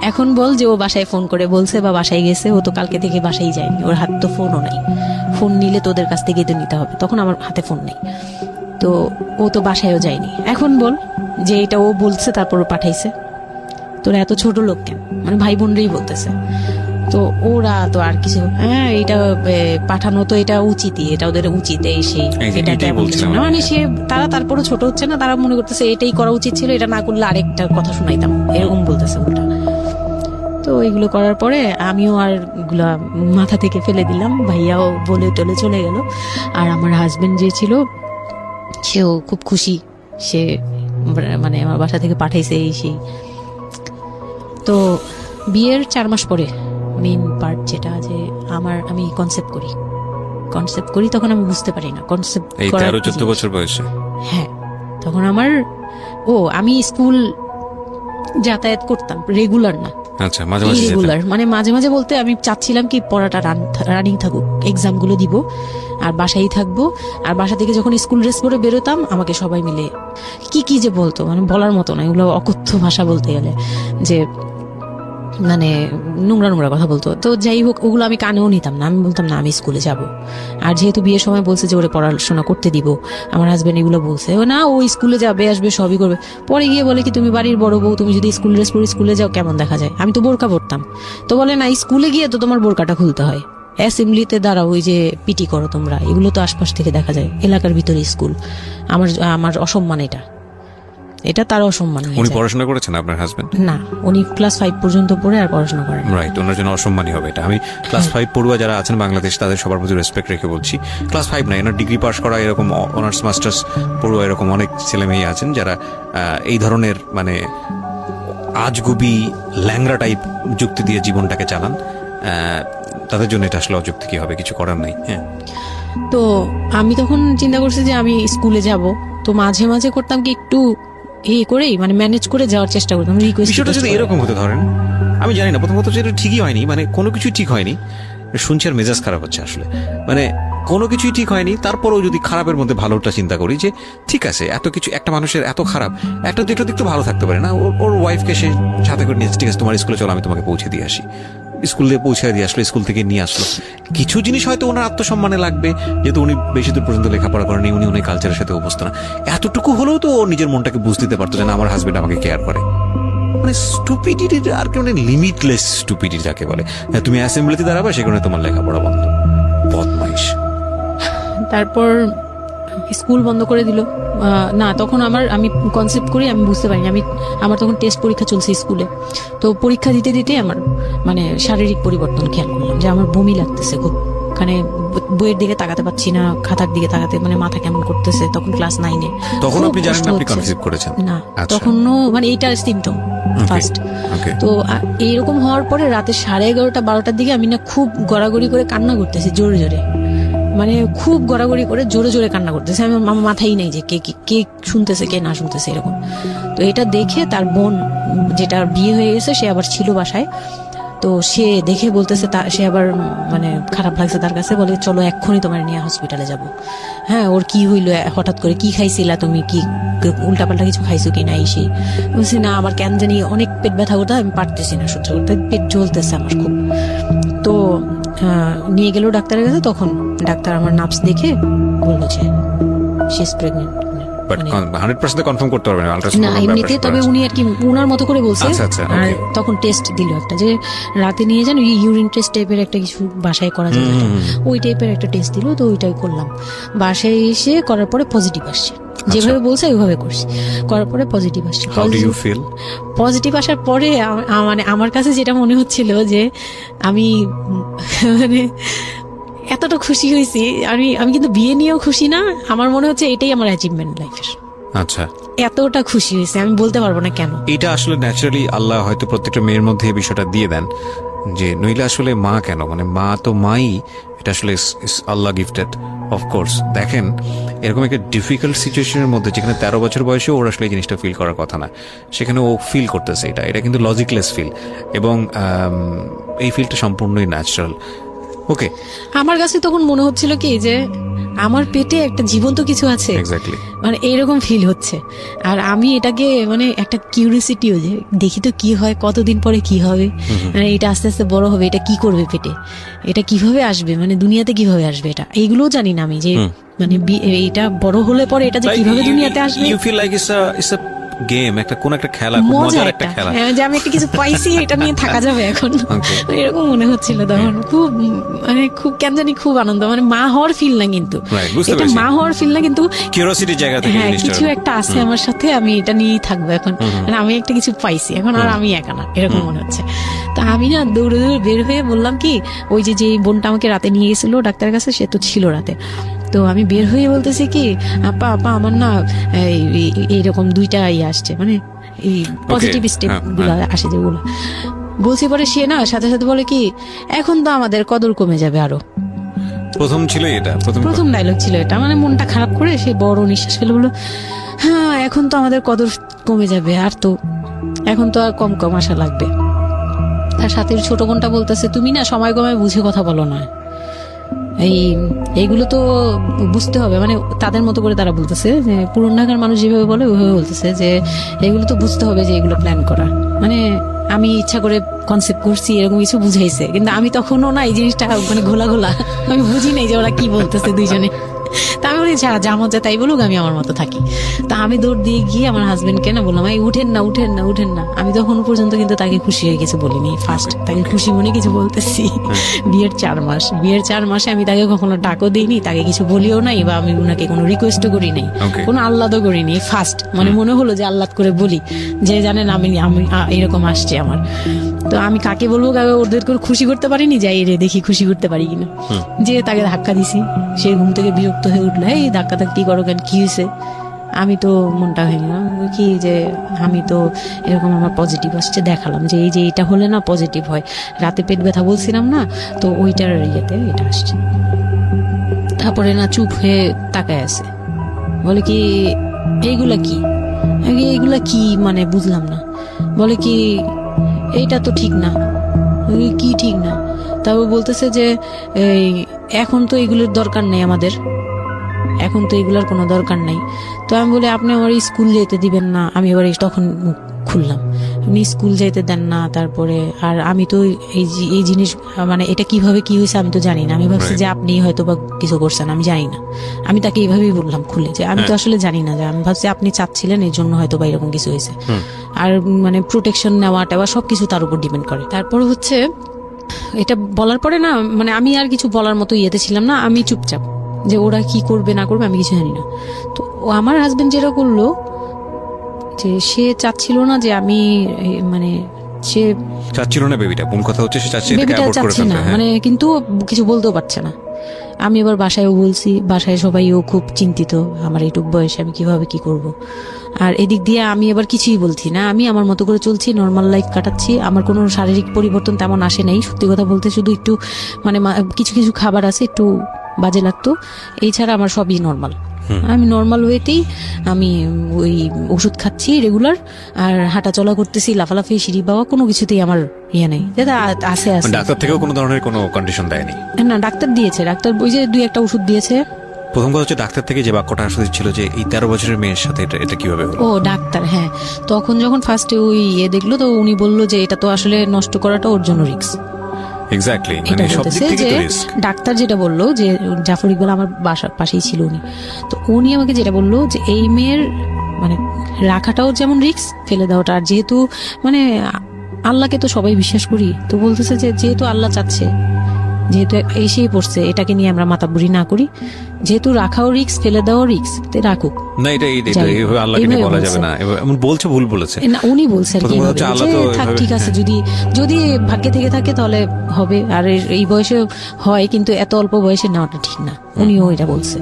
এখন বল যে ও বাসায় ফোন করে বলছে বা বাসায় গেছে, ও তো কালকে থেকে বাসায় যায়নি, ওর হাতে তো ফোনও নাই, ফোন নিলে তোদের কাছ থেকেই তো নিতে হবে, তখন আমার হাতে ফোন নেই, তো ও তো বাসায়ও যায়নি। এখন বল যে এটা ও বলছে তারপর ও পাঠাইছে, তোরা এত ছোট লোক কেন, মানে ভাই বোনরাই বলতেছে। তো ওরা তো আর কিছু, হ্যাঁ এটা পাঠানো তো এটা উচিতই, এটা ওদের উচিত, এই সেই এটা তেমন কিছু না। মানে সে তারা তারপরও ছোট হচ্ছে না, তারা মনে করতেছে এটাই করা উচিত ছিল, এটা না করলে আরেকটা কথা শোনাইতাম, এরকম বলতেছে ওটা। তো এগুলো করার পরে আমিও আর এগুলা মাথা থেকে ফেলে দিলাম, ভাইয়াও বলে টলে চলে গেল। আর আমার হাজবেন্ড যে ছিল সেও খুব খুশি, সে মানে আমার বাসা থেকে পাঠাইছে এই সেই। তো বিয়ের 4 মাস পরে মেইন পার্ট যেটা, যে আমি কনসেপ্ট করি তখন আমি বুঝতে পারি না কনসেপ্ট এই করার 13-14 বছর বয়সে। হ্যাঁ, তখন আমি স্কুল যাতায়াত করতাম, রেগুলার না, আচ্ছা, মাঝে মাঝে যেতেন। ইরেগুলার। মানে মাঝে মাঝে বলতে আমি চাচ্ছিলাম কি পড়াটা রানিং থাকুক, এক্সাম গুলো দিব আর বাসায় থাকবো। আর বাসা থেকে যখন স্কুল ড্রেস পরে বেরোতাম আমাকে সবাই মিলে কি যে বলতো, মানে বলার মতো না, এগুলো অকথ্য ভাষা বলতে গেলে, যে মানে নোংরা কথা বলতো। তো যাই হোক, ওগুলো আমি কানেও নিতাম না, আমি বলতাম না আমি স্কুলে যাব। আর যেহেতু বিয়ের সময় বলছে যে ওরে পড়াশোনা করতে দিব, আমার হাজবেন্ড এগুলো বলছে, ও না ও স্কুলে যাবে আসবে সবই করবে। পরে গিয়ে বলে কি তুমি বাড়ির বড় বউ, তুমি যদি স্কুল ড্রেস পরে স্কুলে যাও কেমন দেখা যায়। আমি তো বোরকা পরতাম, তো বলে না স্কুলে গিয়ে তো তোমার বোরকাটা খুলতে হয়, অ্যাসেম্বলিতে দাঁড়াও, ওই যে পিটি করো তোমরা, এগুলো তো আশপাশ থেকে দেখা যায়, এলাকার ভিতরে স্কুল। আমার অসম্মান, এটা তার অসম্মান হয়ে উনি যায়। পড়াশোনা করেছেন আপনার হাজবেন্ড? না, উনি ক্লাস 5 পর্যন্ত পড়ে আর পড়াশোনা করেন। রাইট, ওনার জন্য অসম্মানই হবে এটা। আমি ক্লাস 5 পড়ুয়া যারা আছেন বাংলাদেশ, তাদের সবার প্রতি রেসপেক্ট রেখে বলছি, ক্লাস 5 না, এনার ডিগ্রি পাস করা এরকম অনার্স মাস্টার্স পড়ুয়া এরকম অনেক ছেলে মেয়ে আছেন যারা এই ধরনের মানে আজগুবি ল্যাংরা টাইপ যুক্তি দিয়ে জীবনটাকে চালান। তাদের জন্য এটা আসলে অযুক্তি কি হবে, কিছু করার নাই। হ্যাঁ, তো আমি তখন চিন্তা করছি যে আমি স্কুলে যাব, তো মাঝে মাঝে করতাম কি একটু করেই মানে ম্যানেজ করে যাওয়ার চেষ্টা করতাম, বিষয়টা যদি এরকম হতে ধরেন, আমি জানি না, প্রথমত যেটা ঠিকই হয়নি, মানে কোনো কিছুই ঠিক হয়নি, শুনছি আর মেজাজ খারাপ হচ্ছে আসলে, মানে কোনো কিছুই ঠিক হয়নি। তারপরেও যদি খারাপের মধ্যে ভালোটা চিন্তা করি, যে ঠিক আছে এত কিছু, একটা মানুষের এত খারাপ, একটা দিকটা দিক তো ভালো থাকতে পারে না, ওর ওয়াইফকে সে সাথে করে নিয়েছে, ঠিক আছে তোমার স্কুলে চলো আমি তোমাকে পৌঁছে দিয়ে আসি, স্কুলে পৌঁছে দিয়ে আসলো, স্কুল থেকে নিয়ে আসলো। কিছু জিনিস হয়তো ওনার আত্মসম্মানে লাগবে, যেহেতু উনি বেশি দূর পর্যন্ত লেখাপড়া করেনি, উনি অনেক কালচারের সাথে অভ্যস্ত না, এতটুকু হলেও তো ও নিজের মনটাকে বুঝতে দিতে পারতো যে না আমার হাজবেন্ড আমাকে কেয়ার করে। মানে স্টুপিডিটি আর কি, মানে লিমিটলেস স্টুপিডিটি যাকে বলে। হ্যাঁ, তুমি অ্যাসেম্বলিতে দাঁড়াবে, সেখানে তোমার লেখাপড়া বন্ধ, বদমাইশ। তারপর স্কুল বন্ধ করে দিল। না, তখন আমি কনসেপ্ট করি, আমি বুঝতে পারিনি, আমার তখন টেস্ট পরীক্ষা চলছে স্কুলে। তো পরীক্ষা দিতে দিতে আমার মানে শারীরিক পরিবর্তন খেয়াল করলাম, যে আমার বমি লাগতেছে খুব, মানে বইয়ের দিকে তাকাতে পারছি না, খাতার দিকে তাকাতে মানে মাথা কেমন করতেছে। তখন ক্লাস 9-এ। তখন আপনি জানেন না আপনি কনসিভ করেছেন? না, আচ্ছা। তখনও মানে এইটার সিমটম ফার্স্ট। তো এইরকম হওয়ার পরে রাতে 11:30-12টার দিকে আমি না খুব গড়াগড়ি করে কান্না করতেছি, জোরে জোরে, মানে খুব গড়াগড়ি করে জোরে জোরে কান্না করতেছে। আমার মাথায় নেই যে কে শুনতেছে কে না শুনতেছে এরকম। তো এটা দেখে তার বোন, যেটা বিয়ে হয়ে গেছে, সে আবার ছিল বাসায়, তো সে দেখে বলতেছে, সে আবার মানে খারাপ লাগছে তার কাছে, বলে চলো এক্ষুনি তোমার নিয়ে হসপিটালে যাব। হ্যাঁ, ওর কি হইলো হঠাৎ করে, কি খাইছিলা তুমি, কি উল্টাপাল্টা কিছু খাইছো কি না, সেই বলছি না আমার কেন জানি অনেক পেট ব্যথা করতে, আমি পারতেছি না সহ্য করতে, পেট জ্বলতেছে আমার খুব। তো নিয়ে গেল ডাক্তারের কাছে, তখন ডাক্তার আমার নার্ভস দেখে বললো যে she is pregnant. But 100% confirm করতে পারবেন আল্ট্রাসাউন্ড না, এমনিতে, তবে উনি আর কি উনার মতো করে বলছে। আচ্ছা, আর okay. তখন টেস্ট দিল একটা, যে রাতে নিয়ে যান, ইউরিন টেস্ট টাইপের একটা কিছু বাসায় করা যায়, ওই টাইপের একটা টেস্ট দিল, তো ওইটাই করলাম। বাসায় এসে করার পরে পজিটিভ আসছে, যেভাবে বলছে ওইভাবে করছি, করার পরে পজিটিভ আসছে। How do you feel? Positive আসার পরে মানে আমার কাছে যেটা মনে হচ্ছিল, যে আমি মানে এতটা খুশি হয়েছি, আমি কিন্তু বিয়ে নিয়েও খুশি না, আমার মনে হচ্ছে এটাই আমার অ্যাচিভমেন্ট লাইফের। আচ্ছা, এতটা খুশি হয়েছে আমি বলতে পারবো না কেন। এটা আসলে ন্যাচারালি আল্লাহ হয়তো প্রত্যেকটা মেয়ের মধ্যে এই বিষয়টা দিয়ে দেন, যে নইলে আসলে মা কেন, মানে মা তো মাই, এটা আসলে আল্লাহ গিফটেড অফকোর্স। দেখেন, এরকম একটা ডিফিকাল্ট সিচুয়েশনের মধ্যে, যেখানে 13 বছর বয়সে ওর আসলে এই জিনিসটা ফিল করার কথা না, সেখানে ও ফিল করতেছে, এটা কিন্তু লজিকলেস ফিল, এবং এই ফিলটা সম্পূর্ণই ন্যাচারাল। ওকে, আমার কাছে তখন মনে হচ্ছিল কি, যে আমার পেটে একটা জীবন্ত কিছু আছে, এক্স্যাক্টলি, মানে এইরকম ফিল হচ্ছে। আর আমি এটাকে মানে একটা কিউরিওসিটিও, যে দেখি তো কি হয়, কতদিন পরে কি হবে, মানে এটা আস্তে আস্তে বড় হবে, এটা কি করবে পেটে, এটা কিভাবে আসবে, মানে দুনিয়াতে কিভাবে আসবে, এটা এইগুলোও জানি না আমি, যে মানে এটা বড় হলে পরে এটা যে কিভাবে দুনিয়াতে আসবে। You feel like it's a game, একটা কোন একটা খেলা, খুব মজা মজার একটা একটা, খেলা। হ্যাঁ, যে আমি একটা কিছু পাইছি, এটা নিয়ে থাকা যাবে এখন, Okay. এরকম মনে হচ্ছিল তখন। খুব মানে খুব কেন জানি খুব আনন্দ, মানে মা হওয়ার ফিল না কিন্তু, Right, বুঝতে এটা পেরেছি। মা হওয়ার ফিল না কিন্তু কিউরিওসিটির জায়গা থেকে হ্যাঁ, জিনিসটা কিছু একটা আছে আমার সাথে, আমি এটা নিয়েই থাকবো এখন, মানে আমি একটা কিছু পাইছি এখন, আর আমি একা না, এরকম মনে হচ্ছে। তা আমি না দৌড়ে দৌড়ে বের হয়ে বললাম কি, ওই যে বোনটা আমাকে রাতে নিয়ে গেছিল ডাক্তারের কাছে, সে তো ছিল রাতে, তো আমি বের হয়ে বলতেছি কি, আপা আপা আমার না এইরকম 2টা আসছে, মানে এই পজিটিভ স্টেপ গুলা আসে যেগুলো বলছি। পরে সে না সাথে সাথে বলে কি, এখন তো আমাদের কদর কমে যাবে আরো। প্রথম ছিল এটা, প্রথম ডায়লগ ছিল এটা, মানে মনটা খারাপ করে সে বড় নিঃশ্বাস ফেলে বললো, হ্যাঁ এখন তো আমাদের কদর কমে যাবে, আর তো এখন তো আর কম কম আশা লাগবে। তার সাথে ছোট বোনটা বলতেছে, তুমি না সময় কমে বুঝে কথা বলো না, এইগুলো তো বুঝতে হবে, মানে তাদের মতো করে তারা বলতেছে যে পুরন ঢাকার মানুষ যেভাবে বলে ওইভাবে বলতেছে যে এগুলো তো বুঝতে হবে যে এগুলো প্ল্যান করা, মানে আমি ইচ্ছা করে কনসেপ্ট করছি এরকম কিছু বুঝাইছে, কিন্তু আমি তখনও না এই জিনিসটা মানে ঘোলা ঘোলা, আমি বুঝি নাই যে ওরা কি বলতেছে দুইজনে। তা আমি বলি যা মজা তাই বলুক, আমি আমার মতো থাকি। তা আমি দৌড় দিয়ে গিয়ে আমার হাজবেন্ডকে না বললাম, এই উঠেন না উঠেন না উঠেন না। আমি তখন পর্যন্ত কিন্তু তাকে খুশি হয়ে কিছু বলিনি, ফার্স্ট তাকে খুশি মনে কিছু বলতেছি। বিয়ের 4 মাসে আমি তাকে কখনো ডাকও দিইনি, তাকে কিছু বলিও নাই, বা আমি ওনাকে কোনো রিকোয়েস্টও করি নাই, Okay. কোনো আহ্লাদও করিনি। ফার্স্ট মানে মনে হলো যে আহ্লাদ করে বলি, যে জানেন আমি এরকম আসছে আমার, তো আমি কাকে বলবো, কাকে ওদের করে খুশি করতে পারিনি, যাই রে দেখি খুশি করতে পারি কিনা। যে তাকে ধাক্কা দিছি, সে ঘুম থেকে বিরক্ত হয়ে উঠলো, এই ধাক্কা ধাক্কি করো কেন, কি হয়েছে? আমি তো মনটা ভেঙে গেলাম, কি যে আমি তো এরকম আমার পজিটিভ আসছে, দেখালাম যে এই যে এটা হলে না পজিটিভ হয়, রাতে পেট ব্যথা বলছিলাম না, তো ওইটার ইয়েতে এটা আসছে। তারপরে না চুপ হয়ে তাকায় আছে, বলে কি এইগুলা কি, এইগুলা কি, মানে বুঝলাম না। বলে কি এইটা তো ঠিক না। কি ঠিক না? তারপর বলতেছে যে এই এখন তো এগুলোর দরকার নেই আমাদের, এখন তো এগুলোর কোনো দরকার নাই। তো আমি বলি আপনি আমার স্কুল যেতে দিবেন না। আমি এবার তখন মুখ খুললাম, আপনি স্কুল যেতে দেন না, তারপরে আর আমি তো এই জিনিস মানে এটা কিভাবে কি হয়েছে আমি তো জানি না। আমি ভাবছি যে আপনি হয়তো বা কিছু করছেন, আমি জানি না। আমি তাকে এইভাবেই বললাম খুলে, যে আমি তো আসলে জানি না, যে আমি ভাবছি আপনি চাচ্ছিলেন এই জন্য হয়তো বা এরকম কিছু হয়েছে। আর মানে প্রোটেকশন নেওয়া টেওয়া সবকিছু তার উপর ডিপেন্ড করে। তারপর হচ্ছে এটা বলার পরে না মানে আমি আর কিছু বলার মতো ইয়েতে ছিলাম না, আমি চুপচাপ, যে ওরা কি করবে না করবে আমি কিছু জানি না। তো আমার হাজবেন্ড যেটা করলো, যে সে চাচ্ছিল না যে আমি মানে সে চাচ্ছিল না বেবিটা, কোন কথা হচ্ছে সে চাচ্ছে এটাকে বেবিটা অ্যাবর্ট করে চাচ্ছে না, ফেলতে, হ্যাঁ। মানে কিন্তু কিছু বলতেও পারছে না। আমি এবার বাসায়ও বলছি, বাসায় সবাইও খুব চিন্তিত আমার এইটুক বয়সে আমি কিভাবে কি করব। আর এদিক দিয়ে আমি এবার কিছুই বলছি না, আমি আমার মতো করে চলছি, নর্মাল লাইফ কাটাচ্ছি। আমার কোনো শারীরিক পরিবর্তন তেমন আসে নাই, সত্যি কথা বলতে। শুধু একটু মানে কিছু কিছু খাবার আছে একটু বাজে লাগতো, এই ছাড়া আমার সবই নর্মাল। আমি নর্মাল ওয়েতেই আমি ওই ওষুধ খাচ্ছি রেগুলার, আর হাঁটা চলা করতেছি, লাফালাফি সিঁড়ি বাওয়া কোনো কিছুতেই আমার ইয়ে নেই, যেটা আছে আছে। ডাক্তার থেকেও কোনো ধরনের কোনো কন্ডিশন দেয়নি? না, ডাক্তার দিয়েছে, ডাক্তার ওই যে 2-1টা ওষুধ দিয়েছে। প্রথম কথা হচ্ছে ডাক্তার থেকে যে বাক্যটা আসলে ছিল যে এই 13 বছরের মেয়ের সাথে এটা কিভাবে হলো? ও ডাক্তার, হ্যাঁ। তখন যখন ফার্স্টে ওই দেখলো, তো উনি বললো যে এটা তো আসলে নষ্ট করাটা ওর জন্য রিস্ক। এক্স্যাক্টলি, এটা মানে সব দিক বলতেছে থেকে যে তো রিস্ক। ডাক্তার যেটা বললো, যে জাফর ইকবাল আমার বাসার পাশেই ছিল উনি, তো উনি আমাকে যেটা বললো যে এই মেয়ের মানে রাখাটাও যেমন রিস্ক, ফেলে দেওয়াটা। আর যেহেতু মানে আল্লাহকে তো সবাই বিশ্বাস করি, তো বলতেছে যে যেহেতু আল্লাহ চাচ্ছে, যেহেতু এসেই পড়ছে, এটাকে নিয়ে আমরা মাতাবুরি না করি, যেহেতু রাখাও রিস্ক, ফেলে দেওয়াও রিস্ক, রাখুক। না এটা যাই হোক, এইভাবে আল্লাহকে নিয়ে এইভাবে বলা বলছে। যাবে না, এমন বলছে, ভুল বলেছে। না উনি বলছে আর কি, প্রথম কথা হচ্ছে আল্লাহ তো থাক এভাবে- ঠিক আছে, হ্যাঁ। যদি ভাগ্যে থেকে থাকে তাহলে হবে। আর এই বয়সে হয়, কিন্তু এত অল্প বয়সে নেওয়াটা ঠিক না, উনিও এটা বলছে।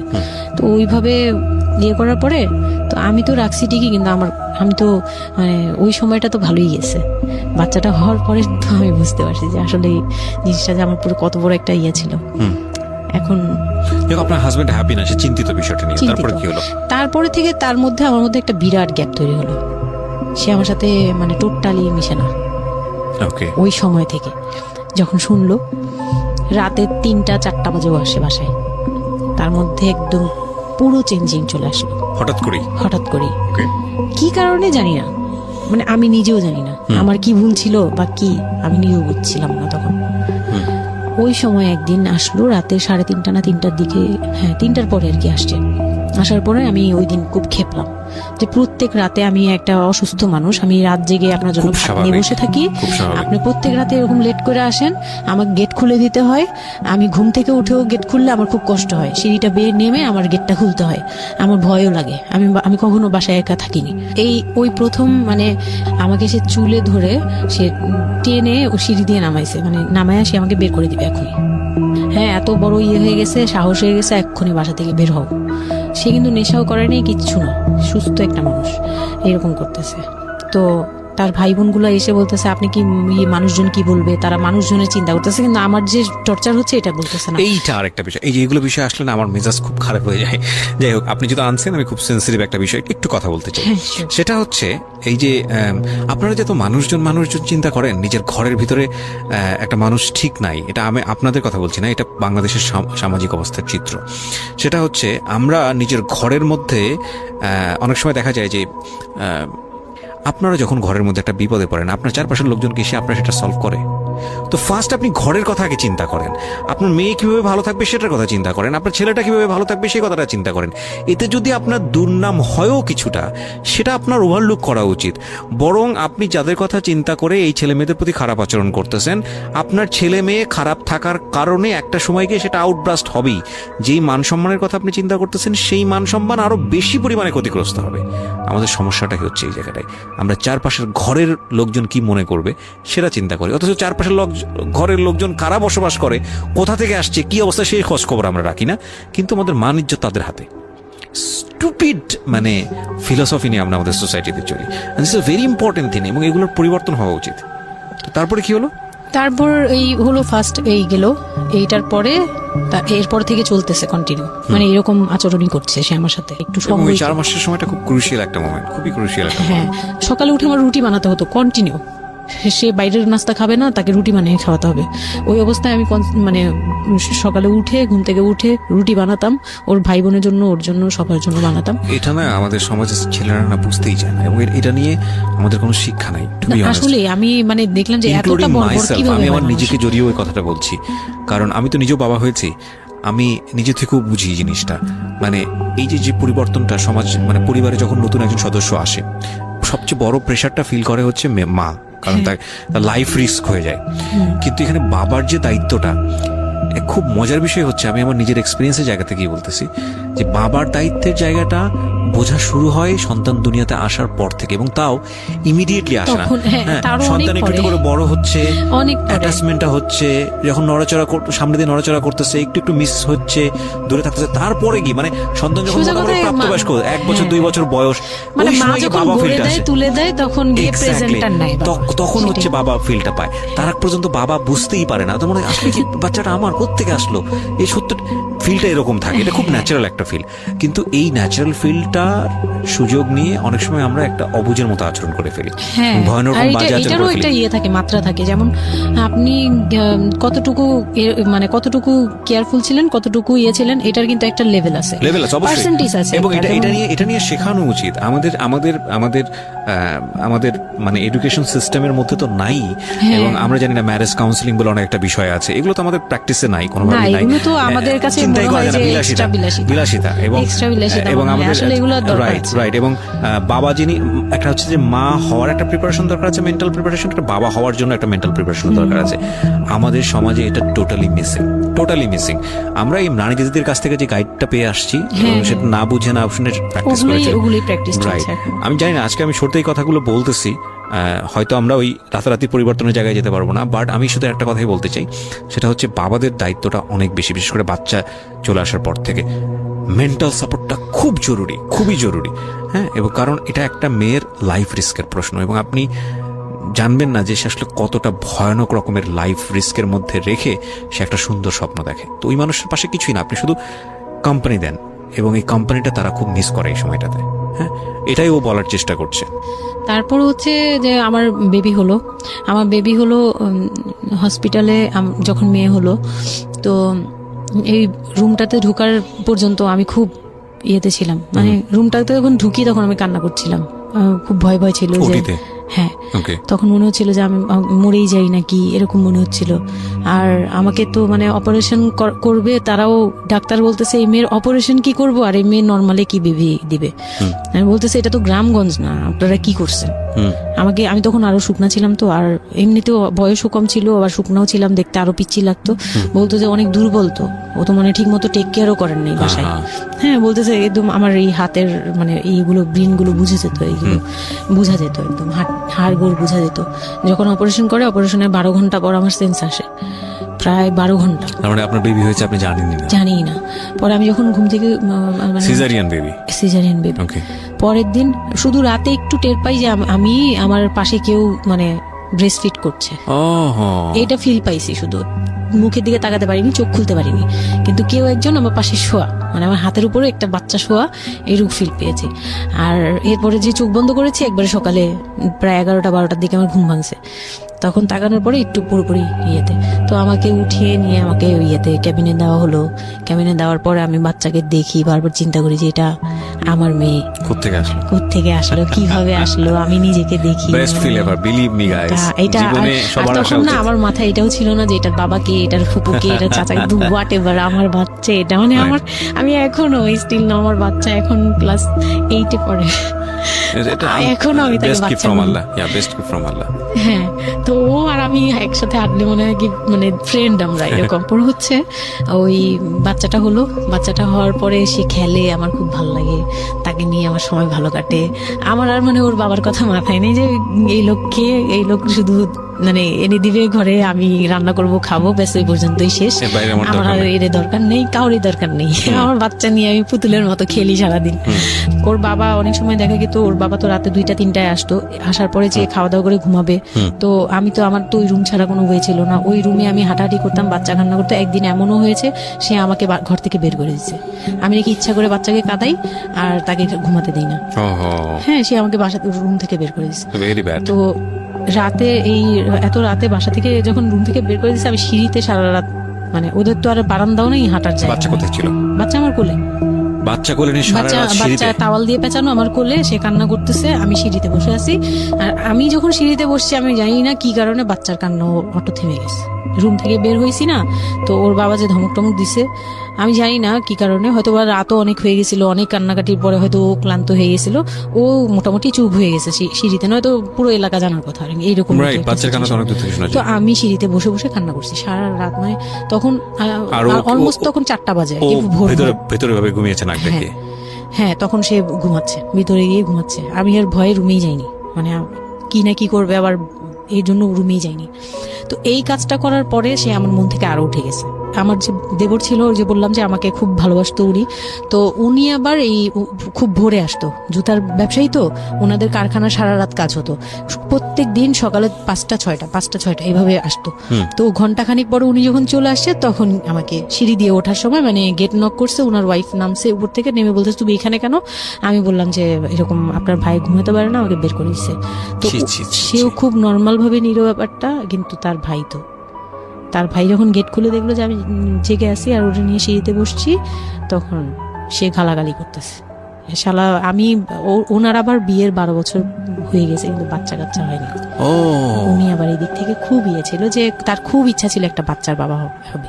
তো ওইভাবে ইয়ে করার পরে তো আমি তো রাখছি ঠিকই, কিন্তু আমি তো মানে ওই সময়টা তো ভালোই গেছে। বাচ্চাটা হওয়ার পরে তো আমি বুঝতে পারছি যে আসলে এই জিনিসটা যে আমার পুরো কত বড় একটা ইয়ে ছিল। এখন দেখো আপনার হাজবেন্ড হ্যাপি না, সে চিন্তিত বিষয়টা নিয়ে। চিন্তিত। তারপরে কি হলো? তারপরে থেকে তার মধ্যে আমার মধ্যে একটা বিরাট গ্যাপ তৈরি হলো। সে আমার সাথে মানে টোটালি মিশে না ওকে, ওই সময় থেকে। যখন শুনলো রাতে 3টা-4টা বাজেও আসে বাসায়, তার মধ্যে একদম পুরো চেঞ্জিং চলে আসলো হঠাৎ করেই। হঠাৎ করেই। ওকে, কি কারণে জানি না, মানে আমি নিজেও জানি না আমার কি ভুল ছিল বা কি, আমি নিজেও বুঝছিলাম না তখন। ওই সময় একদিন আসলো রাতে 3:30 না 3টার দিকে, হ্যাঁ 3টার পরে আর কি আসছে। আসার পরে আমি ওই দিন খুব খেপলাম যে প্রত্যেক রাতে আমি একটা অসুস্থ মানুষ, আমি রাত জেগে আপনার জন্য খুব ভাত নিয়ে স্বাভাবিক, বসে থাকি, খুব স্বাভাবিক। আপনি প্রত্যেক রাতে এরকম লেট করে আসেন, আমাকে গেট খুলে দিতে হয়, আমি ঘুম থেকে উঠেও গেট খুললে আমার খুব কষ্ট হয়, সিঁড়িটা বেয়ে নেমে আমার গেটটা খুলতে হয়, আমার ভয়ও লাগে, আমি কখনো বাসায় একা থাকিনি। ওই প্রথম মানে আমাকে সে চুলে ধরে সে টেনে ও সিঁড়ি দিয়ে নামাইছে, মানে নামায় সে আমাকে বের করে দিবে এখনই। হ্যাঁ, এত বড় ইয়ে হয়ে গেছে, সাহস হয়ে গেছে, এক্ষুনি বাসা থেকে বের হও। সে কিন্তু নেশাও করে নেই, কিচ্ছু না, সুস্থ একটা মানুষ এরকম করতেছে। তো তার ভাই বোনগুলো এসে বলতেছে আপনি কি মানুষজন কি বলবে, তারা মানুষজনের চিন্তা করতেছে, কিন্তু আমার যে টর্চার হচ্ছে এটা বলতেছে না। এইটা আরেকটা বিষয়, এই যে এগুলো বিষয় আসলে না আমার মেজাজ খুব খারাপ হয়ে যায়। যাই হোক, আপনি যদি আনছেন, আমি খুব সেন্সিটিভ একটা বিষয় একটু কথা বলতে চাই। হ্যাঁ, sure. সেটা হচ্ছে এই যে আপনারা যত মানুষজন চিন্তা করেন নিজের ঘরের ভিতরে একটা মানুষ ঠিক নাই, এটা আমি আপনাদের কথা বলছি না, এটা বাংলাদেশের সামাজিক অবস্থার চিত্র। সেটা হচ্ছে আমরা নিজের ঘরের মধ্যে অনেক সময় দেখা যায় যে আপনারা যখন ঘরের মধ্যে একটা বিপদে পড়েন, আপনার চারপাশের লোকজনকে এসে আপনারা সেটা সলভ করে। তো ফার্স্ট আপনি ঘরের কথা আগে চিন্তা করেন, আপনার মেয়ে কিভাবে ভালো থাকবে সেটার কথা চিন্তা করেন, আপনার ছেলেটা কিভাবে ভালো থাকবে সেই কথাটা চিন্তা করেন। এতে যদি আপনার দুর্নাম হয়ও কিছুটা, সেটা আপনার ওভারলুক করা উচিত। বরং আপনি যাদের কথা চিন্তা করে এই ছেলে মেয়েদের প্রতি খারাপ আচরণ করতেছেন, আপনার ছেলে মেয়ে খারাপ থাকার কারণে একটা সময় গিয়ে সেটা আউটব্রাস্ট হবেই। যেই মান সম্মানের কথা আপনি চিন্তা করতেছেন, সেই মান সম্মান আরো বেশি পরিমাণে ক্ষতিগ্রস্ত হবে। আমাদের সমস্যাটা কি হচ্ছে এই জায়গাটায়, আমরা চারপাশের ঘরের লোকজন কি মনে করবে সেটা চিন্তা করি, অথচ চারপাশের ঘরের লোকজন কারা বসবাস করে, কোথা থেকে আসছে, কি অবস্থা, সেই খোঁজ খবর আমরা রাখি না। কিন্তু আমাদের মান ইজ্জত তাদের হাতে। স্টুপিড মানে ফিলসফি নিয়ে আমরা আমাদের সোসাইটিতে চলি। This is very important thing, এবং এগুলোর পরিবর্তন হওয়া উচিত। তারপরে কি হলো? তারপর এই হলো ফার্স্ট এই গেল, এইটার পরে এরপর থেকে চলতেছে কন্টিনিউ, মানে এরকম আচরণই করছে সে আমার সাথে। একটু এবং সঙ্গ এই 4 মাসের সময়টা খুব ক্রুশিয়াল একটা মোমেন্ট, খুবই ক্রুশিয়াল একটা হ্যাঁ, মোমেন্ট। সকালে উঠে আমার রুটি বানাতে হতো কন্টিনিউ। সে বাইরের নাস্তা খাবে না, তাকে রুটি বানিয়ে খাওয়াতে হবে। ওই অবস্থায় আমি মানে সকালে উঠে ঘুম থেকে উঠে রুটি বানাতাম, ওর ভাই বোনের জন্য, ওর জন্য, সবার জন্য বানাতাম। এটা না আমাদের সমাজের ছেলেরা না বুঝতেই চায় না, এবং এটা নিয়ে আমাদের কোনো শিক্ষা নাই। আসলে আমি মানে দেখলাম যে এতটা Including বড় myself, কিভাবে আমি হয় আমার মানুষ। নিজেকে জড়িয়ে ওই কথাটা বলছি, কারণ আমি তো নিজেও বাবা হয়েছি, আমি নিজে থেকেও বুঝি জিনিসটা। মানে এই যে পরিবর্তনটা সমাজ, মানে পরিবারে যখন নতুন একজন সদস্য আসে, সবচেয়ে বড় প্রেশারটা ফিল করে হচ্ছে মা, কারণ তার লাইফ রিস্ক হয়ে যায়। কিন্তু এখানে বাবার যে দায়িত্বটা, খুব মজার বিষয় হচ্ছে, আমি আমার নিজের এক্সপিরিয়েন্সের জায়গা থেকেই বলতেছি, যে বাবার দায়িত্বের জায়গাটা বোঝা শুরু হয় সন্তান দুনিয়াতে আসার পর থেকে, এবং তাও ইমিডিয়েটলি আসে না। তখন, হ্যাঁ, তারও অনেক সন্তান একটু পরে। করে বড় হচ্ছে, অনেক পরে। অ্যাটাচমেন্টটা হচ্ছে, যখন নড়াচড়া সামনে দিয়ে নড়াচড়া করতেছে, একটু মিস হচ্ছে, দূরে থাকতেছে, তারপরে কি মানে সন্তান যখন সোজা মোটামুটি কথায় প্রাপ্তবয়স্ক, 1 বছর 2 বছর বয়স, মানে ওই মা সময় যখন বাবা বলে ফিলটা দেয়, আসে। তুলে দেয়, তখন গিয়ে Exactly. প্রেজেন্টার নাই বাবা। তখন সেটাই। হচ্ছে বাবা ফিলটা পায়। তার আগ পর্যন্ত বাবা বুঝতেই পারে না, তো মনে হয় আসলে কি বাচ্চাটা আমার কোত্থেকে আসলো, এই সত্য ফিলটা এরকম থাকে। এটা খুব ন্যাচারাল একটা ফিল, কিন্তু এই ন্যাচারাল ফিলটা সুযোগ নিয়ে অনেক সময় আমরা একটা অবুঝের মতো আচরণ করে ফেলি, হ্যাঁ, ভয়ানক আর বাজে আচরণ এটারও করে একটা ফেলি। ইয়ে থাকে, মাত্রা থাকে। যেমন আপনি মানে কতটুকু কেয়ারফুল ছিলেন, কতটুকু ইয়ে ছিলেন, এটার কিন্তু একটা লেভেল আছে, লেভেল আছে অবশ্যই, পার্সেন্টেজ আছে। এবং একটা, এটা নিয়ে শেখানো উচিত আমাদের আমাদের আমাদের আমাদের মানে এডুকেশন সিস্টেমের মধ্যে তো নাই। হ্যাঁ। এবং আমরা জানি না ম্যারেজ কাউন্সিলিং বলে অনেক একটা বিষয় আছে, এগুলো তো আমাদের প্র্যাকটিসে নাই, না, কোনোভাবেই নাই। এগুলো তো আমাদের কাছে চিন্তাই মনে করা হয় যায় যে না, extra বিলাসিতা। এবং Extra বিলাসিতা এবং মনে হয়। আমাদের আসলে এগুলোর দরকার আছে। রাইট এবং বাবা যিনি, একটা হচ্ছে যে মা হওয়ার একটা প্রিপারেশন দরকার আছে, মেন্টাল প্রিপারেশন, একটা বাবা হওয়ার জন্য একটা মেন্টাল প্রিপারেশন দরকার আছে। আমাদের সমাজে এটা টোটালি মিসিং। আমরা এই নারী দিদিদের কাছ থেকে যে গাইডটা পেয়ে আসছি, এবং সেটা না বুঝে না শুনে প্র্যাকটিস করেছি। ওগুলোই প্র্যাকটিস রাইট, চলছে এখন। আমি জানি না আজকে আমি সত্যি এই কথাগুলো বলতেছি, হয়তো আমরা ওই রাতারাতি পরিবর্তনের জায়গায় যেতে পারবো না, বাট আমি শুধু একটা কথাই বলতে চাই, সেটা হচ্ছে বাবাদের দায়িত্বটা অনেক বেশি, বিশেষ করে বাচ্চা চলে আসার পর থেকে মেন্টাল সাপোর্টটা খুব জরুরি, খুবই জরুরি। হ্যাঁ, এবং কারণ এটা একটা মেয়ের লাইফ রিস্কের প্রশ্ন, এবং আপনি জানবেন না যে সে আসলে কতটা ভয়ানক রকমের লাইফ রিস্কের মধ্যে রেখে সে একটা সুন্দর স্বপ্ন দেখে। তো ওই মানুষের পাশে কিছুই না, আপনি শুধু কোম্পানি দেন, এবং এই কোম্পানিটা তারা খুব মিস করে এই সময়টাতে। হ্যাঁ, এটাই ও বলার চেষ্টা করছে। তারপর হচ্ছে যে আমার বেবি হলো হসপিটালে, যখন মেয়ে হলো, তো এই রুমটাতে ঢোকার পর্যন্ত আমি খুব ইয়েতে ছিলাম, মানে রুমটাতে যখন ঢুকি তখন আমি কান্না করছিলাম, খুব ভয় ছিল যে ওটিতে? হ্যাঁ, ওকে, তখন মনে হচ্ছিল যে আমি মরেই যাই নাকি এরকম মনে হচ্ছিল। আর আমাকে তো মানে অপারেশন করবে, তারাও ডাক্তার বলতেছে এই মেয়ের অপারেশন কি করব, আর এই মেয়ে নর্মালে কি বেবি দিবে। আমি বলতেছে এটা তো গ্রামগঞ্জ না, আপনারা কি করছেন। আমি তখন আরো শুকনা ছিলাম, তো আর এমনিতেও বয়সও কম ছিল, আবার শুকনাও ছিলাম, দেখতে আরো পিচ্ছি লাগতো। বলতো যে অনেক দুর্বল, তো ও তো মানে ঠিক মতো টেক কেয়ারও করেন নাই বাসায়। হ্যাঁ, বলতেছে একদম আমার এই হাতের মানে এইগুলো ব্রিন গুলো বুঝে যেত, এইগুলো বুঝা যেত, একদম হাড় গোড় বুঝা যেত। যখন অপারেশন করে, অপারেশনের 12 ঘন্টা পর আমার সেন্স আসে, প্রায় 12 ঘন্টা। তার মানে আপনার বেবি হয়েছে আপনি জানেনই না? জানি না। পরে আমি যখন ঘুম থেকে সিজারিয়ান বেবি, সিজারিয়ান বেবি, ওকে, পরের দিন শুধু রাতে একটু টের পাই যে আমি আমার পাশে কেউ মানে ব্রেস্ট ফিড করছে, এটা ফিল পাইছি। শুধু মুখের দিকে তাকাতে পারিনি, চোখ খুলতে পারিনি, কিন্তু কেউ একজন আমার পাশে শোয়া, মানে আমার হাতের উপরে একটা বাচ্চা শোয়া, এইরূপ ফিল পেয়েছি। আর এরপরে যে চোখ বন্ধ করেছি, একবারে সকালে প্রায় 11টা-12টার দিকে আমার ঘুম ভাঙছে। তখন তাকানোর পরে একটু পুরোপুরি ইয়েতে, তো আমাকে উঠিয়ে নিয়ে আমাকে ইয়েতে ক্যাবিনে দেওয়া হলো। ক্যাবিনে দেওয়ার পরে আমি বাচ্চাকে দেখি, বারবার চিন্তা করি যে এটা আমার মেয়ে, কোত্থেকে আসলো, কিভাবে আসলো, আমি নিজেকে দেখি। Best feel ever, believe me guys, এটা জীবনে সবার আসা তখন না উচিত। আমার মাথায় এটাও ছিল না যে এটার বাবাকে, এটার ফুপুকে, এটার চাচাকে, হোয়াট এভার, আমার বাচ্চা এটা, মানে আমার, আমি এখনো স্টিল না, আমার বাচ্চা এখন ক্লাস 8 এ পড়ে, এখনো আমি তাকে বাচ্চা বলি। হ্যাঁ, তো ও আর আমি একসাথে হাঁটলে মনে হয় কি মানে ফ্রেন্ড আমরা এরকম। পর হচ্ছে ওই বাচ্চাটা হলো, বাচ্চাটা হওয়ার পরে সে খেলে, আমার খুব ভালো লাগে, তাকে নিয়ে আমার সময় ভালো কাটে। আমার আর মানে ওর বাবার কথা মাথায় নেই যে এই লোক শুধু মানে এনে দিবে ঘরে, আমি রান্না করব, খাবো, ব্যাস ওই পর্যন্তই শেষ। আমার আর এর দরকার নেই, কাউরই দরকার নেই। আমার বাচ্চা নিয়ে আমি পুতুলের মতো খেলি সারাদিন। ওর বাবা অনেক সময় দেখা গেত, ওর বাবা তো রাতে 2টা-3টায় আসতো, আসার পরে যে খাওয়া দাওয়া করে ঘুমাবে। তো আমি তো, আমার তো ওই রুম ছাড়া কোনো ওয়ে ছিল না, ওই রুমে আমি হাঁটাহাঁটি করতাম, বাচ্চা কান্না করতো। একদিন এমনও হয়েছে সে আমাকে ঘর থেকে বের করে দিচ্ছে, আমি নাকি ইচ্ছা করে বাচ্চাকে কাঁদাই আর তাকে ঘুমাতে দিই না। হ্যাঁ, সে আমাকে বাসা রুম থেকে বের করে দিচ্ছে। তো রাতে এত রাতে বাসা থেকে যখন রুম থেকে বের করে দিচ্ছে, আমি সিঁড়িতে সারা রাত, মানে ওদের তো আর বারান্দাও নেই হাঁটার জায়গা। বাচ্চা কোথায় ছিল? বাচ্চা আমার কোলে, বাচ্চা টাওয়াল দিয়ে পেঁচানো আমার কোলে, সে কান্না করতেছে, আমি সিঁড়িতে বসে আছি। আর আমি যখন সিঁড়িতে বসছি, আমি জানি না কি কারণে বাচ্চার কান্না অটো থেমে গেছে। রুম থেকে বের হয়েছি না, তো ওর বাবা যে ধমক টমক দিছে, আমি জানি না কি কারণে, হয়তো বা রাতও অনেক হয়ে গেছিল, অনেক কান্নাকাটির পরে হয়তো ও ক্লান্ত হয়ে গেছিল, ও মোটামুটি চুপ হয়ে গেছে সিঁড়িতে, নয়তো পুরো এলাকা জানার কথা এইরকম। তো আমি সিঁড়িতে বসে বসে কান্না করছি সারা রাত, মানে তখন অলমোস্ট তখন 4টা বাজে, ভেতরে ভাবে ঘুমিয়েছে নাক ডেকে। হ্যাঁ, তখন সে ঘুমাচ্ছে, ভিতরে গিয়ে ঘুমাচ্ছে। আমি আর ভয়ে রুমেই যাইনি, মানে কি না কি করবে আবার, এই জন্য রুমেই যাইনি। তো এই কাজটা করার পরে সে আমার মন থেকে আরো উঠে গেছে। আমার যে দেবর ছিল, যে বললাম যে আমাকে খুব ভালোবাসতো উনি, তো উনি আবার খুব ভোরে আসতো, জুতার ব্যবসায়ী তো, ওনাদের কারখানা সারা রাত কাজ হতো, প্রত্যেক দিন সকালে 5টা-6টা এইভাবে আসতো। তো ঘন্টাখানিক পরে উনি যখন চলে আসছে, তখন আমাকে সিঁড়ি দিয়ে ওঠার সময় মানে গেট নক করছে, ওনার ওয়াইফ নামছে উপর থেকে, নেমে বলতেছে তুমি এখানে কেন? আমি বললাম যে এরকম আপনার ভাই ঘুমাতে পারে না, আমাকে বের করে দিচ্ছে। তো সেও খুব নর্মাল ভাবে নিল ব্যাপারটা, কিন্তু তার ভাই যখন গেট খুলে দেখলো যে আমি জেগে আছি আর ওটা নিয়ে সিঁড়িতে বসছি, তখন সে গালাগালি করতেছে, শালা আমি, ওনার আবার বিয়ের 12 বছর হয়ে গেছে, কিন্তু বাচ্চা কাচ্চা হয়নি। উনি আবার এই দিক থেকে খুব ছিল যে তার খুব ইচ্ছা ছিল একটা বাচ্চার বাবা হবে।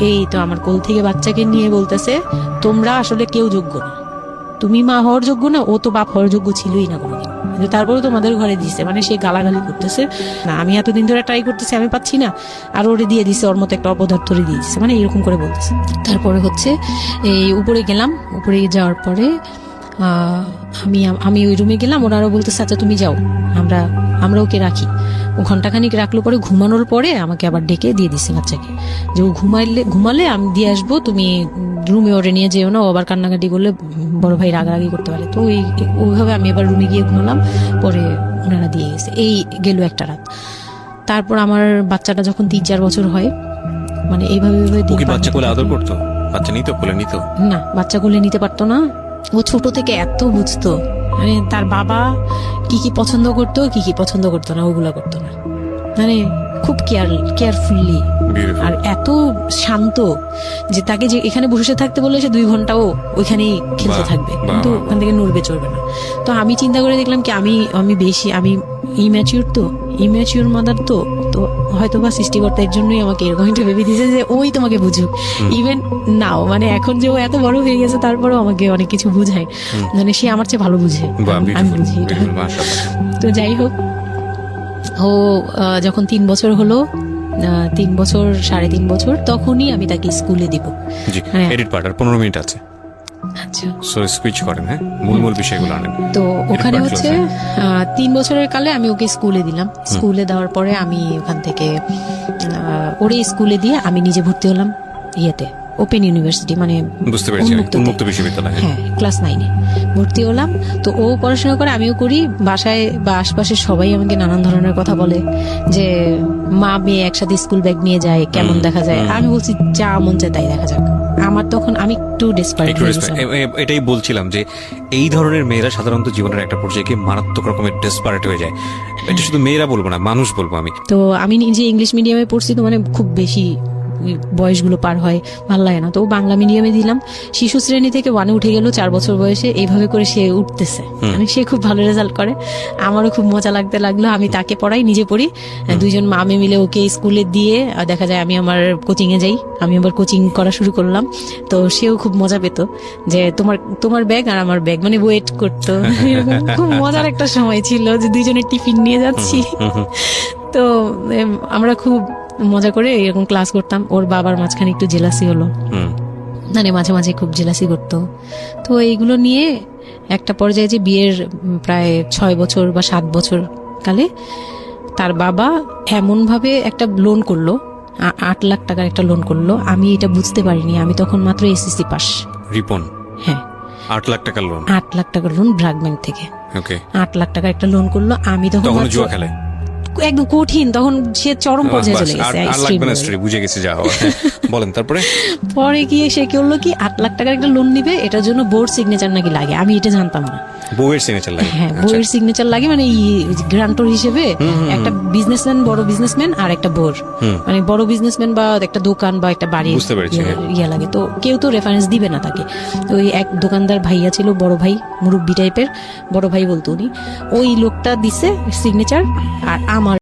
এই তো আমার কোল থেকে বাচ্চাকে নিয়ে বলতেছে তোমরা আসলে কেউ যোগ্য না, তুমি মা হওয়ার যোগ্য না, ও তো বাপ হওয়ার যোগ্য ছিলই না কোনোদিন, কিন্তু তারপরে তোমাদের ঘরে দিছে, মানে সে গালাগালি করতেছে না, আমি এতদিন ধরে ট্রাই করতেছি, আমি পাচ্ছি না, আর ওরে দিয়ে দিছে, ওর মতো একটা অপদার্থরে দিয়ে দিচ্ছে, মানে এরকম করে বলতেছে। তারপরে হচ্ছে এই উপরে গেলাম, উপরে যাওয়ার পরে আমি ওই রুমে গেলাম, ওরা আরো বলতেছে আচ্ছা তুমি যাও, আমরা ওকে রাখি। ও ঘন্টাখানিক রাখলো, পরে ঘুমানোর পরে আমাকে আবার ডেকে দিয়ে দিচ্ছে বাচ্চাকে, যে ও ঘুমালে আমি দিয়ে আসবো, তুমি রুমে ওরে নিয়ে যেও না, ও আবার কান্নাকাটি করলে বড় ভাই রাগারাগি করতে পারে। তো ওইভাবে আমি আবার রুমে গিয়ে ঘুমালাম, পরে ওনারা দিয়ে গেছে। এই গেল একটা রাত। তারপর আমার বাচ্চাটা যখন 3-4 বছর হয়, মানে এইভাবে বাচ্চা কোলে আদর করতো, বাচ্চা নিত, কোলে নিত না, বাচ্চা কোলে নিতে পারতো না। ও ছোট থেকে এত বুঝতো, মানে তার বাবা কি কি পছন্দ করতো, কি কি পছন্দ করতো না, ওগুলা করতো না, মানে খুব কেয়ারফুলি, Beautiful. আর এত শান্ত যে তাকে যে এখানে বসে থাকতে বললে সে 2 ঘন্টাও ওইখানেই খেলতে বাহ, থাকবে, বাহ, কিন্তু বাহ। ওখান থেকে নড়বে চড়বে না। তো আমি চিন্তা করে দেখলাম কি আমি ইম্যাচিউর মাদার তো হয়তো বা সৃষ্টিকর্তা এর জন্যই আমাকে এরকম একটা ভেবে দিয়েছে যে ওই তোমাকে বুঝুক। ইভেন নাও মানে এখন যে ও এত বড় হয়ে গেছে তারপরেও আমাকে অনেক কিছু বুঝায়, মানে সে আমার চেয়ে ভালো বুঝে, বাহ, আমি beautiful, বুঝি এটা। beautiful, মাশাআল্লাহ। তো যাই হোক, ও যখন 3 বছর হলো, 3 বছর 3.5 বছর, তখনই আমি তাকে স্কুলে দিব। জি, হ্যাঁ। এডিট পার্ট আর 15 মিনিট আছে, আচ্ছা, সো সুইচ করেন, হ্যাঁ, মূল বিষয়গুলো আনেন। তো ওখানে part হচ্ছে close, 3 বছরের কালে আমি ওকে স্কুলে দিলাম। স্কুলে দেওয়ার পরে আমি ওখান থেকে ওরে স্কুলে দিয়ে আমি নিজে ভর্তি হলাম ইয়েতে, ওপেন ইউনিভার্সিটি, মানে বুঝতে পেরেছি, উন্মুক্ততে। উন্মুক্ত বিশ্ববিদ্যালয়, হ্যাঁ। হ্যাঁ, ক্লাস 9-এ ভর্তি হলাম। তো ও পড়াশোনা করে, আমিও করি। বাসায় বা আশপাশে সবাই আমাকে নানান ধরনের কথা বলে যে মা মেয়ে একসাথে স্কুল ব্যাগ নিয়ে যায়, কেমন দেখা যায়। আমি বলছি যা মন চায় তাই দেখা যাক। আমার তখন আমি একটু ডেসপারেট একটু হয়ে respect, গেছিলাম। এটাই বলছিলাম যে এই ধরনের মেয়েরা সাধারণত জীবনের একটা পর্যায়ে গিয়ে মারাত্মক রকমের ডেসপারেট হয়ে যায়। এটা শুধু মেয়েরা বলবো না, মানুষ বলবো আমি। তো আমি নিজে ইংলিশ মিডিয়ামে পড়ছি, তো মানে খুব বেশি বয়সগুলো পার হয়, ভালো লাগে না। তো বাংলা মিডিয়ামে দিলাম। শিশু শ্রেণী থেকে 1-এ উঠে গেল 4 বছর বয়সে, এইভাবে করে সে উঠতেছে। মানে সে খুব ভালো রেজাল্ট করে, আমারও খুব মজা লাগতে লাগলো। আমি তাকে পড়াই, নিজে পড়ি, 2জন মামে মিলে ওকে স্কুলে দিয়ে দেখা যায় আমি আমার কোচিং এ যাই। আমি আবার কোচিং করা শুরু করলাম। তো সেও খুব মজা পেত যে তোমার ব্যাগ আর আমার ব্যাগ, মানে ওয়েট করতো। এরকম খুব মজার একটা সময় ছিল যে 2জনের টিফিন নিয়ে যাচ্ছি। তো আমরা খুব মজা করে এরকম ক্লাস করতাম। ওর বাবার মাঝখানে একটু জেলাসি হলো, মানে মাঝে মাঝে খুব জেলাসি করতো। তো এইগুলো নিয়ে একটা পর্যায়ে যে বিয়ের প্রায় 6 বছর বা 7 বছর কালে তার বাবা এমন ভাবে একটা লোন করলো, 8 লাখ টাকার একটা লোন করলো। আমি এটা বুঝতে পারিনি, আমি তখন মাত্র এসএসসি পাস। রিপন, হ্যাঁ, 8 লাখ টাকার লোন। 8 লাখ টাকার লোন ব্র্যাক ব্যাংক থেকে। ওকে, 8 লাখ টাকার একটা লোন করলো। আমি তখন তখন মাত্র- জুয়া খেলে। একদম কঠিন, তখন সে চরম পর্যায়ে চলে বাস, গেছে। আর লাগবে না স্টোরি, বুঝে গেছি যা হওয়ার। হ্যাঁ, বলেন তারপরে। পরে গিয়ে সে করলো কি, 8 লাখ টাকার একটা লোন নিবে, এটার জন্য বোর্ড সিগনেচার নাকি লাগে। আমি এটা জানতাম না। বউয়ের সিগনেচার লাগে? হ্যাঁ, আচ্ছা। বউয়ের সিগনেচার লাগে, মানে গ্রান্টর হিসেবে একটা বিজনেসম্যান, বড় বিজনেসম্যান আর একটা বোর, মানে বড় বিজনেসম্যান বা একটা দোকান বা একটা বাড়ি বুঝতে পেরেছি, হ্যাঁ। ইয়ে লাগে। তো কেউ তো রেফারেন্স দিবে না তাকে। তো ওই এক দোকানদার ভাইয়া ছিল, বড় ভাই, মুরব্বি টাইপের, বড় ভাই বলতো উনি। ওই লোকটা দিছে সিগনেচার, আর আমার